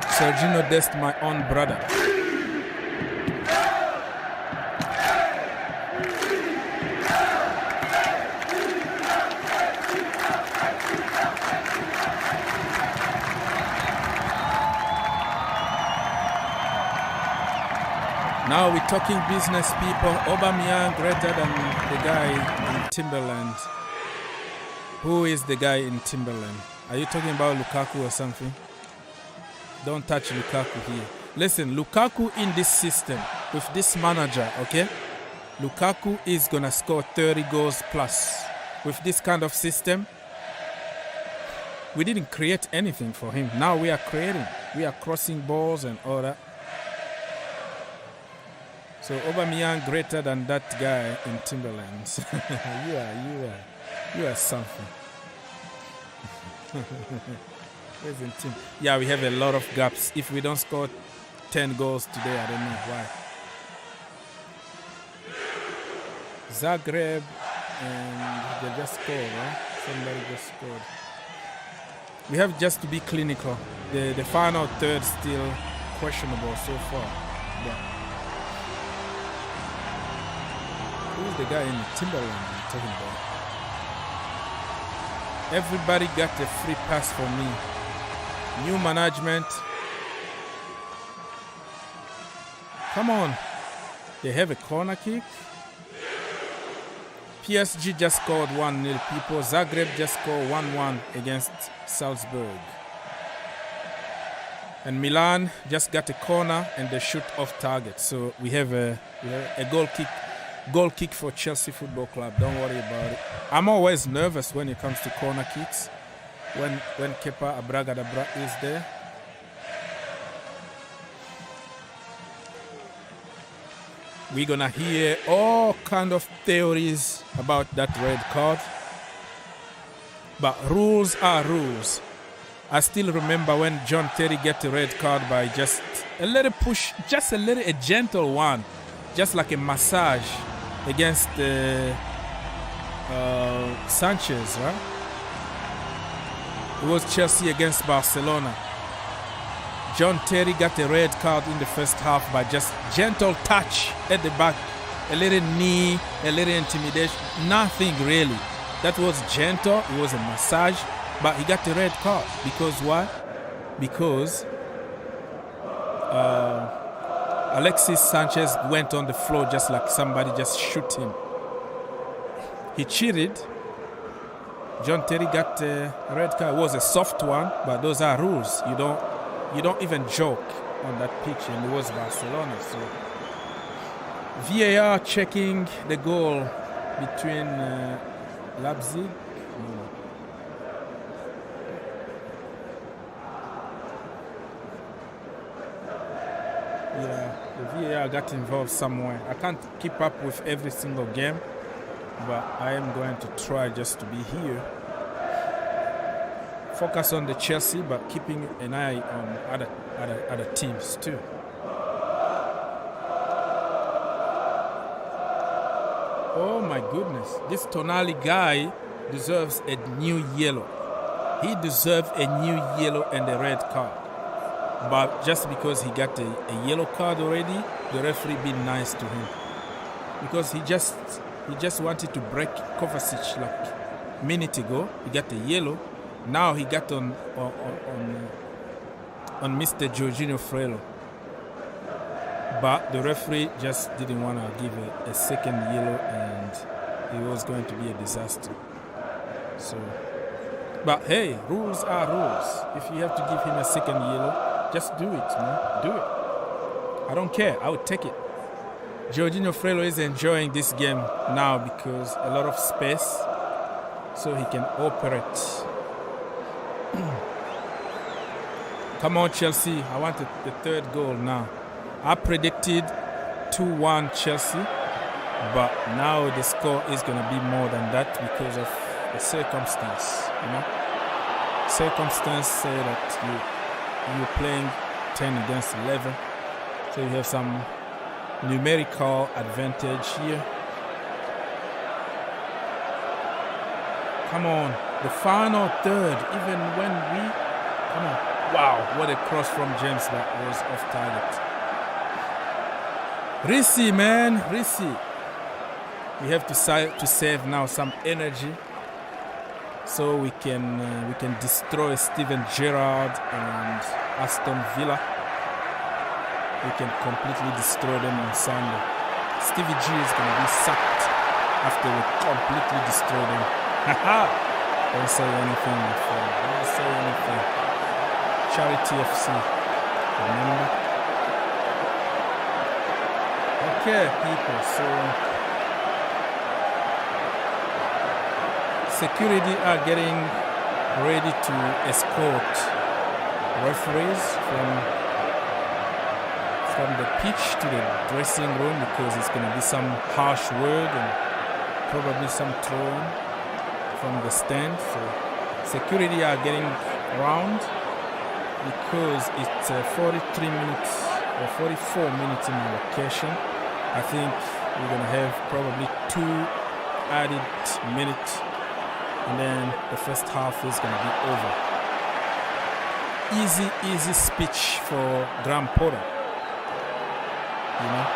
Sergio Dest, my own brother. Now we're talking business, people. Aubameyang greater than the guy in Timberland. Who is the guy in Timberland? Are you talking about Lukaku or something? Don't touch Lukaku here. Listen, Lukaku in this system, with this manager, okay? Lukaku is going to score 30 goals plus. With this kind of system, we didn't create anything for him. Now we are creating. We are crossing balls and all that. So Aubameyang greater than that guy in Timberlands. you are something. Where's in team? Yeah, we have a lot of gaps. If we don't score 10 goals today, I don't know why. Zagreb, and they just scored, right? Somebody just scored. We have just to be clinical. The final third still questionable so far. Yeah. Who's the guy in the Timberland I'm talking about? Everybody got a free pass for me. New management. Come on. They have a corner kick. PSG just scored 1-0, people. Zagreb just scored 1-1 against Salzburg. And Milan just got a corner and they shoot off target. So we have a goal kick for Chelsea Football Club. Don't worry about it. I'm always nervous when it comes to corner kicks. When Kepa Abragadabra is there. We're gonna hear all kind of theories about that red card. But rules are rules. I still remember when John Terry got a red card by just a little push, just a gentle one, just like a massage against Sanchez, right? It was Chelsea against Barcelona. John Terry got a red card in the first half by just gentle touch at the back, a little knee, a little intimidation, nothing really. That was gentle, it was a massage, but he got the red card. Because why? Because Alexis Sanchez went on the floor just like somebody just shoot him. He cheated. John Terry got a red card. It was a soft one, but those are rules. You don't even joke on that pitch, and it was Barcelona. So VAR checking the goal between Leipzig. Yeah, the VAR got involved somewhere. I can't keep up with every single game, but I am going to try just to be here. Focus on the Chelsea, but keeping an eye on other teams too. Oh my goodness, this Tonali guy deserves a new yellow. He deserves a new yellow and a red card. But just because he got a yellow card already, the referee been nice to him. Because he just wanted to break Kovacic like a minute ago. He got a yellow. Now he got on on Mr. Jorginho Frello. But the referee just didn't want to give a second yellow, and it was going to be a disaster. So, but hey, rules are rules. If you have to give him a second yellow, just do it, man. Do it. I don't care. I would take it. Jorginho Frello is enjoying this game now because a lot of space, so he can operate. Come on, Chelsea. I want the third goal now. I predicted 2-1 Chelsea, but now the score is going to be more than that because of the circumstance, you know. Circumstance say that you're playing 10 against 11, so you have some numerical advantage here. Come on, the final third, even when we, come on. Wow, what a cross from James that was off target. Rissi, man, Rissi. We have to save now some energy so we can destroy Steven Gerrard and Aston Villa. We can completely destroy them on Sunday. Stevie G is going to be sacked after we completely destroy them. Don't say anything, my friend. Don't say anything. Charity FC. Remember? Okay, people, so security are getting ready to escort referees from the pitch to the dressing room because it's going to be some harsh word and probably some throwing from the stand. So security are getting around because it's 43 minutes or 44 minutes in the location. I think we're going to have probably 2 added minutes, and then the first half is going to be over. Easy speech for Graham Potter. You know,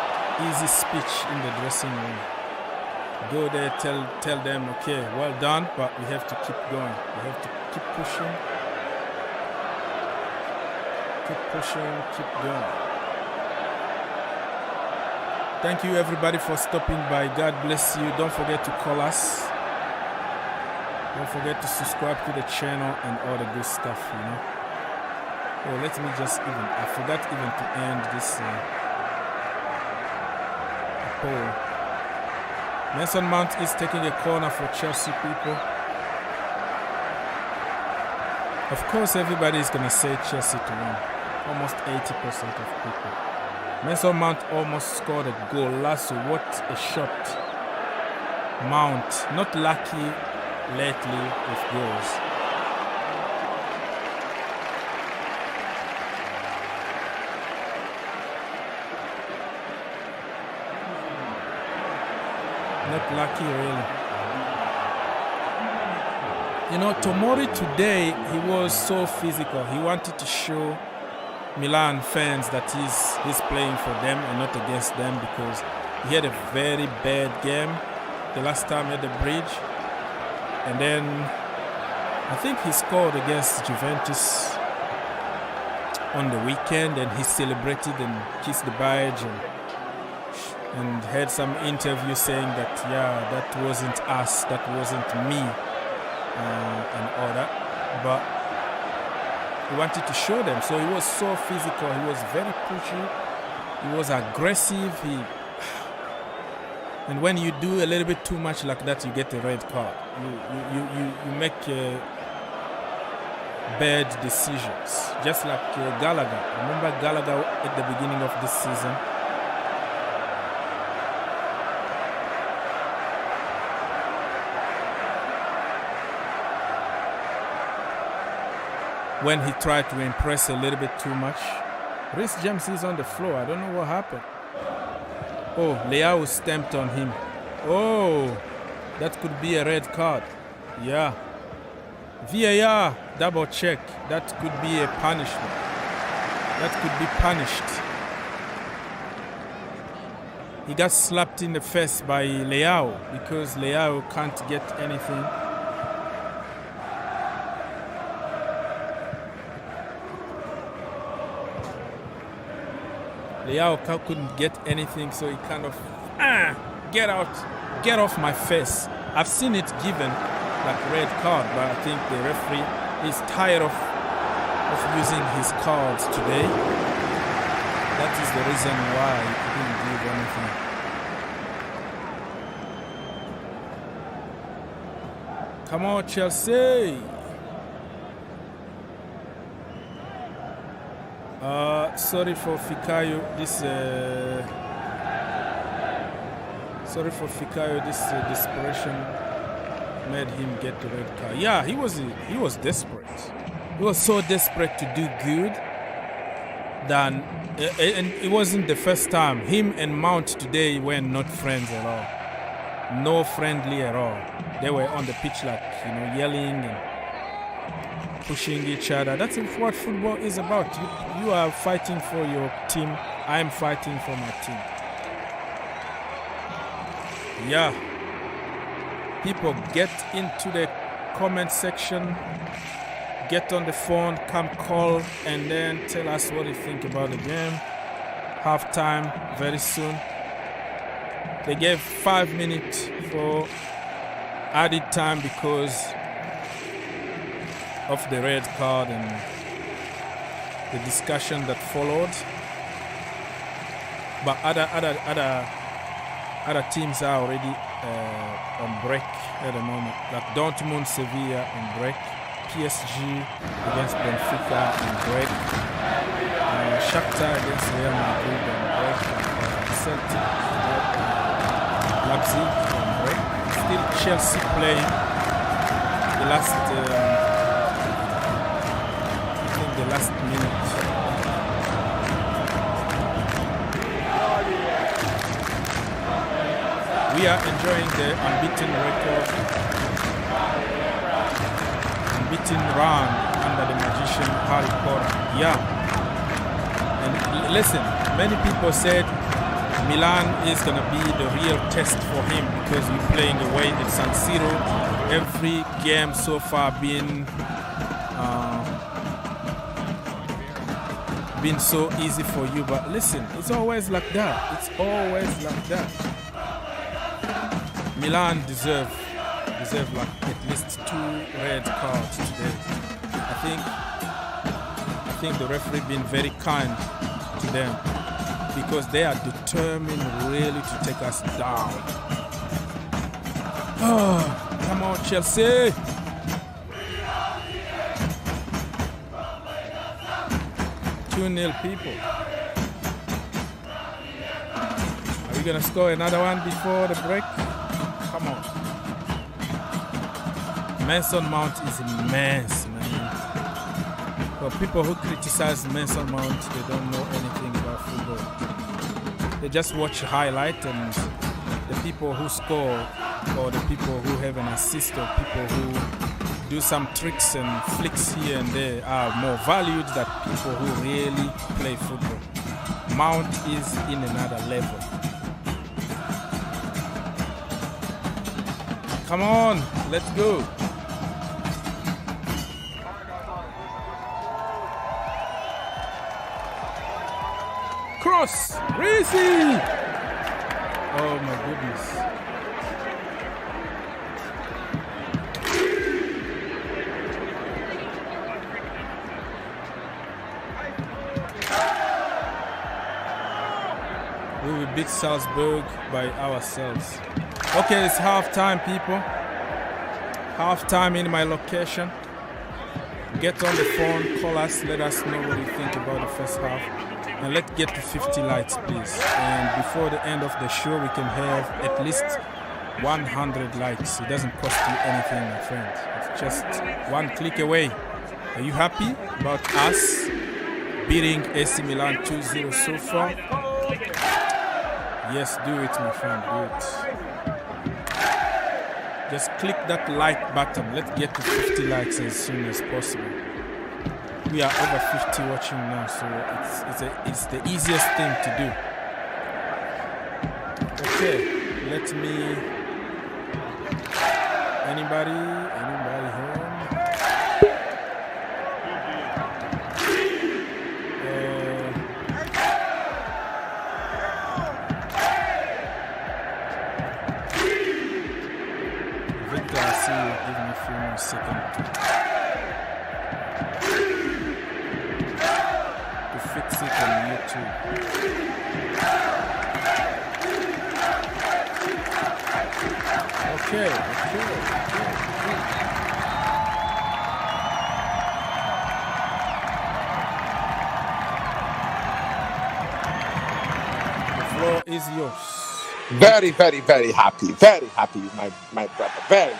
easy speech in the dressing room. Go there, tell them, okay, well done, but we have to keep going. We have to keep pushing. Keep pushing, keep going. Thank you everybody for stopping by. God bless you. Don't forget to call us. Don't forget to subscribe to the channel and all the good stuff, you know. Oh, let me just I forgot even to end this poll. Mason Mount is taking a corner for Chelsea people. Of course, everybody is going to say Chelsea to win. Almost 80% of people. Mason Mount almost scored a goal. Lasso, what a shot. Mount, not lucky lately with goals. Not lucky, really. You know, Tomori today, he was so physical. He wanted to show Milan fans that he's playing for them and not against them because he had a very bad game the last time at the bridge. And then I think he scored against Juventus on the weekend and he celebrated and kissed the badge and had some interview saying that, yeah, that wasn't us, that wasn't me, and all that. But he wanted to show them, so he was so physical, he was very pushy, he was aggressive, and when you do a little bit too much like that, you get a red card. You make bad decisions, just like Gallagher. Remember Gallagher at the beginning of this season? When he tried to impress a little bit too much. Reece James is on the floor. I don't know what happened. Oh, Leao stamped on him. Oh, that could be a red card. Yeah. VAR, double check. That could be a punishment. That could be punished. He got slapped in the face by Leao because Leao can't get anything. Leao couldn't get anything, so he kind of get off my face. I've seen it given like red card, but I think the referee is tired of using his cards today. That is the reason why he didn't give anything. Come on, Chelsea! Sorry for Fikayo. Sorry for Fikayo. This desperation made him get the red card. Yeah, he was desperate. He was so desperate to do good. And it wasn't the first time. Him and Mount today were not friends at all. No friendly at all. They were on the pitch like, yelling and pushing each other. That's what football is about. You are fighting for your team. I am fighting for my team. Yeah. People, get into the comment section. Get on the phone, come call, and then tell us what you think about the game. Half time, very soon. They gave 5 minutes for added time because of the red card and the discussion that followed. But other teams are already on break at the moment. Like Dortmund, Sevilla on break. PSG against Benfica on break. Shakhtar against Real Madrid on break. Celtic Leipzig on break. Still Chelsea playing the last minute. We are enjoying the unbeaten record, unbeaten run under the magician Harry Potter. Yeah. And listen, many people said Milan is going to be the real test for him because you're playing away at San Siro. Every game so far been so easy for you, but listen, it's always like that. It's always like that. Milan deserve like at least 2 red cards today. I think the referee been very kind to them because they are determined really to take us down. Oh, come on, Chelsea! 2-0 people. Are we gonna score another one before the break? Come on. Mason Mount is immense, man. For people who criticize Mason Mount, they don't know anything about football. They just watch highlight, and the people who score or the people who have an assist or people who do some tricks and flicks here and there are more valued than people who really play football. Mount is in another level. Come on, let's go. Cross, Reese! Oh my goodness. We will beat Salzburg by ourselves. Okay, it's half-time, people. Half-time in my location. Get on the phone, call us, let us know what you think about the first half. And let's get to 50 likes, please. And before the end of the show, we can have at least 100 likes. It doesn't cost you anything, my friend. It's just one click away. Are you happy about us beating AC Milan 2-0 so far? Yes, do it, my friend, do it. Just click that like button. Let's get to 50 likes as soon as possible. We are over 50 watching now, so it's the easiest thing to do. Okay, let me... Anybody home? Victor, I see you. Give me a few more seconds to fix it on YouTube. Okay. The floor is yours. Very, very, very happy. Very happy, my brother. Very.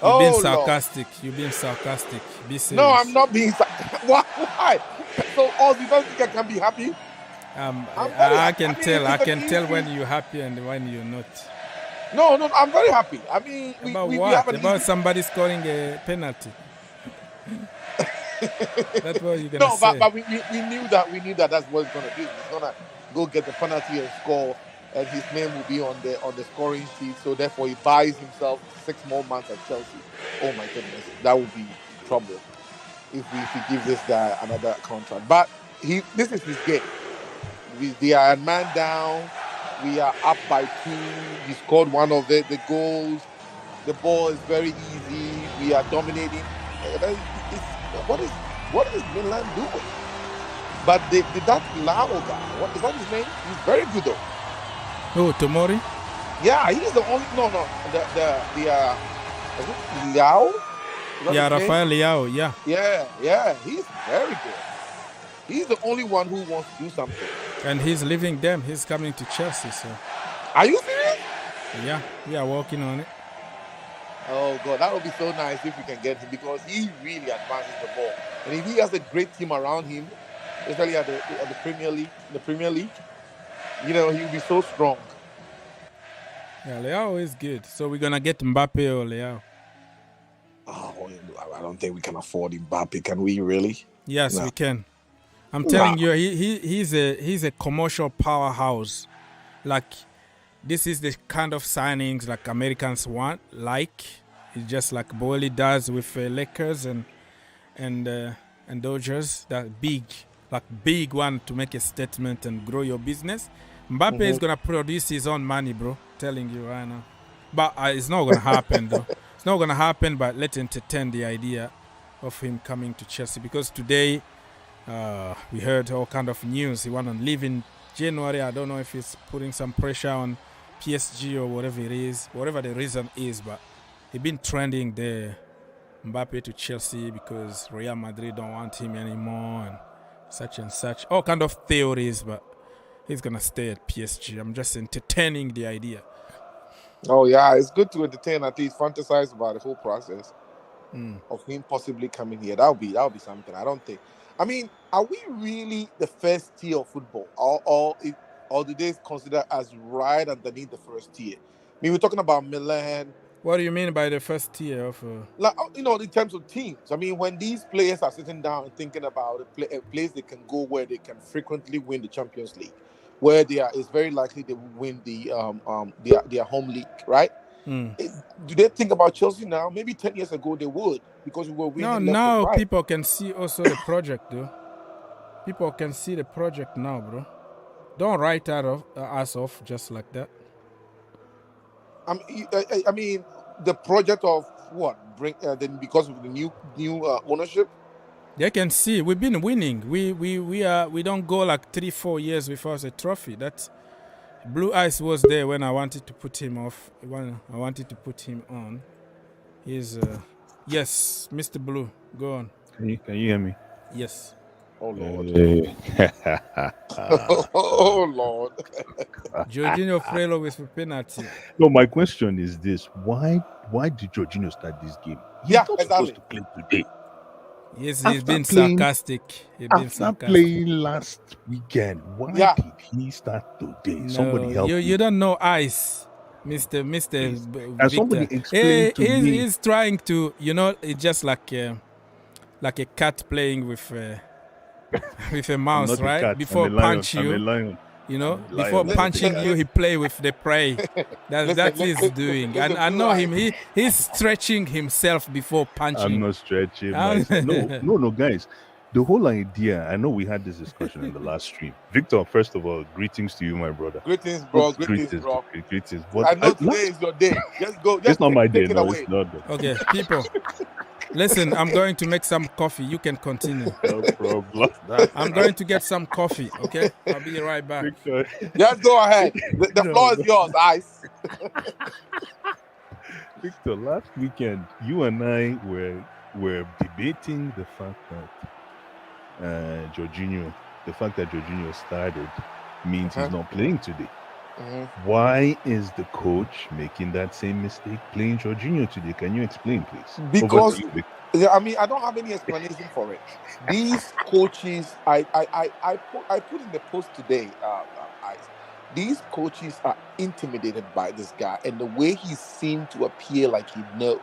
You've been sarcastic. Lord. You've been sarcastic. Be serious. No, I'm not being sarcastic. Why? So, you don't think I can be happy? I can tell. I can tell when you're happy and when you're not. No, I'm very happy. I mean, about we what? have About somebody scoring a penalty. That's what you're gonna say. No, but we knew that that's what he's gonna do. He's gonna go get the penalty and score, and his name will be on the scoring sheet. So therefore, he buys himself 6 more months at Chelsea. Oh my goodness, that would be trouble if he gives this guy another contract. But this is his game. They are a man down. We are up by 2. He scored one of the goals. The ball is very easy. We are dominating. What is Milan doing? But that Lao guy, what is that his name? He's very good though. Oh, Tomori? Yeah, he's the only. No. Is it Liao? Yeah, Rafael Liao. Yeah. Yeah. He's very good. He's the only one who wants to do something. And he's leaving them. He's coming to Chelsea. So. Are you serious? Yeah, we are working on it. Oh God, that would be so nice if we can get him, because he really advances the ball. And if he has a great team around him, especially at the Premier League, he'll be so strong. Yeah, Leao is good. So we're gonna get Mbappe or Leao. Oh, I don't think we can afford Mbappe. Can we really? Yes, No. we can. I'm telling you, he's a commercial powerhouse. Like, this is the kind of signings like Americans want. Like, it's just like Boehly does with Lakers and Dodgers. That big one to make a statement and grow your business. Mbappe is gonna produce his own money, bro. Telling you right now. But it's not gonna happen though. It's not gonna happen. But let's entertain the idea of him coming to Chelsea, because today we heard all kind of news. He want to leave in January. I don't know if he's putting some pressure on PSG or whatever it is, whatever the reason is. But he been trending there, Mbappe to Chelsea because Real Madrid don't want him anymore and such. All kind of theories, but he's gonna stay at PSG. I'm just entertaining the idea. Oh yeah, it's good to entertain, at least fantasize about the whole process of him possibly coming here. That would be something. I don't think. I mean, are we really the first tier of football, or do they consider us right underneath the first tier? I mean, we're talking about Milan. What do you mean by the first tier of? Like, in terms of teams. I mean, when these players are sitting down and thinking about a place they can go where they can frequently win the Champions League, where it's very likely they will win their home league, right? Do they think about Chelsea now? Maybe 10 years ago they would, because we were winning. No, now right. people can see also the project, though. People can see the project now, bro. Don't write us off just like that. I mean, the project of what? Then because of the new ownership. They can see we've been winning. We don't go like 3-4 years without a trophy. That Blue Eyes was there when I wanted to put him off. When I wanted to put him on. He's yes, Mr. Blue. Go on. Can you hear me? Yes. Oh Lord. Oh Lord. Jorginho Frelo with a penalty. No, my question is this: Why did Jorginho start this game? He's not supposed to play today. Yes, he's been sarcastic. After playing last weekend, why did he start today? No, Somebody help me. You don't know ice, Mr. And somebody explain to me. He's trying to, it's just like a cat playing with a mouse, right? Cat. Before punch you, I'm a lion. Before punching you, he play with the prey. That's what he's doing. And I know him. He's stretching himself before punching. I'm not stretching. No, guys. the whole idea, I know we had this discussion in the last stream. Victor, first of all, greetings to you, my brother. Greetings, bro. Greetings, bro. Greetings. I know today is your day. Just go. Just it's not my day. Take it No, away. it's not. Okay, people. Listen, I'm going to make some coffee. You can continue. No problem. I'm going to get some coffee, okay? I'll be right back. Victor. Just go ahead. The floor is yours, Ice. Victor, last weekend, you and I were debating the fact that Jorginho started means he's not playing today. Why is the coach making that same mistake playing Jorginho today? Can you explain, please? Because I mean, I don't have any explanation for it. These coaches, I put in the post today, these coaches are intimidated by this guy and the way he seemed to appear like he knows.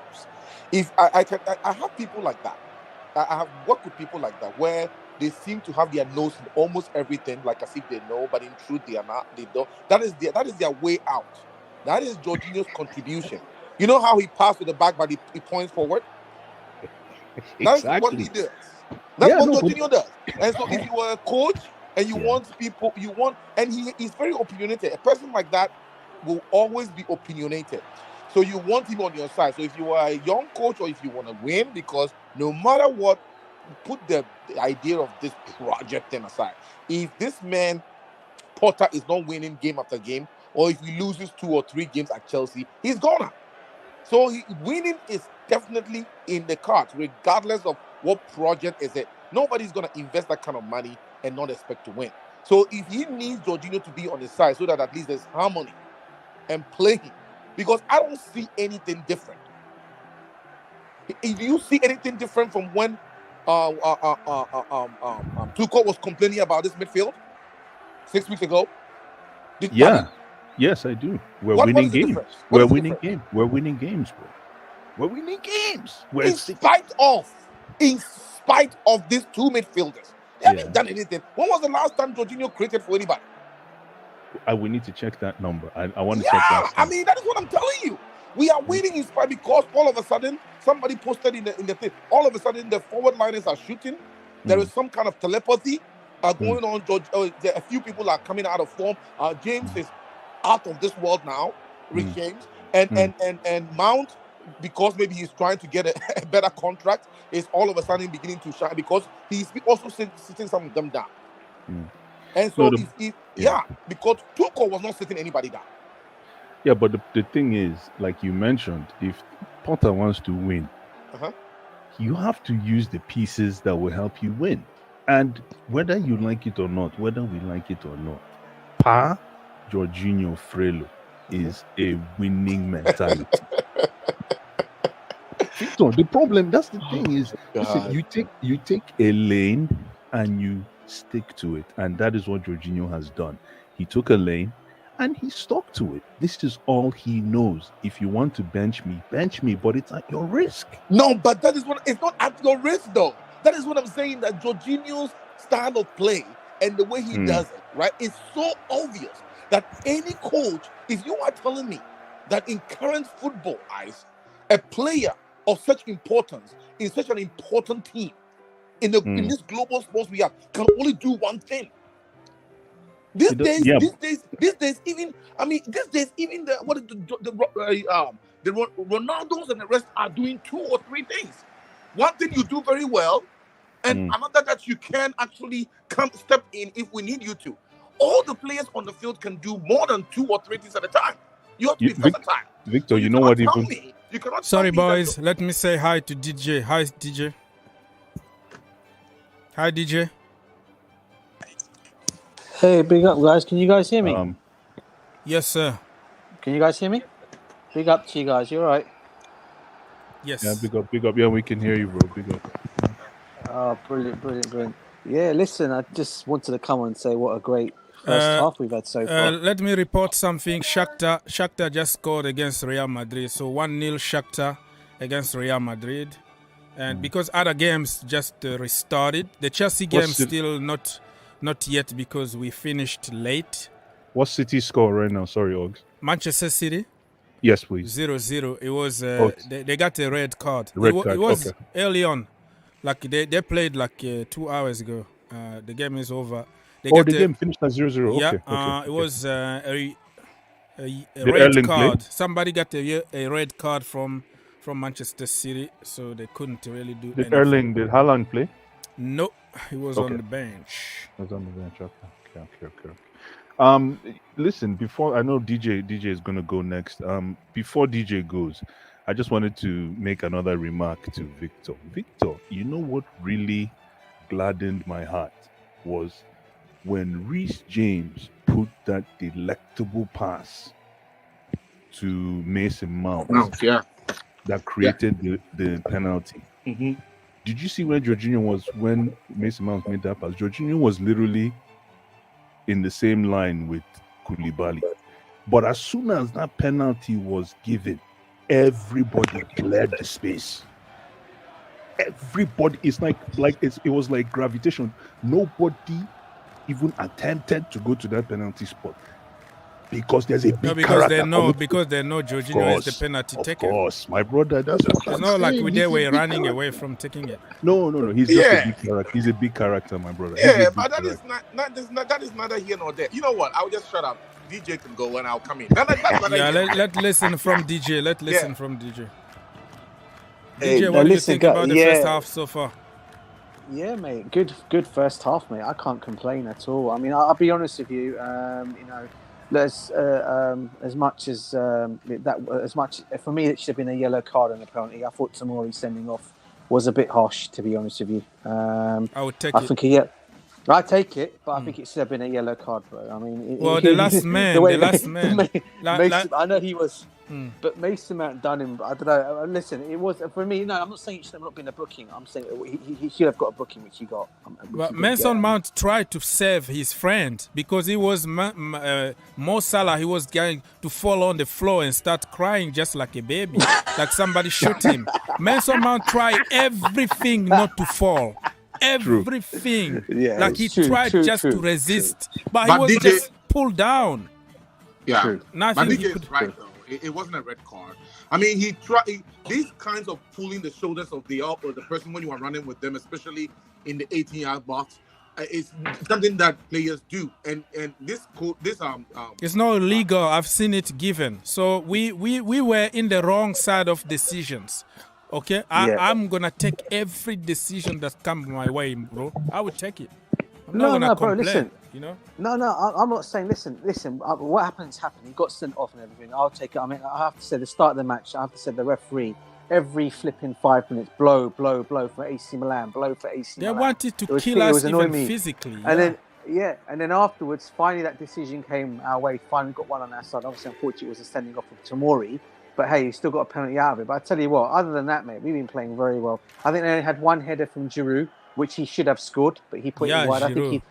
If I have people like that. I have worked with people like that where they seem to have their nose in almost everything, like as if they know, but in truth they are not. They don't. That is their way out. That is Jorginho's contribution. You know how he passed with the back, but he points forward. That's what he does. That's what Jorginho does. And so, if you are a coach and you want people, and he's very opinionated. A person like that will always be opinionated. So you want him on your side. So if you are a young coach or if you want to win, because no matter what, put the idea of this project thing aside. If this man, Potter, is not winning game after game, or if he loses 2 or 3 games at Chelsea, he's gone. So winning is definitely in the cards, regardless of what project is it. Nobody's going to invest that kind of money and not expect to win. So if he needs Jorginho to be on his side so that at least there's harmony and play him, because I don't see anything different. Do you see anything different from when Tuchel was complaining about this midfield 6 weeks ago? Yes, I do. We're winning games. We're winning games. We're winning games, bro. We're winning games. In spite of these 2 midfielders, they haven't done anything. When was the last time Jorginho created for anybody? We need to check that number. I want to check that. I mean, that is what I'm telling you. We are winning in spite because all of a sudden somebody posted in the thing. All of a sudden the forward liners are shooting. There is some kind of telepathy going on. A few people are coming out of form. James is out of this world now. Rick James and Mount, because maybe he's trying to get a better contract, is all of a sudden beginning to shine because he's also sitting some of them down. And so, because Tuchel was not sitting anybody down. Yeah, but the thing is, like you mentioned, if Potter wants to win, you have to use the pieces that will help you win. And whether you like it or not, Jorginho Frelo is a winning mentality. So the problem, that's the thing is, you take a lane and you stick to it, and that is what Jorginho has done. He took a lane and he stuck to it. This is all he knows. If you want to bench me, but it's at your risk. No, but that is what it's not at your risk though. That is what I'm saying, that Jorginho's style of play and the way he does it, right, is so obvious that any coach, if you are telling me that in current football eyes, a player of such importance in such an important team in this global sports we have can only do one thing. These days, even the Ronaldos and the rest are doing 2 or 3 things. One thing you do very well, and another that you can actually step in if we need you to. All the players on the field can do more than 2 or 3 things at a time. You have to be versatile. Victor, you know what? Sorry, boys. Let me say hi to DJ. Hi, DJ. Hi, DJ. Hey, big up, guys. Can you guys hear me? Yes, sir. Can you guys hear me? Big up to you guys. You all right? Yes. Yeah, big up. Yeah, we can hear you, bro. Big up. Oh, brilliant. Yeah, listen, I just wanted to come and say what a great first half we've had so far. Let me report something. Shakhtar just scored against Real Madrid. So 1-0 Shakhtar against Real Madrid. And because other games just restarted, the Chelsea game still not yet because we finished late. What's City's score right now? Sorry, Ogs. Manchester City? Yes, please. 0-0. It was they got a red card. It was early on. Like they played like 2 hours ago. The game is over. The game finished at 0-0. Yeah, Okay. It was a Did red Erling card. play? Somebody got a red card from Manchester City, so they couldn't really do Did anything. Did Haaland play? No, he was on the bench. He was on the bench. Okay. Listen, before I know DJ is gonna go next. Before DJ goes, I just wanted to make another remark to Victor. Victor, you know what really gladdened my heart was when Reece James put that delectable pass to Mason Mount. That created the penalty. Mm-hmm. Did you see where Jorginho was when Mason Mount made that pass? Jorginho was literally in the same line with Koulibaly. But as soon as that penalty was given, everybody cleared the space. Everybody, it's it was like gravitation. Nobody even attempted to go to that penalty spot because there's a big because they know Jorginho is the penalty taker. Of course, my brother. That's what it's not like they were running away from taking it. No. He's just a big character. He's a big character, my brother. Yeah, but that is neither here nor there. You know what? I'll just shut up. DJ can go and I'll come in. Let's listen from DJ. Let's listen from DJ. Hey, DJ, what do you think about the first half so far? Yeah, mate. Good first half, mate. I can't complain at all. I mean, I'll be honest with you. As much for me, it should have been a yellow card and a penalty. I thought Tomori sending off was a bit harsh, to be honest with you. I would take it. I take it, but I think it should have been a yellow card, bro. I mean, the last man. I know he was, but Mason Mount done him. I don't know. Listen, it was for me. No, I'm not saying it should have not been a booking. I'm saying he should have got a booking, which he got. But Mason Mount tried to save his friend because he was Mo Salah. He was going to fall on the floor and start crying just like a baby, like somebody shot him. Mason Mount tried everything not to fall. Everything. Yeah, like he tried to resist, but he was just pulled down. Yeah, nothing. But DJ is right though. It wasn't a red card. I mean, he tried these kinds of pulling the shoulders of the person when you are running with them, especially in the 18-yard box. It's something that players do, and this it's not illegal. I've seen it given. So we were in the wrong side of decisions. Okay, I'm gonna take every decision that comes my way, bro. I would take it. I'm not gonna complain, bro. Listen, you know. No, I'm not saying. Listen. What happened. He got sent off and everything. I'll take it. I mean, I have to say the start of the match. I have to say the referee. Every flipping 5 minutes, blow for AC Milan, blow for AC Milan. They wanted to kill us even physically. And then afterwards, finally that decision came our way. Finally got one on our side. Obviously, unfortunately, it was a sending off of Tomori. But hey, you still got a penalty out of it. But I tell you what, other than that, mate, we've been playing very well. I think they only had one header from Giroud, which he should have scored, but he put it wide. Giroud.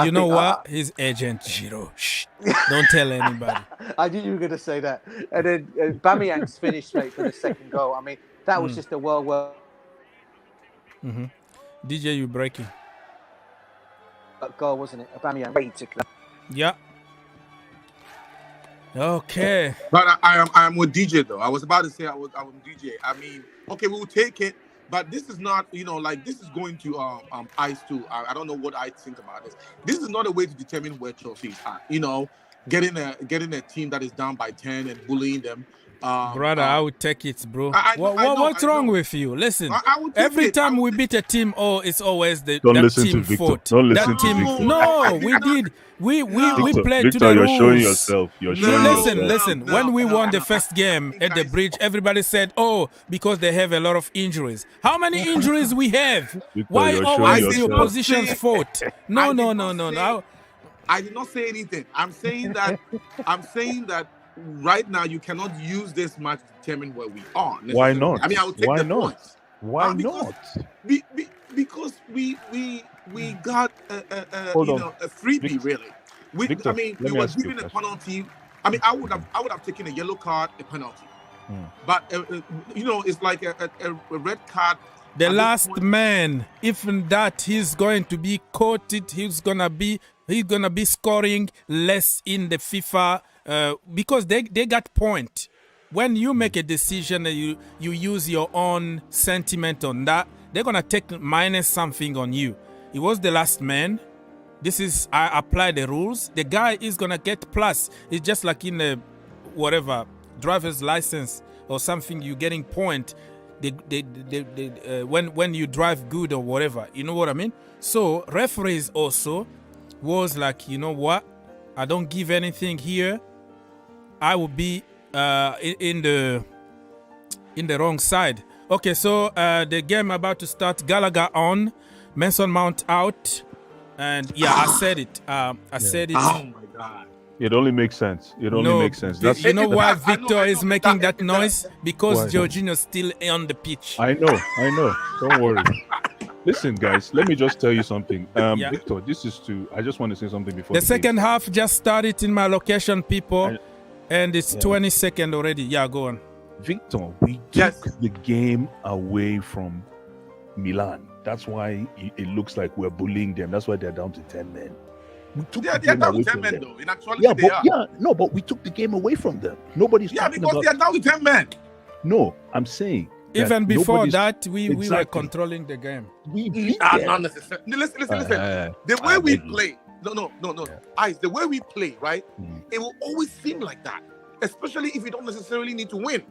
You know what? His agent, Giroud. Shh. Don't tell anybody. I knew you were going to say that. And then Bamiyang's finished, mate, for the second goal. I mean, that was just a well. Mm-hmm. DJ, you breaking. That goal, wasn't it? Aubameyang. Yeah. Okay. But I am with DJ though. I was about to say I was DJ. I mean, okay, we'll take it, but this is not, this is going to ice too. I don't know what I think about this. This is not a way to determine where Chelsea is at. Getting a team that is down by 10 and bullying them. Brother, I would take it, bro. What's wrong with you? Listen, every time we beat a team, it's always that team fault. Don't listen to Victor. No, we did. We played Victor, to the you're rules. showing yourself. Listen. When we won the first game at the bridge, everybody said, because they have a lot of injuries. How many injuries we have? Victor, why always the opposition's fault? No. I did not say anything. I'm saying that right now you cannot use this match to determine where we are. Why not? I mean, I would take the points. Why not? Because we got a freebie, really. Victor, we were given a penalty. I mean, I would have taken a yellow card, a penalty. But it's like a red card. The last man, even that he's going to be quoted, he's gonna be scoring less in the FIFA because they got point. When you make a decision, you use your own sentiment on that. they're gonna take minus something on you. He was the last man. This is, I apply the rules. The guy is gonna get plus. It's just like in a whatever driver's license or something. You getting point. When you drive good or whatever, you know what I mean. So referees also was like, you know what? I don't give anything here. I will be in the wrong side. Okay, so the game about to start. Gallagher on, Mason Mount out, and yeah, I said it. I said it. Oh my God! It only makes sense. It only makes sense. That's, you know why Victor is making that noise? Because Jorginho's still on the pitch. I know. Don't worry. Listen, guys, let me just tell you something. Victor, I just want to say something before the second half just started in my location, people, and it's 20 seconds already. Yeah, go on. Victor, we took the game away from Milan. That's why it looks like we're bullying them. That's why they're down to 10 men. We took the game down away to 10 from men, them. though. In actuality, they are. But we took the game away from them. Nobody's talking because about... they are down to 10 men. No, I'm saying... Even before that, we were controlling the game. We beat not necessarily. Listen. The way we play, no. Ice, the way we play, right? It will always seem like that, especially if you don't necessarily need to win.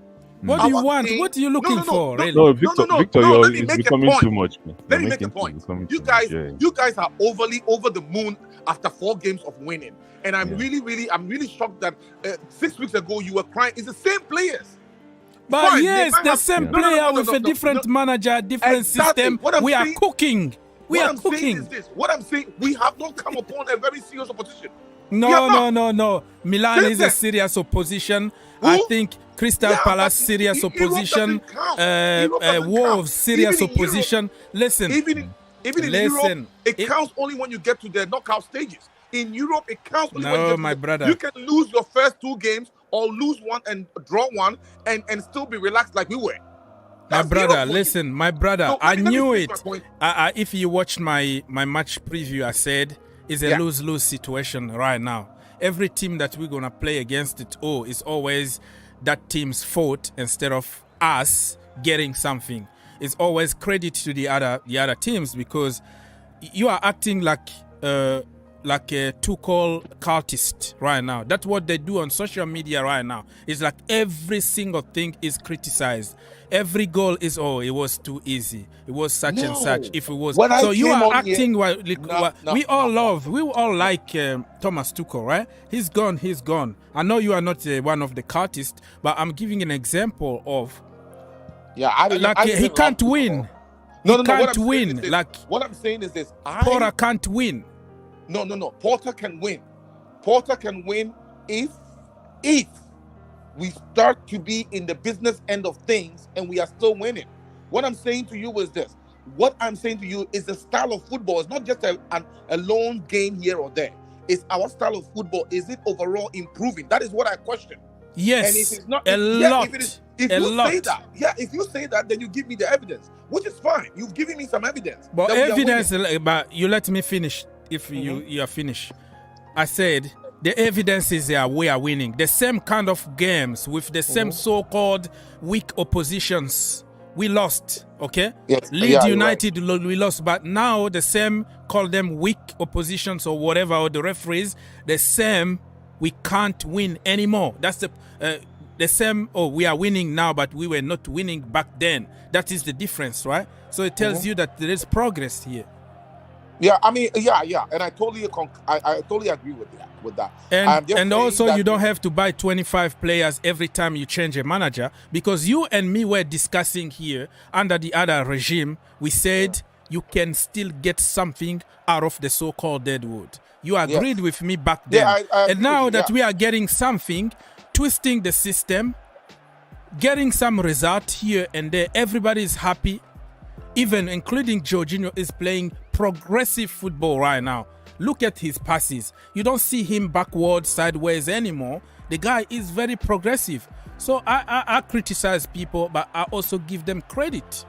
What do you want? What are you looking for? Really? No, Victor, you're becoming too much. Let me make a point. You guys are over the moon after 4 games of winning, and I'm really shocked that 6 weeks ago you were crying. It's the same players. But fine, yes, the same player with a different manager, different system. We are cooking. We are cooking. What I'm saying, we have not come upon a very serious opposition. No. Milan is a serious opposition. Who? I think Crystal Palace serious opposition. Wolves serious opposition. Listen. Even in Europe, it counts only when you get to the knockout stages. In Europe, it counts only when you get to my brother. You can lose your first 2 games or lose one and draw one and still be relaxed like we were. My brother, listen, my brother, no, I knew it. If you watched my match preview, I said it's a lose-lose situation right now. Every team that we're going to play against is always that team's fault instead of us getting something. It's always credit to the other teams because you are acting like a Tuchel cultist right now. That's what they do on social media right now. It's like every single thing is criticized. Every goal is, it was too easy. It was such and such. If it was, so you are acting we all like Thomas Tuchel, right? He's gone. I know you are not one of the cultists, but I'm giving an example of. He can't win. He can't win. Like what I'm saying is this: Porter can't win. No. Porter can win. Porter can win if we start to be in the business end of things and we are still winning. What I'm saying to you is this. What I'm saying to you is the style of football. It's not just a lone game here or there. It's our style of football. Is it overall improving? That is what I question. Yes, and if it's not, lot. If you say that, then you give me the evidence, which is fine. You've given me some evidence. But evidence, but you let me finish. If you are finished, I said the evidence is we are winning the same kind of games with the same so-called weak oppositions. We lost, okay? Yes. Leeds United, we lost, but now the same, call them weak oppositions or whatever, or the referees, the same, we can't win anymore. That's the same, we are winning now, but we were not winning back then. That is the difference, right? So it tells you that there is progress here. Yeah, I mean, and I totally agree with that. And also, you don't have to buy 25 players every time you change a manager, because you and me were discussing here under the other regime. We said you can still get something out of the so-called deadwood. You agreed with me back then, and now that we are getting something, twisting the system, getting some result here and there, everybody is happy. Even including Jorginho is playing progressive football right now. Look at his passes. You don't see him backward, sideways anymore. The guy is very progressive. So I criticize people, but I also give them credit.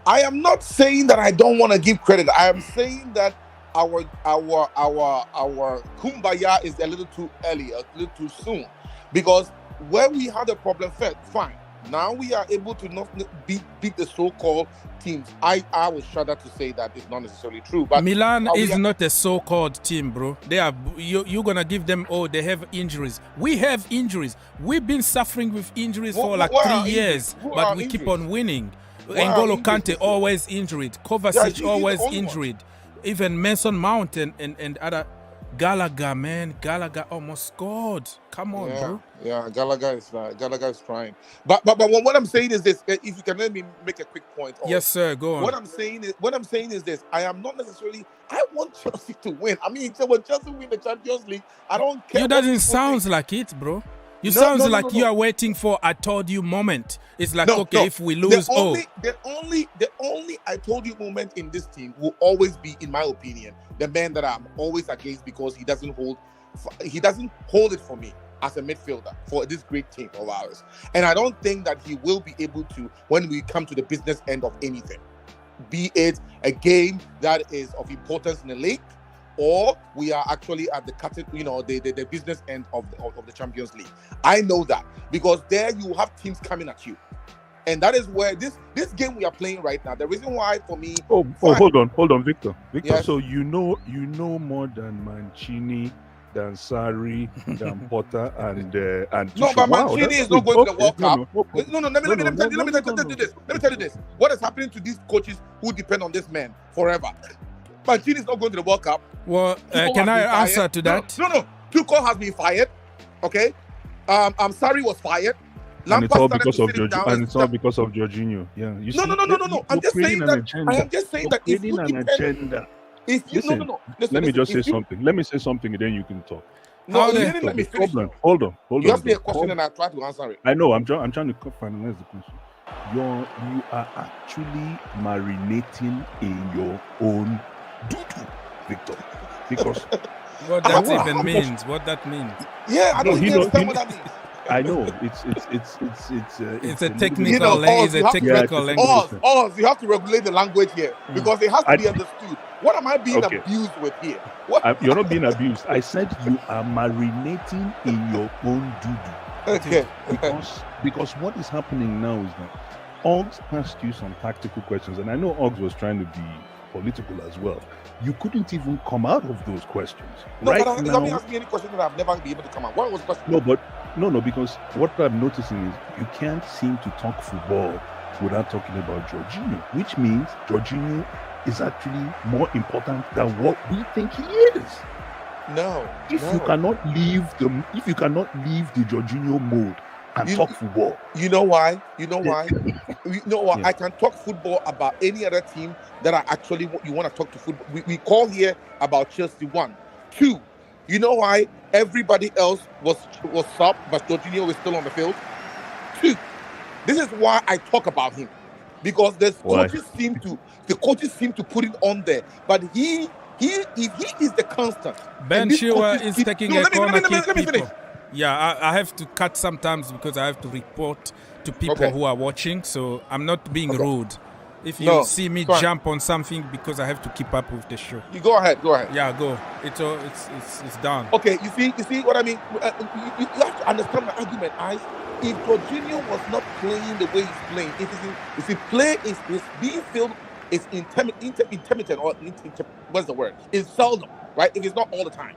I am not saying that I don't want to give credit. I am saying that our kumbaya is a little too early, a little too soon. Because where we had a problem first, fine. Now we are able to not beat the so-called teams. I would shudder to say that it's not necessarily true. But Milan is not a so-called team, bro. They are. You're gonna give them. Oh, they have injuries. We have injuries. We've been suffering with injuries for like 3 years, but we keep on winning. N'Golo Kante always injured. Kovacic always injured. Even Mason Mount and other. Gallagher, man. Gallagher almost scored. Come on, bro. Yeah, Gallagher is trying. But what I'm saying is this. If you can let me make a quick point. Yes, sir. Go on. What I'm saying is this. I am not necessarily. I want Chelsea to win. I mean, when Chelsea win the Champions League, I don't care. You doesn't sound like it, bro. You sound like you are waiting for "I told you" moment. It's like if we lose, the only "I told you" moment in this team will always be, in my opinion, the man that I'm always against because he doesn't hold it for me as a midfielder for this great team of ours. And I don't think that he will be able to when we come to the business end of anything, be it a game that is of importance in the league, or we are actually at the business end of the Champions League. I know that because there you have teams coming at you. And that is where this game we are playing right now, the reason why for me... Hold on, Victor. Yes. So you know more than Mancini, than Sarri, than Potter, and No, but Mancini is not going to the World Cup. No, let me tell you this. What is happening to these coaches who depend on this man forever? Mancini is not going to the World Cup. Well, can I answer to that? No. Tuchel has been fired. Okay? Sarri was fired. And it's all because of Jorginho. Yeah. No. I'm just saying that if you depend... Let me just say something. Let me say something and then you can talk. No, let me finish. Hold on. You asked me a question and I tried to answer it. I know. I'm trying to finalize the question. You are actually marinating in your own doo-doo, Victor. Because what that even means. What that means. Yeah, I don't understand what that means. I know it's a technical language. You have to regulate the language here because it has to be understood. What am I being abused with here? You're not being abused. I said you are marinating in your own doo-doo. Okay. Because what is happening now is that Oggs asked you some tactical questions, and I know Oggs was trying to be political as well. You couldn't even come out of those questions. No, right but now, ask me any question that I've never been able to come out. What was the question? No, because what I'm noticing is you can't seem to talk football without talking about Jorginho, which means Jorginho is actually more important than what we think he is. No. If you cannot leave the Jorginho mode and talk football. You know why? I can talk football about any other team that I actually you want to talk to football. We call here about Chelsea 1. 2. You know why everybody else was sub, but Jorginho is still on the field? 2. This is why I talk about him. Because the coaches seem to put it on there. But if he is the constant. Ben Chilwell is taking a corner kick. Let me finish. Yeah, I have to cut sometimes because I have to report to people who are watching. So I'm not being rude. If you see me jump on something because I have to keep up with the show. You go ahead. Yeah, go. It's done. Okay, you see what I mean? You have to understand my argument, Ice. If Jorginho was not playing the way he's playing, if his play is being filled, it's intermittent or what's the word? It's seldom, right? If it's not all the time.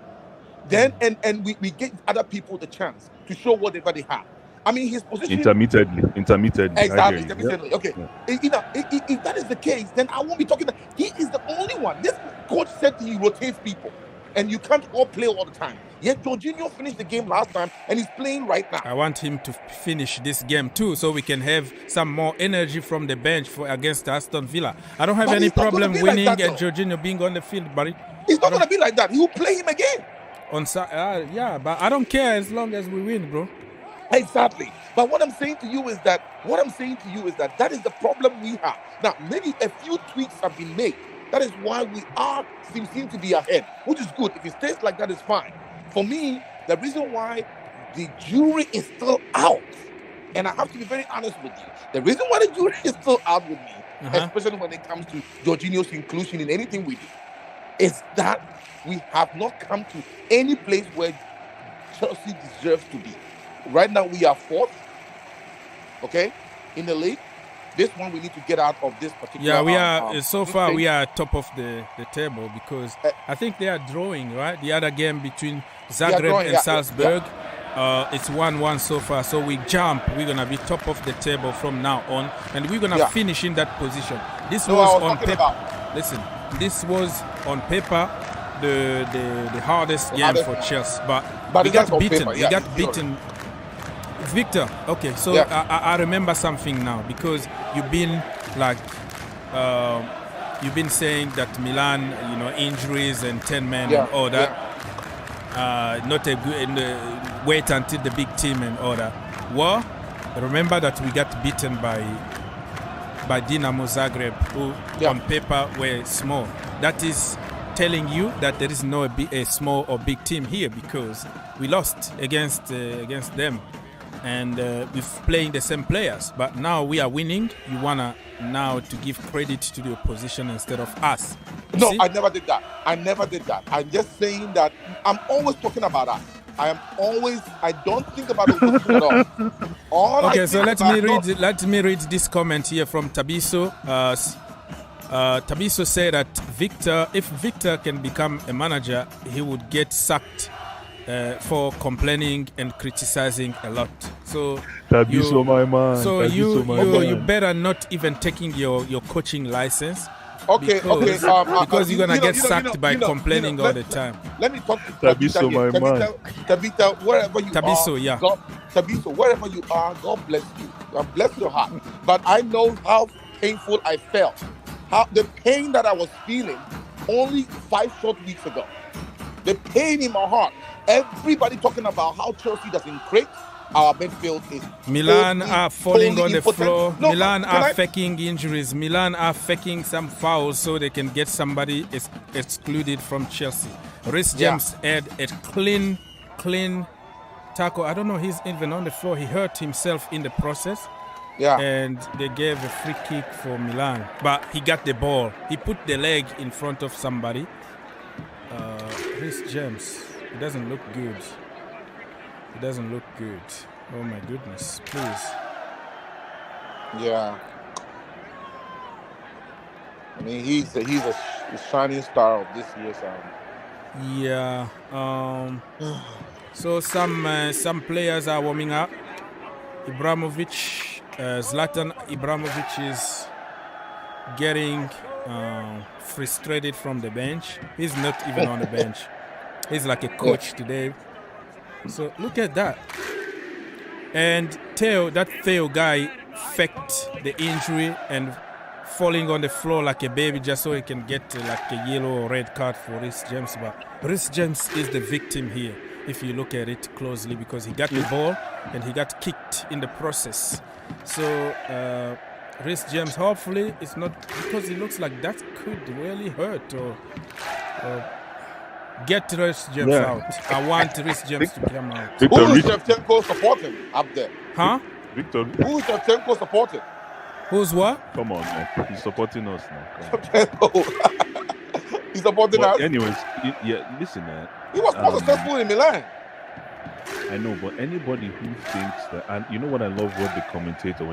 Then and we get other people the chance to show whatever they have. I mean, his position... Intermittently. Exactly, intermittently. Okay. If that is the case, then I won't be talking... He is the only one. This coach said he rotates people. And you can't all play all the time. Yet Jorginho finished the game last time and he's playing right now. I want him to finish this game too so we can have some more energy from the bench against Aston Villa. I don't have any problem winning and Jorginho being on the field, buddy. It's not going to be like that. He will play him again. Yeah, but I don't care as long as we win, bro. Exactly. But what I'm saying to you is that that is the problem we have. Now, maybe a few tweaks have been made. That is why we seem to be ahead, which is good. If it stays like that, it's fine. For me, the reason why the jury is still out, and I have to be very honest with you, the reason why the jury is still out with me, especially when it comes to Jorginho's inclusion in anything we do, is that we have not come to any place where Chelsea deserves to be. Right now, we are 4th. Okay, in the league. This one we need to get out of this particular. Yeah, we are so far we are top of the table because I think they are drawing, right? The other game between Zagreb and Salzburg, it's 1-1 so far. So we jump. We're gonna be top of the table from now on, and we're gonna finish in that position. This was on paper. Listen, this was on paper the hardest game for Chelsea, but we got beaten. We got beaten. Victor, okay, so I remember something now because you've been saying that Milan, injuries and 10 men and all that, not a good, wait until the big team and all that. Well, remember that we got beaten by Dinamo Zagreb, who on paper were small. That is telling you that there is no a small or big team here because we lost against them. And we're playing the same players, but now we are winning. You wanna now to give credit to the opposition instead of us. No, I never did that. I'm just saying that I'm always talking about us. I don't think about the opposition at all. Okay, so let me read this comment here from Tabiso. Tabiso said that if Victor can become a manager, he would get sacked for complaining and criticizing a lot. So you better not even taking your coaching license. Okay, because you're gonna get sacked by complaining all the time. Let me talk to Tabiso, my man. Tabitha, wherever you Tabiso, are, yeah. Tabiso, wherever you are, God bless you. God bless your heart. But I know how painful I felt. How the pain that I was feeling only 5 short weeks ago. The pain in my heart. Everybody talking about how Chelsea doesn't create. Our midfield is Milan are falling on the floor. No, Milan are faking injuries. Milan are faking some fouls so they can get somebody excluded from Chelsea. Reece James had a clean tackle. I don't know, he's even on the floor. He hurt himself in the process. Yeah. And they gave a free kick for Milan. But he got the ball. He put the leg in front of somebody. Reece James. It doesn't look good. It doesn't look good. Oh my goodness, please. Yeah. I mean, he's a shining star of this year's Yeah. So some players are warming up. Zlatan Ibrahimovic is getting frustrated from the bench. He's not even on the bench. He's like a coach today. So look at that. And Theo guy faked the injury and falling on the floor like a baby just so he can get like a yellow or red card for Reece James. But Reece James is the victim here if you look at it closely because he got the ball and he got kicked in the process. So Reece James, hopefully it's not because he looks like that could really hurt or get Reece James out. I want Reece James to come out. Who is Shevchenko supporting up there? Huh? Victor. Who is Shevchenko supporting? Who's what? Come on, man. He's supporting us now. He's supporting us? Anyways, listen, man. He was more successful in Milan. I know, but anybody who thinks that, and you know what I love what when the commentator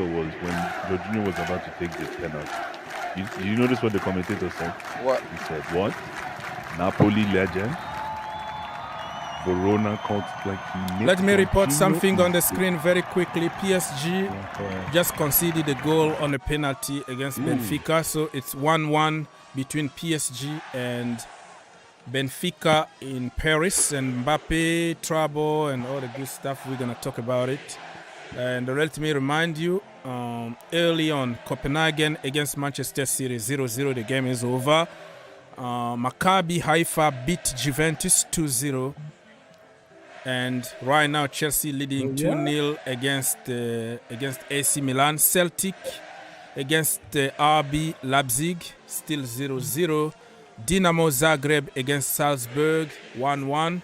was, when Jorginho was about to take the penalty. You notice what the commentator said? What? He said, what? Napoli legend. Verona called like he. Let me report something on the screen very quickly. PSG just conceded a goal on a penalty against Benfica, so it's 1-1 between PSG and Benfica in Paris, and Mbappe, trouble, and all the good stuff. We're gonna talk about it. And let me remind you, early on, Copenhagen against Manchester City 0-0. The game is over. Maccabi Haifa beat Juventus 2-0. And right now, Chelsea leading 2-0 against AC Milan. Celtic against RB Leipzig, still 0-0. Dinamo Zagreb against Salzburg, 1-1.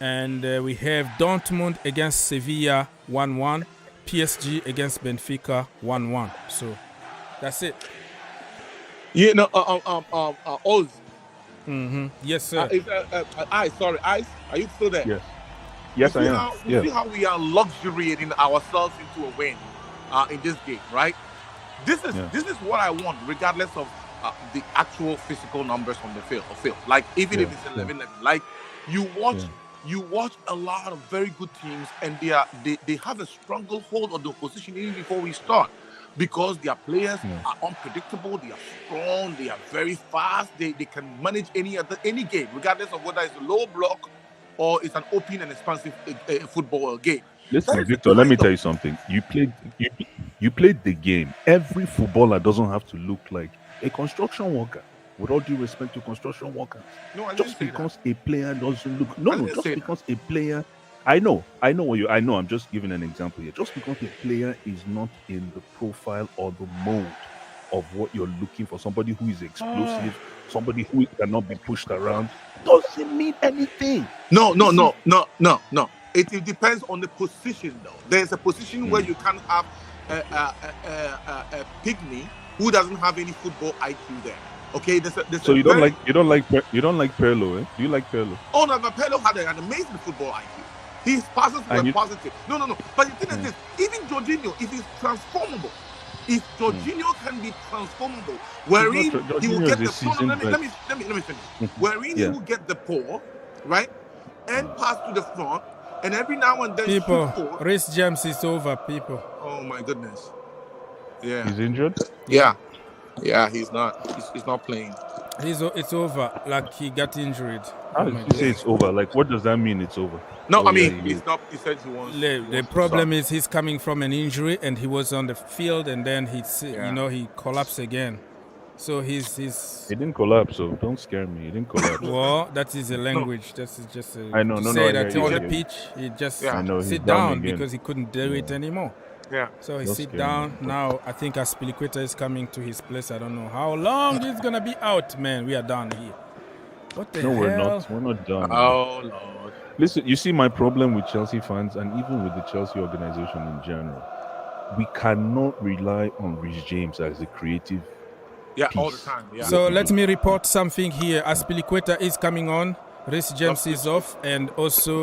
And we have Dortmund against Sevilla, 1-1. PSG against Benfica, 1-1. So that's it. You know, Oz. Yes, sir. Ice, sorry, Ice, are you still there? Yes. Yes, I am. You see how we are luxuriating ourselves into a win in this game, right? This is what I want, regardless of the actual physical numbers on the field. Like even if it's 11-11, like you watch a lot of very good teams, and they have a stranglehold on the opposition even before we start, because their players are unpredictable, they are strong, they are very fast, they can manage any game, regardless of whether it's a low block or it's an open and expansive football game. Listen, Victor, let me tell you something. You played the game. Every footballer doesn't have to look like a construction worker. With all due respect to construction workers. No, I just because a player doesn't look just because a player I know, I'm just giving an example here. Just because a player is not in the profile or the mode of what you're looking for, somebody who is explosive, somebody who cannot be pushed around, doesn't mean anything. No. It depends on the position, though. There's a position where you can have a pygmy who doesn't have any football IQ there. Okay, so you don't like Pirlo, eh? Do you like Pirlo? Oh no, but Pirlo had an amazing football IQ. His passes were positive. No. But the thing is this: even Jorginho, if he's transformable, if Jorginho can be transformable, wherein he will get the let me finish. Wherein he will get the ball, right, and pass to the front, and every now and then people, Reece James is over. People. Oh my goodness. Yeah. He's injured. Yeah, he's not. He's not playing. It's over. Like he got injured. How did you say it's over? Like, what does that mean? It's over. No, he's not. He said he wants. The problem is he's coming from an injury, and he was on the field, and then he collapsed again. So he's. He didn't collapse, so don't scare me. He didn't collapse. Well, that is a language. That is just. I know. Say that on the pitch, he just sit down because he couldn't do it anymore. Yeah. So he sit down. Now I think Azpilicueta is coming to his place. I don't know how long he's gonna be out, man. We are done here. What the hell? No, we're not. We're not done. Oh Lord. Listen, you see my problem with Chelsea fans and even with the Chelsea organization in general. We cannot rely on Reece James as a creative. Yeah, all the time. Yeah. So let me report something here. Azpilicueta is coming on. Reece James is off, and also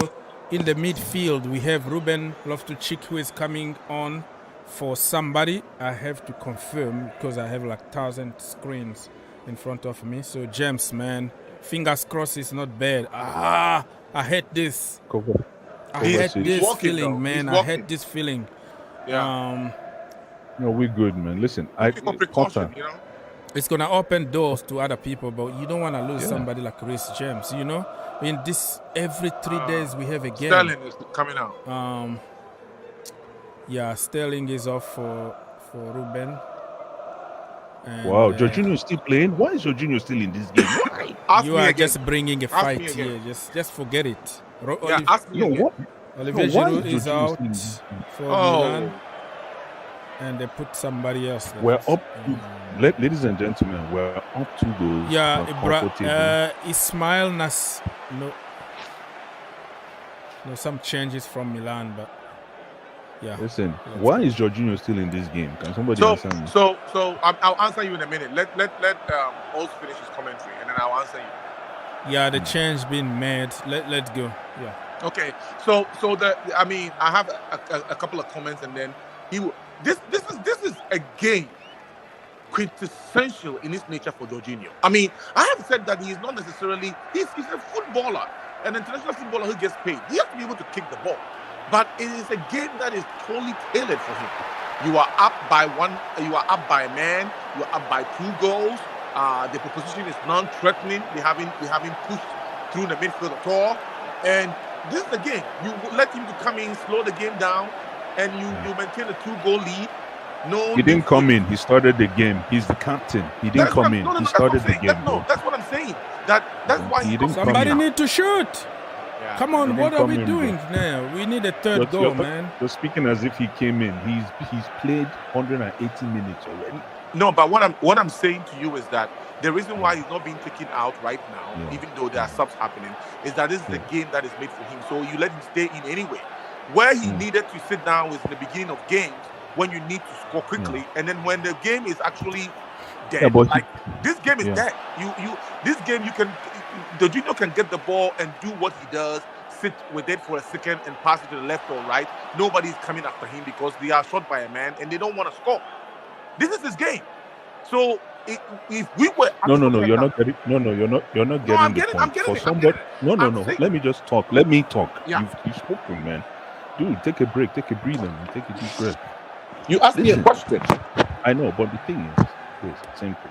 in the midfield we have Ruben Loftus-Cheek who is coming on for somebody. I have to confirm because I have like 1,000 screens in front of me. So James, man, fingers crossed it's not bad. I hate this. I hate this feeling, man. I hate this feeling. Yeah. No, we're good, man. Listen, precaution, you know. It's gonna open doors to other people, but you don't want to lose somebody like Reece James. You know, in this every 3 days we have a game. Sterling is coming out. Sterling is off for Ruben. And, wow, Jorginho is still playing. Why is Jorginho still in this game? You are just bringing a fight here. Just forget it. Olivier Giroud is out for Milan, and they put somebody else. We're up. Ladies and gentlemen, we're up 2 goals. Yeah, Ismail Nas. No, some changes from Milan, but yeah. Listen, why is Jorginho still in this game? Can somebody answer me? So I'll answer you in a minute. Let Oz finish his commentary, and then I'll answer you. Yeah, the change being made. Let's go. Yeah. Okay. So I have a couple of comments, and then this is a game quintessential in its nature for Jorginho. I mean, I have said that he is not necessarily he's a footballer, an international footballer who gets paid. He has to be able to kick the ball. But it is a game that is totally tailored for him. You are up by a man, you are up by 2 goals. The proposition is non-threatening. We haven't pushed through the midfield at all. And this is the game. You let him to come in, slow the game down, and you maintain a 2-goal lead. No, he didn't come in. He started the game. He's the captain. He didn't come in. He started the game. That's what I'm saying. That's why he didn't. Somebody need to shoot. Yeah. Come on, what are we doing now? We need a third goal, man. You're speaking as if he came in. He's played 180 minutes already. No, but what I'm saying to you is that the reason why he's not being taken out right now, even though there are subs happening, is that this is the game that is made for him. So you let him stay in anyway. Where he needed to sit down was in the beginning of games when you need to score quickly, and then when the game is actually dead. This game is dead. This game Jorginho can get the ball and do what he does, sit with it for a second and pass it to the left or right, nobody's coming after him because they are shot by a man and they don't want to score. This is his game. So if we were you're not getting the point. For somebody, let me just talk. Let me talk. Yeah. You've spoken, man. Dude, take a break, take a breather, man. Take a deep breath. You asked me a question. I know, but the thing is, it's simple.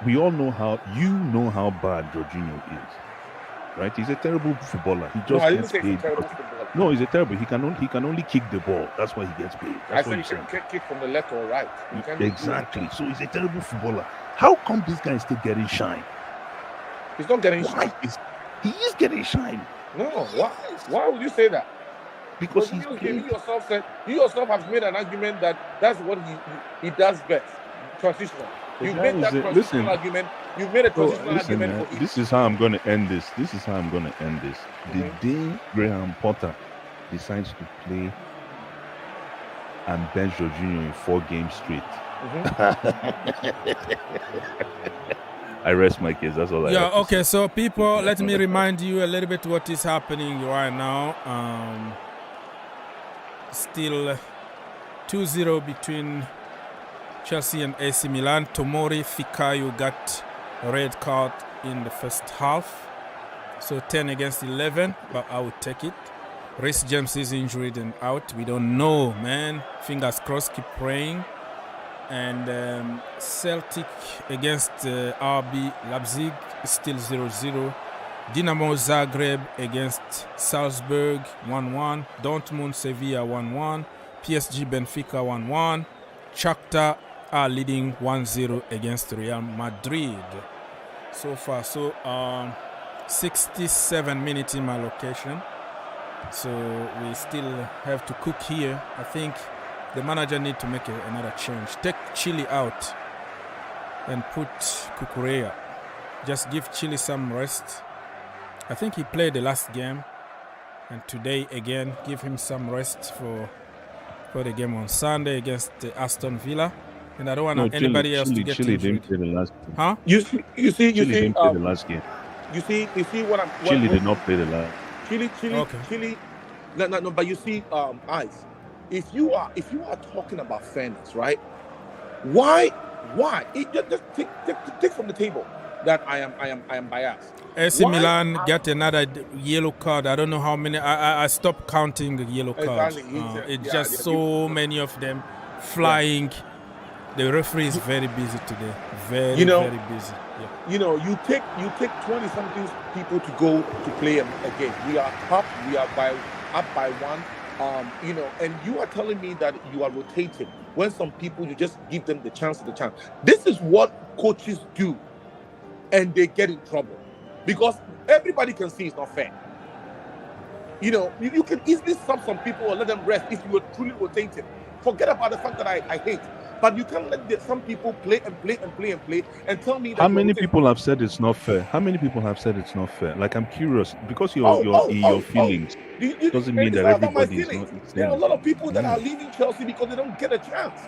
We all know how bad Jorginho is, right? He's a terrible footballer. He just gets paid. No, he's a terrible. He can only kick the ball. That's why he gets paid. That's I said you can kick from the left or right. Exactly. So he's a terrible footballer. How come this guy is still getting shine? He's not getting shine. He is getting shine. No, why would you say that? Because you yourself have made an argument that that's what he does best. Transitional. You made that transitional argument. You made a transitional argument for it. This is how I'm going to end this. The day Graham Potter decides to play and bench Jorginho in 4 games straight. I rest my case. That's all I have to okay. So, people, let me remind you a little bit what is happening right now. Still 2-0 between Chelsea and AC Milan. Tomori Fikayo got a red card in the first half. So 10 against 11, but I would take it. Reece James is injured and out. We don't know, man. Fingers crossed, keep praying. And Celtic against RB Leipzig is still 0-0. Dinamo Zagreb against Salzburg 1-1. Dortmund Sevilla 1-1. PSG Benfica 1-1. Shakhtar are leading 1-0 against Real Madrid. So far, 67 minutes in my location. So we still have to cook here. I think the manager need to make another change. Take Chile out and put Cucurella. Just give Chile some rest. I think he played the last game, and today again give him some rest for the game on Sunday against Aston Villa. And I don't want anybody else to get Chile injured. didn't play the last game. Huh? You see, didn't play the last game. You see what I'm. Chile did not play the last. Chile. No. But you see, Ice. If you are talking about fairness, right? Why? Just take from the table that I am biased. AC Milan got another yellow card. I don't know how many. I stopped counting the yellow cards. Exactly. It's just so many of them flying. The referee is very busy today. Very busy. Yeah. You take 20-something people to go to play a game. We are up by 1. And you are telling me that you are rotating when some people you just give them the chance. This is what coaches do, and they get in trouble because everybody can see it's not fair. You can easily sub some people or let them rest if you were truly rotating. Forget about the fact that I hate. But you can't let some people play and tell me that. How many people have said it's not fair? Like, I'm curious because you're in your feelings. Doesn't mean that everybody is not. There are a lot of people that are leaving Chelsea because they don't get a chance.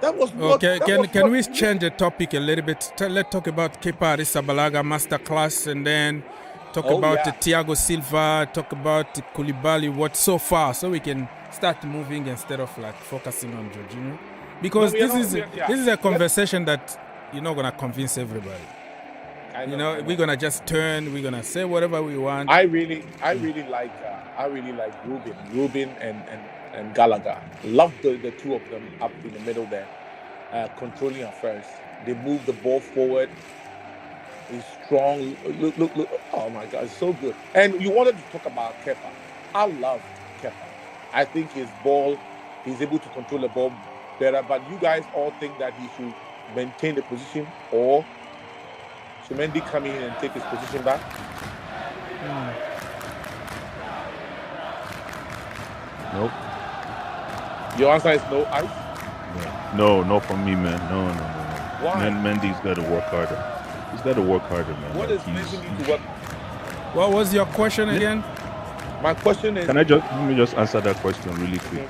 That was what. Okay, can we change the topic a little bit? Let's talk about Kepa Arrizabalaga masterclass, and then talk about Thiago Silva. Talk about Koulibaly. What so far, so we can start moving instead of like focusing on Jorginho. Because this is a conversation that you're not gonna convince everybody. We're gonna just turn. We're gonna say whatever we want. I really like Ruben and Gallagher. Love the two of them up in the middle there, controlling affairs. They move the ball forward. He's strong. Look! Oh my God, it's so good. And you wanted to talk about Kepa. I love Kepa. I think he's able to control the ball better, but you guys all think that he should maintain the position, or should Mendy come in and take his position back? Nope. Your answer is no, Ice? No, not for me, man. No. Why? Mendy's got to work harder. He's got to work harder, man. What does Mendy need to work? What was your question again? My question is... Let me just answer that question really quick.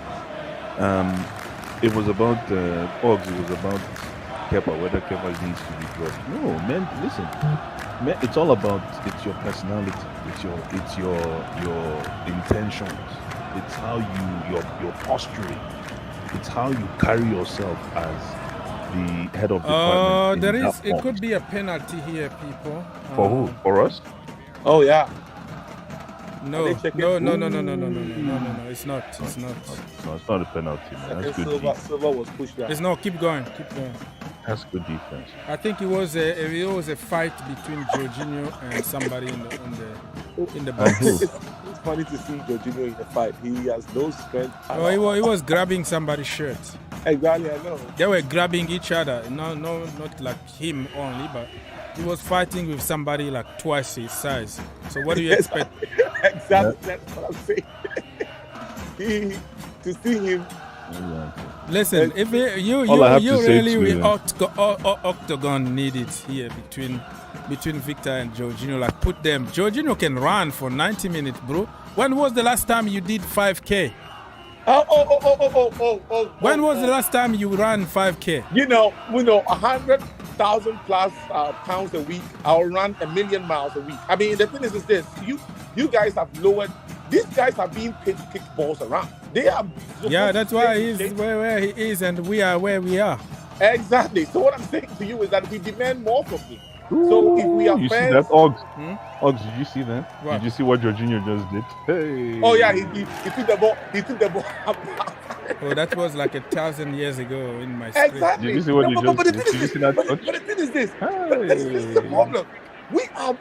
It was about Ogs. It was about Kepa, whether Kepa needs to be dropped. No, man, listen. Man, it's all about your personality. It's your intentions. It's how your posturing. It's how you carry yourself as the head of department. It could be a penalty here, people. For who? For us? Oh yeah. No, it's not. It's not. No, it's not a penalty, man. That's good. Silva was pushed down. It's no. Keep going. That's good defense. I think it was a fight between Jorginho and somebody in the box. It's funny to see Jorginho in a fight. He has no strength. Oh, he was grabbing somebody's shirt. Exactly, I know. They were grabbing each other. No, not like him only, but he was fighting with somebody like twice his size. So what do you expect? Exactly, that's what I'm saying. To see him. Listen, if you really octagon needed here between Victor and Jorginho, like put them. Jorginho can run for 90 minutes, bro. When was the last time you did 5K? When was the last time you ran 5K? We know 100,000 plus pounds a week. I'll run 1,000,000 miles a week. I mean, the thing is this: you guys have lowered. These guys are being paid to kick balls around. They are. Yeah, that's why he's where he is, and we are where we are. Exactly. So what I'm saying to you is that we demand more from him. So if we are you fans, see that, Oggs? Oggs, did you see that? What? Did you see what Jorginho just did? Hey. Oh yeah, he took the ball. He took the ball. Oh, that was like 1,000 years ago in my street. Exactly. Did you see what he just did? Did you see that? But the thing is this. This is the problem. We are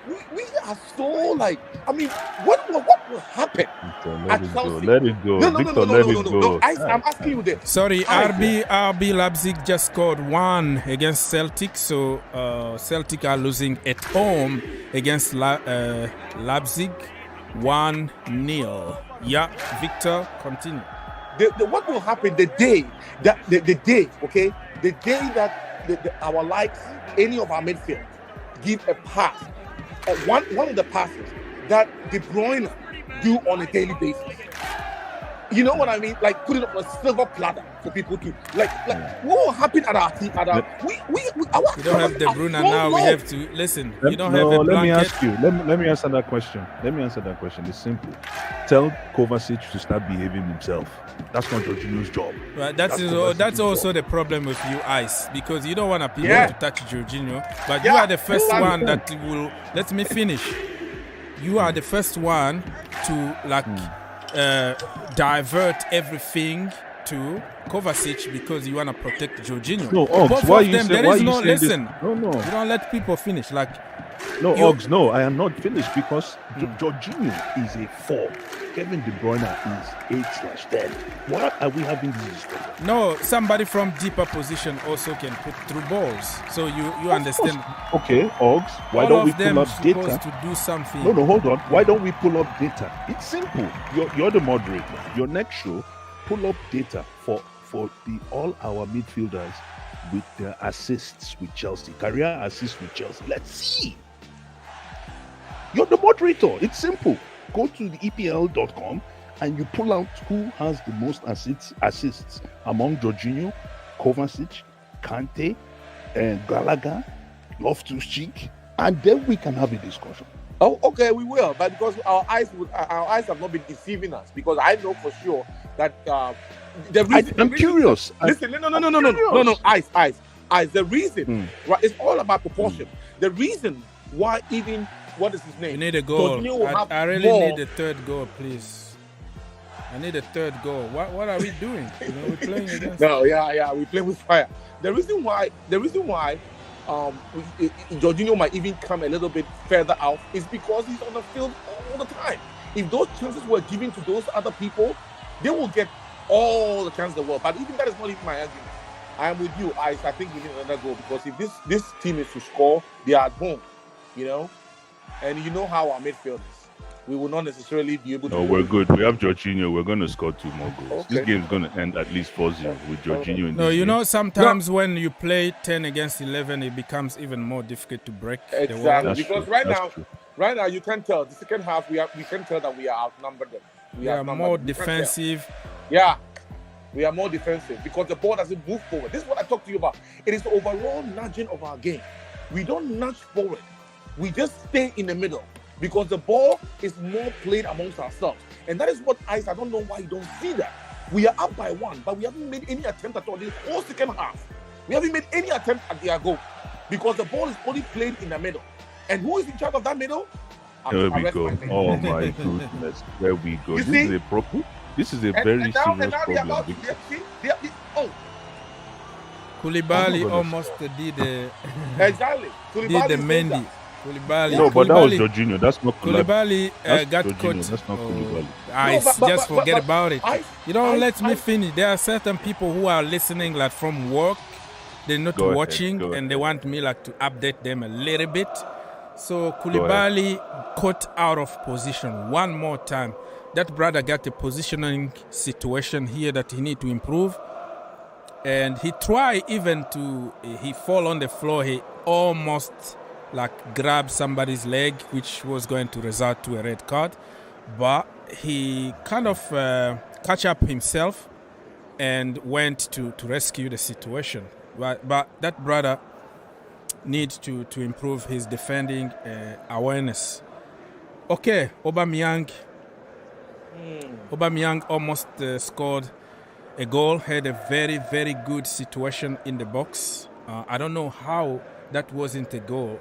so like. I mean, what will happen at Chelsea? Let it go. Victor, let it go. I'm asking you this. Sorry, RB Leipzig just scored 1 against Celtic, so Celtic are losing at home against Leipzig 1-0. Yeah, Victor, continue. What will happen the day that our likes, any of our midfield give a pass, one of the passes that De Bruyne do on a daily basis. You know what I mean? Like put it on a silver platter for people to like. What will happen at our team? We don't have De Bruyne now. We have to listen. You don't have a blanket. Let me ask you. Let me answer that question. It's simple. Tell Kovacic to start behaving himself. That's not Jorginho's job. Right, that's also the problem with you, Ice, because you don't want people to touch Jorginho, but you are the first one that will. Let me finish. You are the first one to divert everything to Kovacic because you want to protect Jorginho. No, Oggs, both why of you them, say, there why is you no say listen. This? No. You don't let people finish. Like Oggs, no, I am not finished because Jorginho is a 4. Kevin De Bruyne is 8/10. Why are we having this discussion? No, somebody from deeper position also can put through balls. So you understand? Okay, Oggs, why don't we pull up data? Supposed to do something. No, hold on. Why don't we pull up data? It's simple. You're the moderator. Your next show, pull up data for all our midfielders with their assists with Chelsea, career assists with Chelsea. Let's see. You're the moderator. It's simple. Go to the EPL.com and you pull out who has the most assists among Jorginho, Kovacic, Kante, and Gallagher, Loftus-Cheek, and then we can have a discussion. Oh, okay, we will, but because our eyes have not been deceiving us, because I know for sure that I'm curious. Listen, no, Ice. The reason, right? It's all about proportion. The reason why even. What is his name? You need a goal. I really need a third goal, please. I need a third goal. What are we doing? We're playing against. No, we play with fire. The reason why Jorginho might even come a little bit further out is because he's on the field all the time. If those chances were given to those other people, they will get all the chances in the world. But even that is not even my argument. I am with you, Ice. I think we need another goal because if this team is to score, they are at home, And you know how our midfield is. We will not necessarily be able to. No, we're good. We have Jorginho. We're going to score 2 more goals. Okay. This game is going to end at least 4-0 with Jorginho in this game. Sometimes when you play 10 against 11, it becomes even more difficult to break. Exactly. Because right now you can tell. The second half, we can tell that we are outnumbered. We are more defensive. Yeah. We are more defensive because the ball doesn't move forward. This is what I talked to you about. It is the overall nudging of our game. We don't nudge forward. We just stay in the middle because the ball is more played amongst ourselves. And that is what I don't know why you don't see that. We are up by 1, but we haven't made any attempt at all this whole second half. We haven't made any attempt at their goal because the ball is only played in the middle. And who is in charge of that middle? There we go. Oh my goodness. There we go. This is a very serious problem. Koulibaly almost did exactly. Did the Mendy. Koulibaly. No, but that was Jorginho. That's not Koulibaly. Got caught. That's not Koulibaly. Just forget about it. You don't let me finish. There are certain people who are listening like from work. They're not watching and they want me like to update them a little bit. So Koulibaly caught out of position one more time. That brother got a positioning situation here that he need to improve. And he tried even to, he fall on the floor. He almost like grabbed somebody's leg, which was going to result to a red card. But he kind of catch up himself and went to rescue the situation. But that brother needs to improve his defending awareness. Okay, Aubameyang almost scored a goal, had a very, very good situation in the box. I don't know how that wasn't a goal.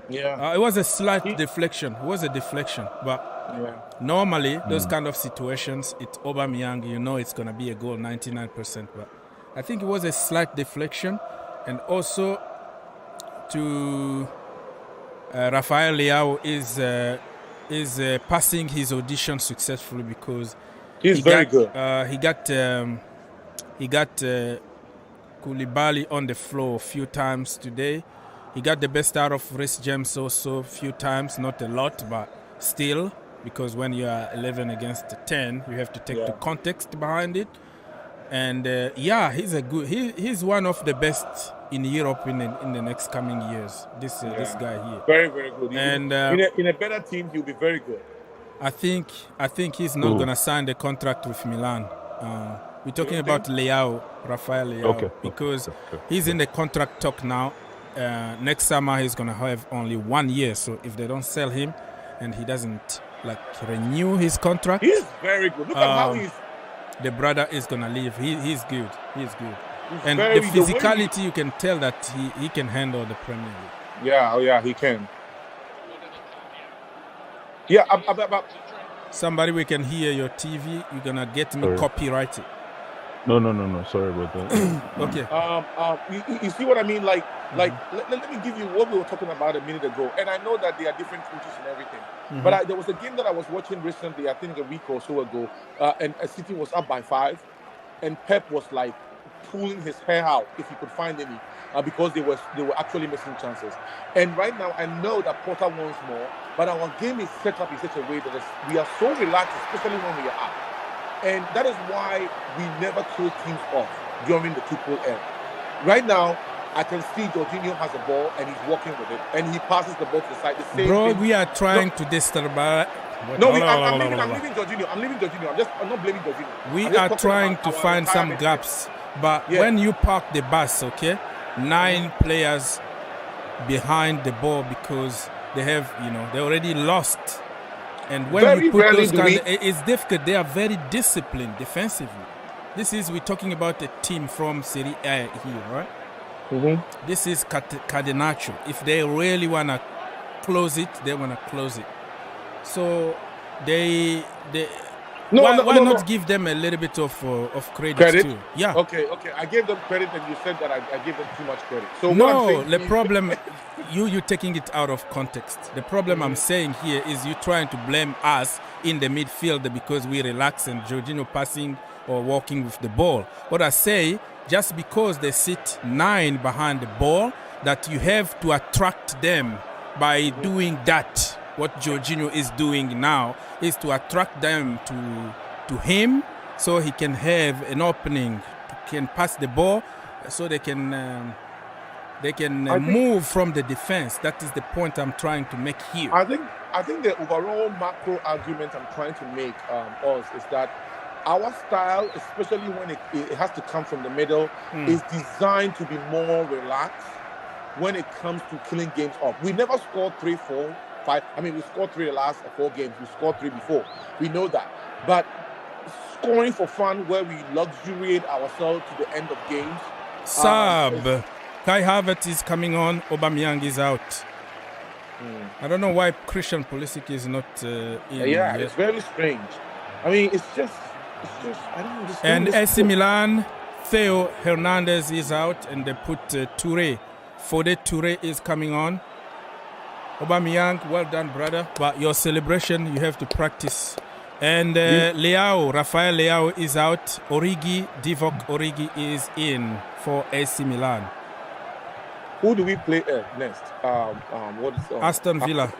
Yeah. It was a slight deflection. It was a deflection. But normally, those kind of situations, it's Aubameyang, you know it's going to be a goal 99%. But I think it was a slight deflection. And also to Rafael Leao is passing his audition successfully because he's very good. He got Koulibaly on the floor a few times today. He got the best out of Reece James also a few times, not a lot, but still, because when you are 11 against 10, you have to take the context behind it. And he's one of the best in Europe in the next coming years. This guy here, very, very good. And in a better team, he'll be very good. I think he's not gonna sign the contract with Milan. We're talking about Rafael Leao, because he's in the contract talk now. Next summer he's gonna have only 1 year. So if they don't sell him and he doesn't renew his contract, he's very good. Look at how he's. The brother is gonna leave. He's good. He's good. And the physicality, you can tell that he can handle the Premier League. Yeah, he can. Yeah, somebody, we can hear your TV. You're gonna get me copyrighted. No. Sorry about that. Okay. You see what I mean? Let me give you what we were talking about a minute ago. And I know that there are different coaches and everything. Mm-hmm. But there was a game that I was watching recently, I think a week or so ago, and City was up by 5, and Pep was pulling his hair out if he could find any, because they were actually missing chances. And right now, I know that Potter wants more, but our game is set up in such a way that we are so relaxed, especially when we are up. And that is why we never kill teams off during the Tuchel era. Right now, I can see Jorginho has a ball and he's walking with it, and he passes the ball to the side. The same thing. We are trying to disturb. I'm leaving Jorginho. I'm not blaming Jorginho. We are trying to find some gaps. But when you park the bus, 9 players behind the ball because they have, they already lost. And when you put those guys, it's difficult. They are very disciplined defensively. We're talking about a team from Serie A here, right? Mm-hmm. This is Catenaccio. If they really want to close it, they want to close it. So why not give them a little bit of credit too? Yeah. Okay. I gave them credit, and you said that I gave them too much credit. So the problem, you're taking it out of context. The problem I'm saying here is you trying to blame us in the midfield because we relax and Jorginho passing or walking with the ball. What I say, just because they sit 9 behind the ball, that you have to attract them by doing that. What Jorginho is doing now is to attract them to him, so he can have an opening, can pass the ball, so they can move from the defense. That is the point I'm trying to make here. I think the overall macro argument I'm trying to make is that our style, especially when it has to come from the middle, is designed to be more relaxed when it comes to killing games off. We never scored 3, 4, 5. I mean, we scored 3 the last 4 games. We scored 3 before. We know that. But scoring for fun, where we luxuriate ourselves to the end of games. Kai Havertz is coming on. Aubameyang is out. I don't know why Christian Pulisic is not in. Yeah, it's very strange. I mean, it's just I don't understand. And AC Milan, Theo Hernandez is out, and they put Touré. Fode Touré is coming on. Aubameyang, well done, brother. But your celebration, you have to practice. And Rafael Leao is out. Divock Origi is in for AC Milan. Who do we play next? Aston Villa.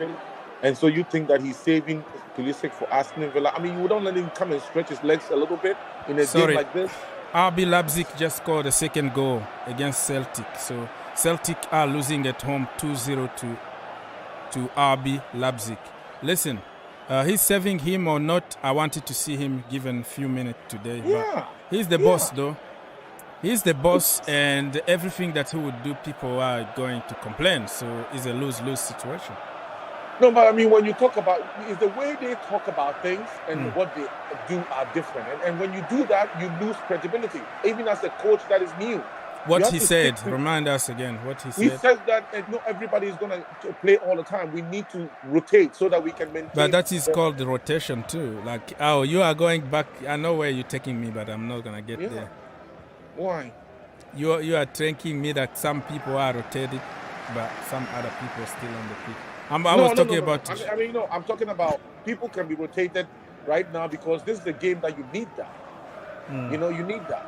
And so you think that he's saving Pulisic for Aston Villa? I mean, you wouldn't let him come and stretch his legs a little bit in a game like this? RB Leipzig just scored a second goal against Celtic. So Celtic are losing at home 2-0 to RB Leipzig. Listen, he's saving him or not, I wanted to see him given a few minutes today. Yeah. But he's the boss, though. He's the boss, and everything that he would do, people are going to complain. So it's a lose-lose situation. No, but I mean, when you talk about, it's the way they talk about things and what they do are different. And when you do that, you lose credibility, even as a coach that is new. What he said, remind us again what he said. He says that not everybody is going to play all the time. We need to rotate so that we can maintain. But that is called the rotation too. Like, you are going back. I know where you're taking me, but I'm not going to get there. Why? You are thinking me that some people are rotated, but some other people are still on the pitch. I'm talking about people can be rotated right now because this is a game that you need that. You know, you need that.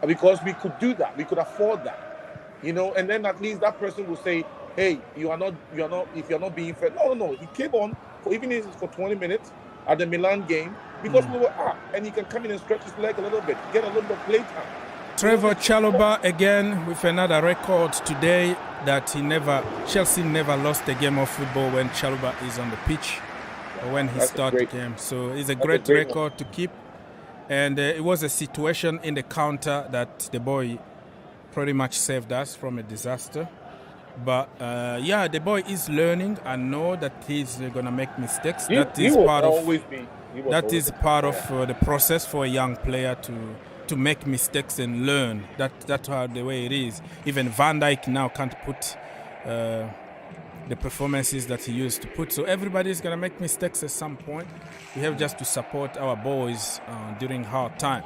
Because we could do that. We could afford that. You know, and then at least that person will say, hey, if you're not being fair. No. He came on, even if it's for 20 minutes at the Milan game, because we were up. And he can come in and stretch his leg a little bit, get a little bit of play time. Trevor Chalobah again with another record today that Chelsea never lost a game of football when Chalobah is on the pitch or when he starts the game. So it's a great record to keep. And it was a situation in the counter that the boy pretty much saved us from a disaster. But the boy is learning. I know that he's going to make mistakes. That is part of the process for a young player to make mistakes and learn. That's how the way it is. Even Van Dijk now can't put the performances that he used to put. So everybody's going to make mistakes at some point. We have just to support our boys during hard time.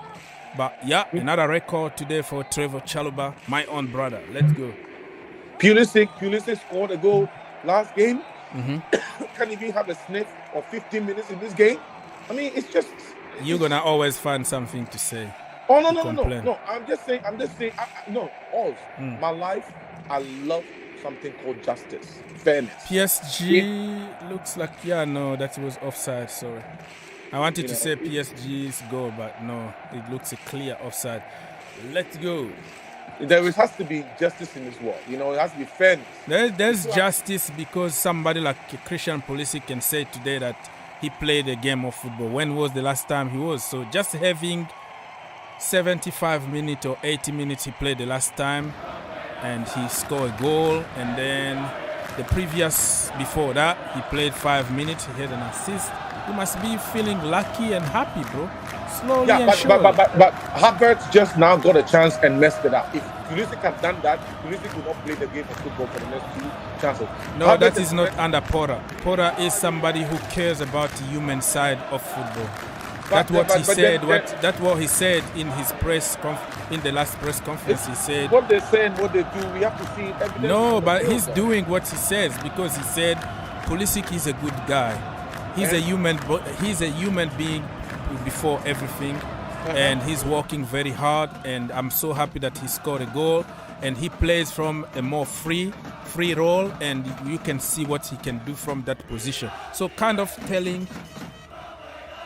But another record today for Trevor Chalobah, my own brother. Let's go. Pulisic scored a goal last game. Can't even have a sniff of 15 minutes in this game. I mean, it's just... You're going to always find something to say. Oh, no. I'm just saying, my life, I love something called justice, fairness. PSG looks like, that was offside, sorry. I wanted to say PSG's goal, but no, it looks a clear offside. Let's go. There has to be justice in this world, it has to be fairness. There's justice because somebody like Christian Pulisic can say today that he played a game of football. When was the last time he was? So just having 75 minutes or 80 minutes he played the last time and he scored a goal, and then the previous before that he played 5 minutes, he had an assist. You must be feeling lucky and happy, bro. Slowly and surely. But Havertz just now got a chance and messed it up. If Pulisic had done that, Pulisic would not play the game of football for the next 2 chances. No, Havertz that is not under Porter. Porter is somebody who cares about the human side of football. That's what he said in his in the last press conference. He said what they say and what they do, we have to see evidence. No, but he's doing what he says because he said Pulisic is a good guy. He's a human being before everything, and he's working very hard. And I'm so happy that he scored a goal. And he plays from a more free role, and you can see what he can do from that position. So kind of telling.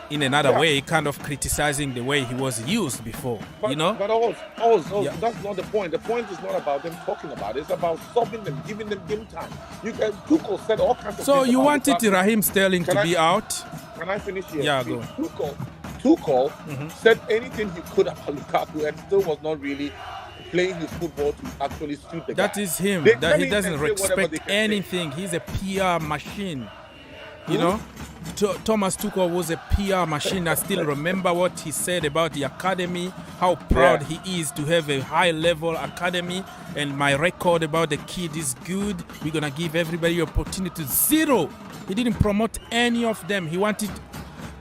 In another way, kind of criticizing the way he was used before, But also that's not the point. The point is not about them talking about it. It's about stopping them, giving them game time. Tuchel said all kinds of things. So you wanted Raheem Sterling to be out? Can I finish here? Yeah, go. Tuchel said anything he could about Lukaku and still was not really playing his football to actually suit the guy. That is him. They That come he in doesn't and say whatever respect they can anything. He's a PR machine. You Who? know, Thomas Tuchel was a PR machine. I still remember what he said about the academy, how proud he is to have a high-level academy, and my record about the kid is good. We're going to give everybody opportunity. Zero. He didn't promote any of them. He wanted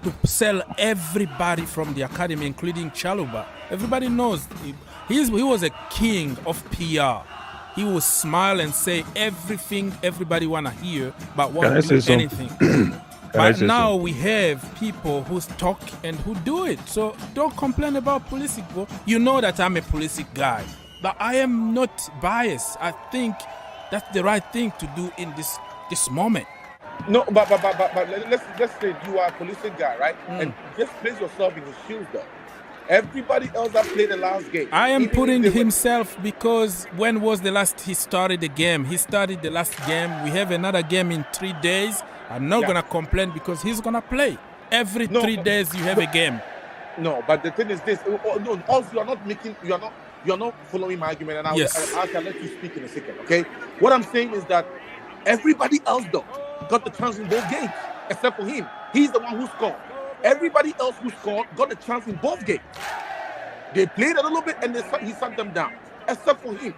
to sell everybody from the academy, including Chaluba. Everybody knows he was a king of PR. He will smile and say everything everybody want to hear, but won't do anything. But now we have people who talk and who do it. So don't complain about Pulisic, bro. You know that I'm a Pulisic guy, but I am not biased. I think that's the right thing to do in this moment. No, but let's say you are a Pulisic guy, right? And just place yourself in his shoes, though. Everybody else that played the last game. I am putting himself because when was the last he started the game? He started the last game. We have another game in 3 days. I'm not going to complain because he's going to play. Every 3 days you have a game. No, but the thing is this. No, also you're not following my argument, and I can let you speak in a second, okay? What I'm saying is that everybody else, though, got the chance in both games, except for him. He's the one who scored. Everybody else who scored got a chance in both games. They played a little bit and he sat them down, except for him.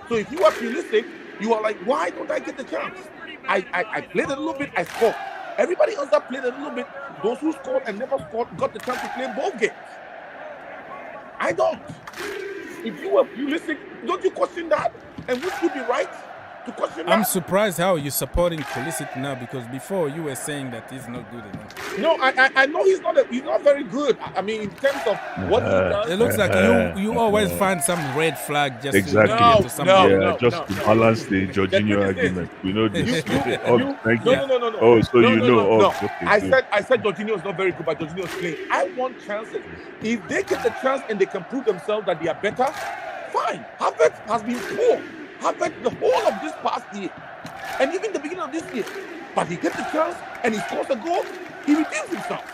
So if you are Pulisic, you are like, why don't I get the chance? I played a little bit, I scored. Everybody else that played a little bit, those who scored and never scored, got the chance to play both games. I don't. If you are Pulisic, don't you question that? And would you be right to question that? I'm surprised how you're supporting Pulisic now, because before you were saying that he's not good enough. No, I know he's not very good. I mean, in terms of what he does. It looks like you always find some red flag just to get to something. To balance the Jorginho argument. We know this. No. Oh, so No. Okay, I said Jorginho is not very good, but Jorginho is playing. I want chances. If they get the chance and they can prove themselves that they are better, fine. Havertz has been poor. Havertz the whole of this past year, and even the beginning of this year. But he gets the chance and he scores a goal, he redeems himself.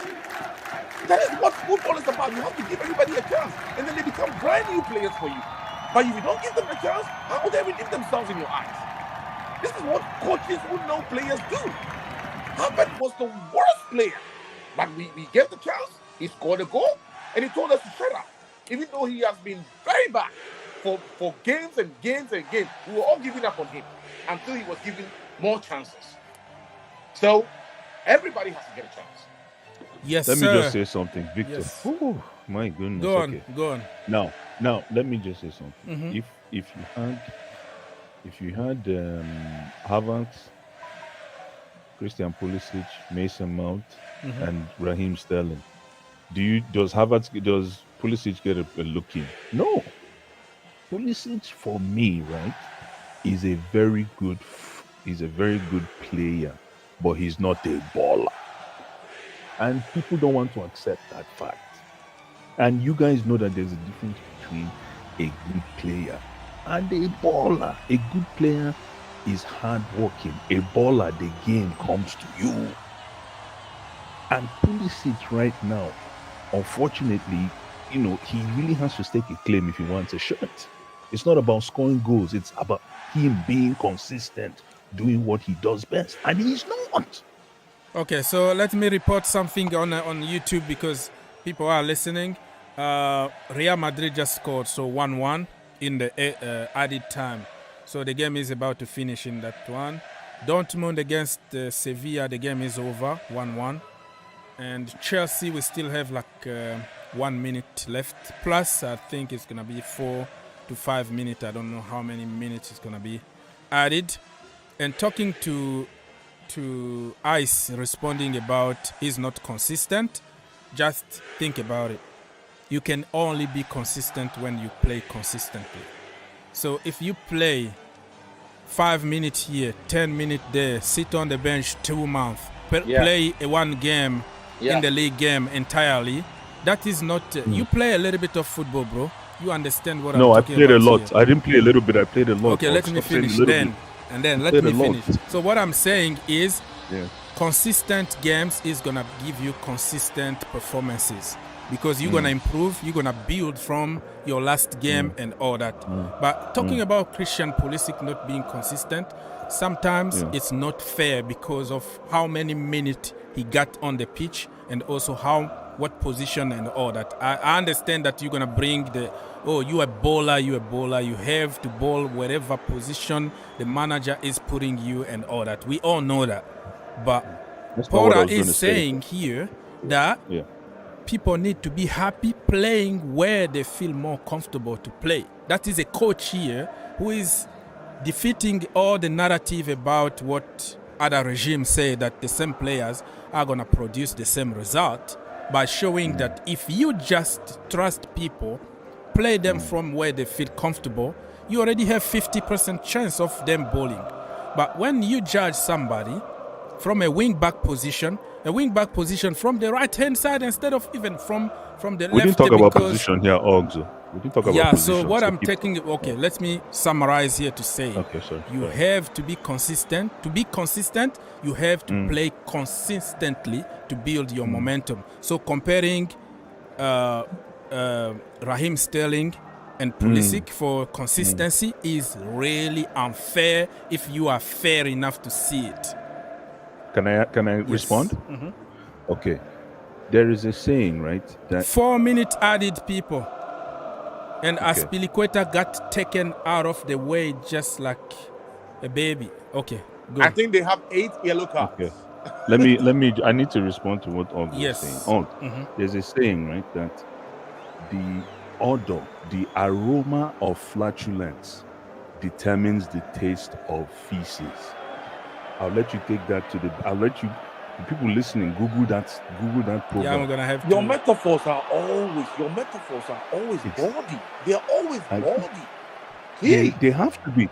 That is what football is about. You have to give everybody a chance, and then they become brand new players for you. But if you don't give them a chance, how will they redeem themselves in your eyes? This is what coaches who know players do. Havertz was the worst player, but we gave the chance, he scored a goal, and he told us to shut up. Even though he has been very bad for games and games and games, we were all giving up on him until he was given more chances. So everybody has to get a chance. Yes, Let me just say something, Victor. Yes. Oh, my goodness. Go on. Now, let me just say something. Mhm. If you had Havertz, Christian Pulisic, Mason Mount, and Raheem Sterling, does Pulisic get a look in? No. Pulisic, for me, right, is a very good player, but he's not a baller. And people don't want to accept that fact. And you guys know that there's a difference between a good player and a baller. A good player is hardworking. A baller, the game comes to you. And Pulisic right now, unfortunately, he really has to stake a claim if he wants a shirt. It's not about scoring goals. It's about him being consistent, doing what he does best. And he's not. Okay, so let me report something on YouTube because people are listening. Real Madrid just scored, so 1-1 in the added time. So the game is about to finish in that one. Dortmund against Sevilla, the game is over, 1-1. And Chelsea, we still have 1 minute left. Plus, I think it's going to be 4 to 5 minutes. I don't know how many minutes it's going to be added. And talking to Ice, responding about he's not consistent, just think about it. You can only be consistent when you play consistently. So if you play 5 minutes here, 10 minutes there, sit on the bench 2 months, play one game in the league game entirely, that is not... You play a little bit of football, bro. You understand what I'm talking about. No, I played a lot. I didn't play a little bit. I played a lot. Okay, let me finish then. And then let me finish. So what I'm saying is, consistent games is gonna give you consistent performances because you're gonna improve, you're gonna build from your last game and all that. But talking about Christian Pulisic not being consistent, sometimes it's not fair because of how many minutes he got on the pitch and also what position and all that. I understand that you're gonna bring you're a bowler, you have to bowl wherever position the manager is putting you and all that. We all know that. But Porter is saying here that people need to be happy playing where they feel more comfortable to play. That is a coach here who is defeating all the narrative about what other regimes say that the same players are going to produce the same result by showing that if you just trust people, play them from where they feel comfortable, you already have 50% chance of them bowling. But when you judge somebody from a wing-back position from the right-hand side instead of even from the left. We didn't talk about position here, Oggs. We didn't talk about position. So what I'm taking, let me summarize here to say, you have to be consistent. To be consistent, you have to play consistently to build your momentum. So comparing Raheem Sterling and Pulisic for consistency is really unfair if you are fair enough to see it. Can I respond? Okay. There is a saying, right? That 4 minutes added, people. And Aspilicueta got taken out of the way just like a baby. Okay, good. I think they have 8 yellow cards. Okay. Let me I need to respond to what Og is saying. Og, there's a saying, right, that the odor, the aroma of flatulence determines the taste of feces. I'll let you take that to I'll let you, the people listening, Google that program. Yeah, I'm gonna have your metaphors are always body. They're always body. They have to be.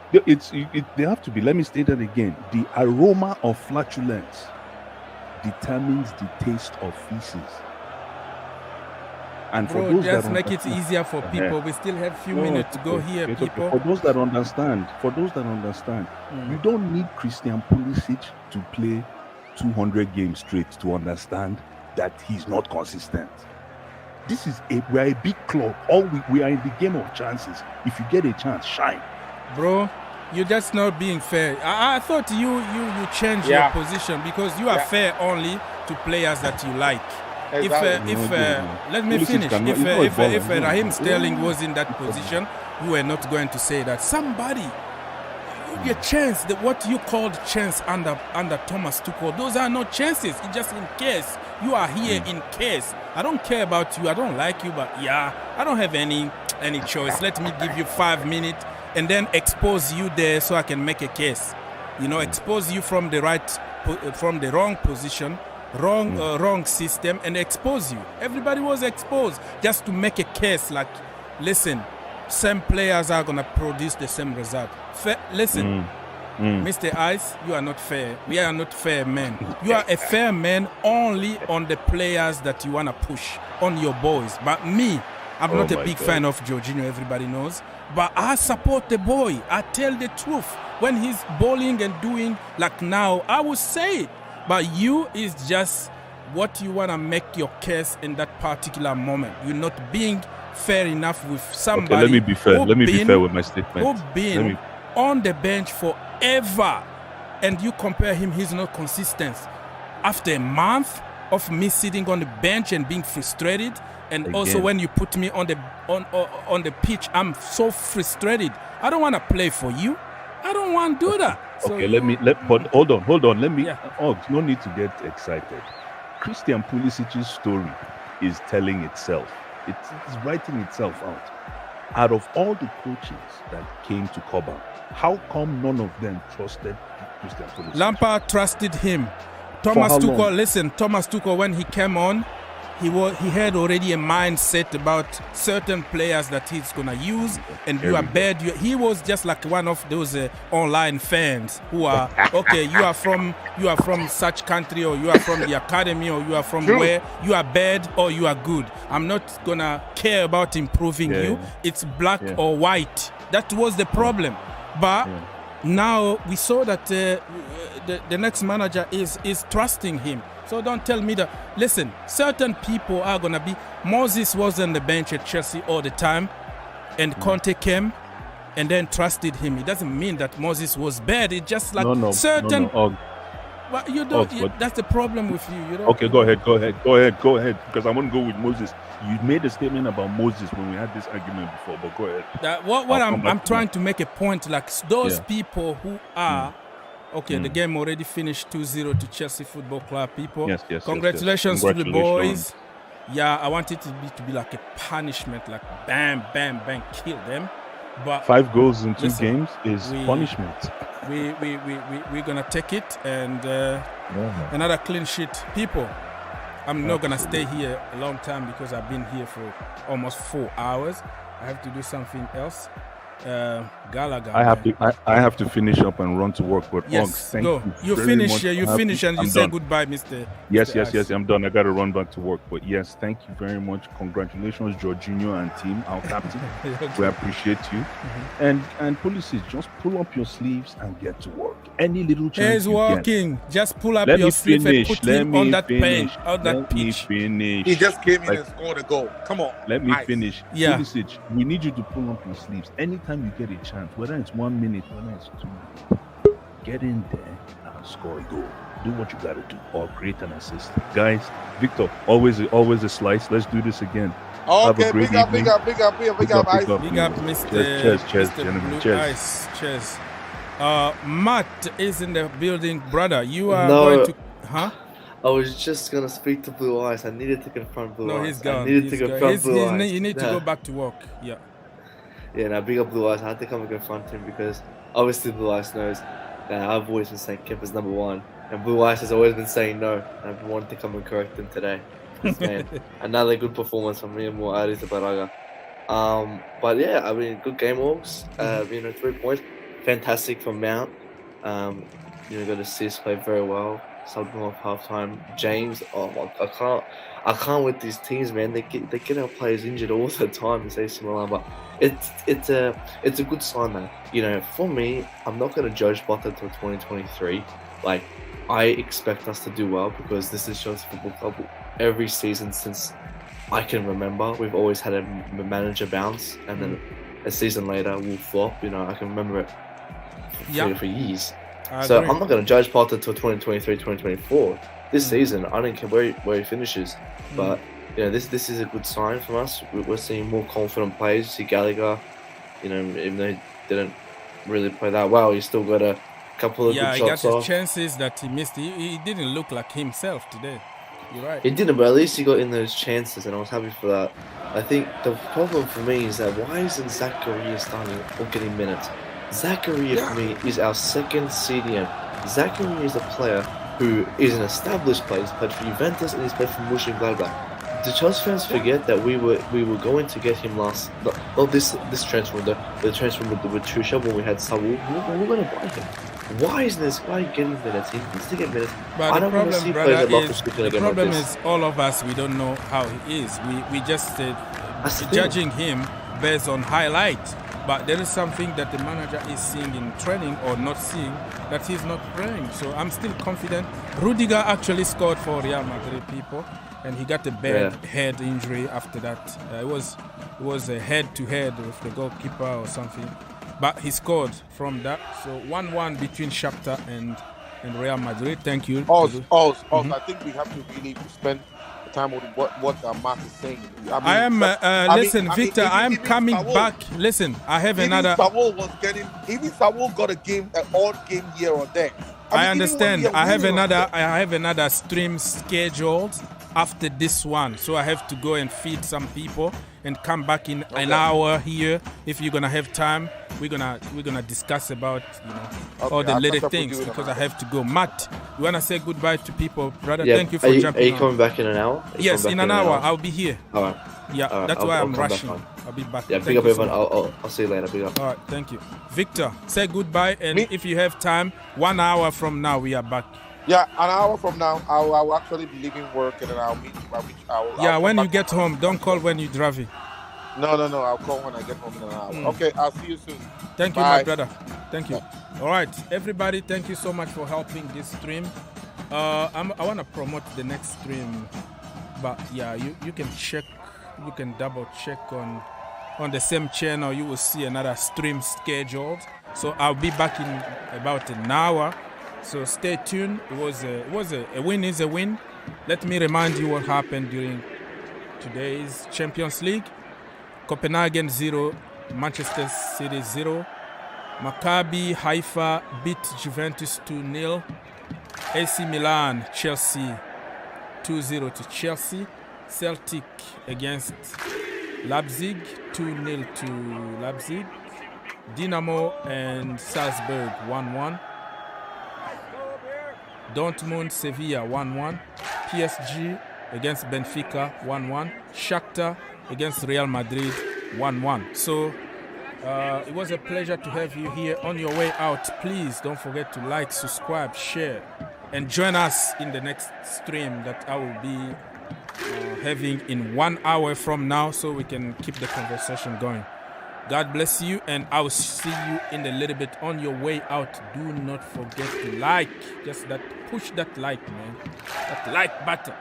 They have to be. Let me state that again. The aroma of flatulence determines the taste of feces. And for those just that make it easier for people. We still have few minutes to go here, people. For those that understand, you don't need Christian Pulisic to play 200 games straight to understand that he's not consistent. We're a big club. We are in the game of chances. If you get a chance, shine. Bro, you're just not being fair. I thought you changed your position because you are fair only to players that you like. Exactly. Let me finish. If Raheem Sterling was in that position, you were not going to say that. Somebody, your chance, what you called chance under Thomas Tuchel, those are not chances. It's just in case. You are here in case. I don't care about you. I don't like you, but I don't have any choice. Let me give you 5 minutes and then expose you there so I can make a case. Expose you from the wrong position. Wrong system and expose you. Everybody was exposed just to make a case like, listen, same players are going to produce the same result. Listen, Mr. Ice, you are not fair. We are not fair men. You are a fair man only on the players that you want to push, on your boys. But me, I'm not a big fan of Jorginho, everybody knows. But I support the boy. I tell the truth. When he's bowling and doing like now, I will say it. But you is just what you want to make your case in that particular moment. You're not being fair enough with somebody. Okay, let me be fair. Let me be fair with my statement. Who's been on the bench forever, and you compare him, he's not consistent. After a month of me sitting on the bench and being frustrated, and also when you put me on the pitch, I'm so frustrated. I don't want to play for you. I don't want to do that. Okay, but hold on. Let me, Oggs, no need to get excited. Christian Pulisic's story is telling itself. It's writing itself out. Out of all the coaches that came to Copenhagen, how come none of them trusted Christian Pulisic? Lampard trusted him. Thomas Tuchel, when he came on, he had already a mindset about certain players that he's gonna use, and you are bad. He was just like one of those online fans who are you are from such country, or you are from the academy, or you are from where you are bad or you are good. I'm not gonna care about improving you. It's black or white. That was the problem. But now we saw that the next manager is trusting him. So don't tell me that. Listen, certain people are gonna be. Moses was on the bench at Chelsea all the time, and Conte came and then trusted him. It doesn't mean that Moses was bad. It's just like certain. But you don't. That's the problem with you. You don't. Okay, go ahead. Because I want to go with Moses. You made a statement about Moses when we had this argument before, but go ahead. What I'm trying to make a point, like those people who are. Okay, the game already finished 2-0 to Chelsea Football Club, people. Yes. Congratulations to the boys. Yeah, I want it to be like a punishment, like bam, bam, bam, kill them. But 5 goals in 2 games is punishment. We're gonna take it and another clean sheet. People, I'm not gonna stay here a long time because I've been here for almost 4 hours. I have to do something else. Gallagher. I have to finish up and run to work. But yes, thank go. You finish. You finish and you say done. Goodbye, Mr. Yes. I'm done. I got to run back to work. But yes, thank you very much. Congratulations, Jorginho and team, our captain. We appreciate you. And Pulisic, just pull up your sleeves and get to work. Any little chance He's working. Just pull up your sleeve and put him on that bench, on that pitch. He just came in and scored a goal. Come on. Let me finish. Yeah. Pulisic, we need you to pull up your sleeves. Anytime you get a chance, whether it's 1 minute, whether it's 2 minutes, get in there and score a goal. Do what you gotta do, or create an assist. Guys, Victor, always a slice. Let's do this again. Okay, have a great big up, evening. big up, Big up, Mr. Cheers, Mr. gentlemen. Blue Cheers. Ice. Cheers. Matt is in the building, brother. You are No. going to, huh? I was just gonna speak to Blue Eyes. I needed to confront Blue Eyes. No, he's gone. I needed to confront Blue Eyes. You need to go back to work. Yeah. Yeah, now big up Blue Eyes. I had to come and confront him because obviously Blue Eyes knows that I've always been saying Kemp is number 1, and Blue Eyes has always been saying no. And I've wanted to come and correct him today. Man, another good performance from me and more Aris Baraga. But yeah, I mean, good game, Hawks. 3 points, fantastic from Mount. Got assists, played very well. Subbed him off halftime. James, I can't with these teams, man. They get our players injured all the time. It's AC Milan, but it's a good sign, man. For me, I'm not gonna judge Potter till 2023. Like, I expect us to do well because this is Chelsea Football Club. Every season since I can remember, we've always had a manager bounce, and then a season later we'll flop. I can remember it for years. So I'm not going to judge Potter till 2023, 2024. This season, I don't care where he finishes. But this is a good sign from us. We're seeing more confident players. You see Gallagher, even though he didn't really play that well, he still got a couple of good shots off. Yeah, he got his chances that he missed. He didn't look like himself today. You're right. He didn't, but at least he got in those chances, and I was happy for that. I think the problem for me is that why isn't Zakaria starting or getting minutes? Zakaria for me is our second CDM. Zakaria is a player who is an established player. He's played for Juventus and he's played for Mönchengladbach. The Chelsea fans forget that we were going to get him this transfer window, the transfer window with Tuchel when we had Saul. We were going to buy him. Why isn't this guy getting minutes? He needs to get minutes. But I don't want to see players like the problem is all of us, we don't know how he is. We just judging him based on highlights. But there is something that the manager is seeing in training or not seeing that he's not playing. So I'm still confident. Rudiger actually scored for Real Madrid, people, and he got a bad head injury after that. It was a head-to-head with the goalkeeper or something. But he scored from that. So 1-1 between Shakhtar and Real Madrid. Thank you. I think we have to really spend time with what Matt is saying. Listen, Victor, I am coming back. Listen, I have another. Even Saul got an odd game here or there. I understand. I have another stream scheduled after this one, so I have to go and feed some people and come back in an hour here. If you're gonna have time, we're gonna discuss about all the little things because I have to go. Matt, you wanna say goodbye to people, brother? Yeah. Thank you for jumping. Are you coming back in an hour? Yes, in an hour. I'll be here. All right. Yeah, all right. that's why I'm rushing. I'll be back. Yeah, big up everyone. I'll see you later. Big up. All right, thank you, Victor. Say goodbye, and if you have time, 1 hour from now we are back. Yeah, an hour from now, I'll actually be leaving work and then I'll meet you. When you get home, don't call when you're driving. No. I'll call when I get home in an hour. Okay, I'll see you soon. Thank you, Bye. my brother. Thank you. All right, everybody, thank you so much for helping this stream. I want to promote the next stream, but yeah, you can check, you can double check on the same channel. You will see another stream scheduled. So I'll be back in about an hour. So stay tuned. It was a win is a win. Let me remind you what happened during today's Champions League. Copenhagen 0, Manchester City 0. Maccabi Haifa beat Juventus 2-0. AC Milan Chelsea 2-0 to Chelsea. Celtic against Leipzig 2-0 to Leipzig. Dinamo and Salzburg 1-1. Dortmund Sevilla 1-1. PSG against Benfica 1-1. Shakhtar against Real Madrid 1-1. So it was a pleasure to have you here. On your way out, please don't forget to like, subscribe, share, and join us in the next stream that I will be having in 1 hour from now, so we can keep the conversation going. God bless you, and I will see you in a little bit. On your way out, do not forget to like. Just that, push that like, man. That like button.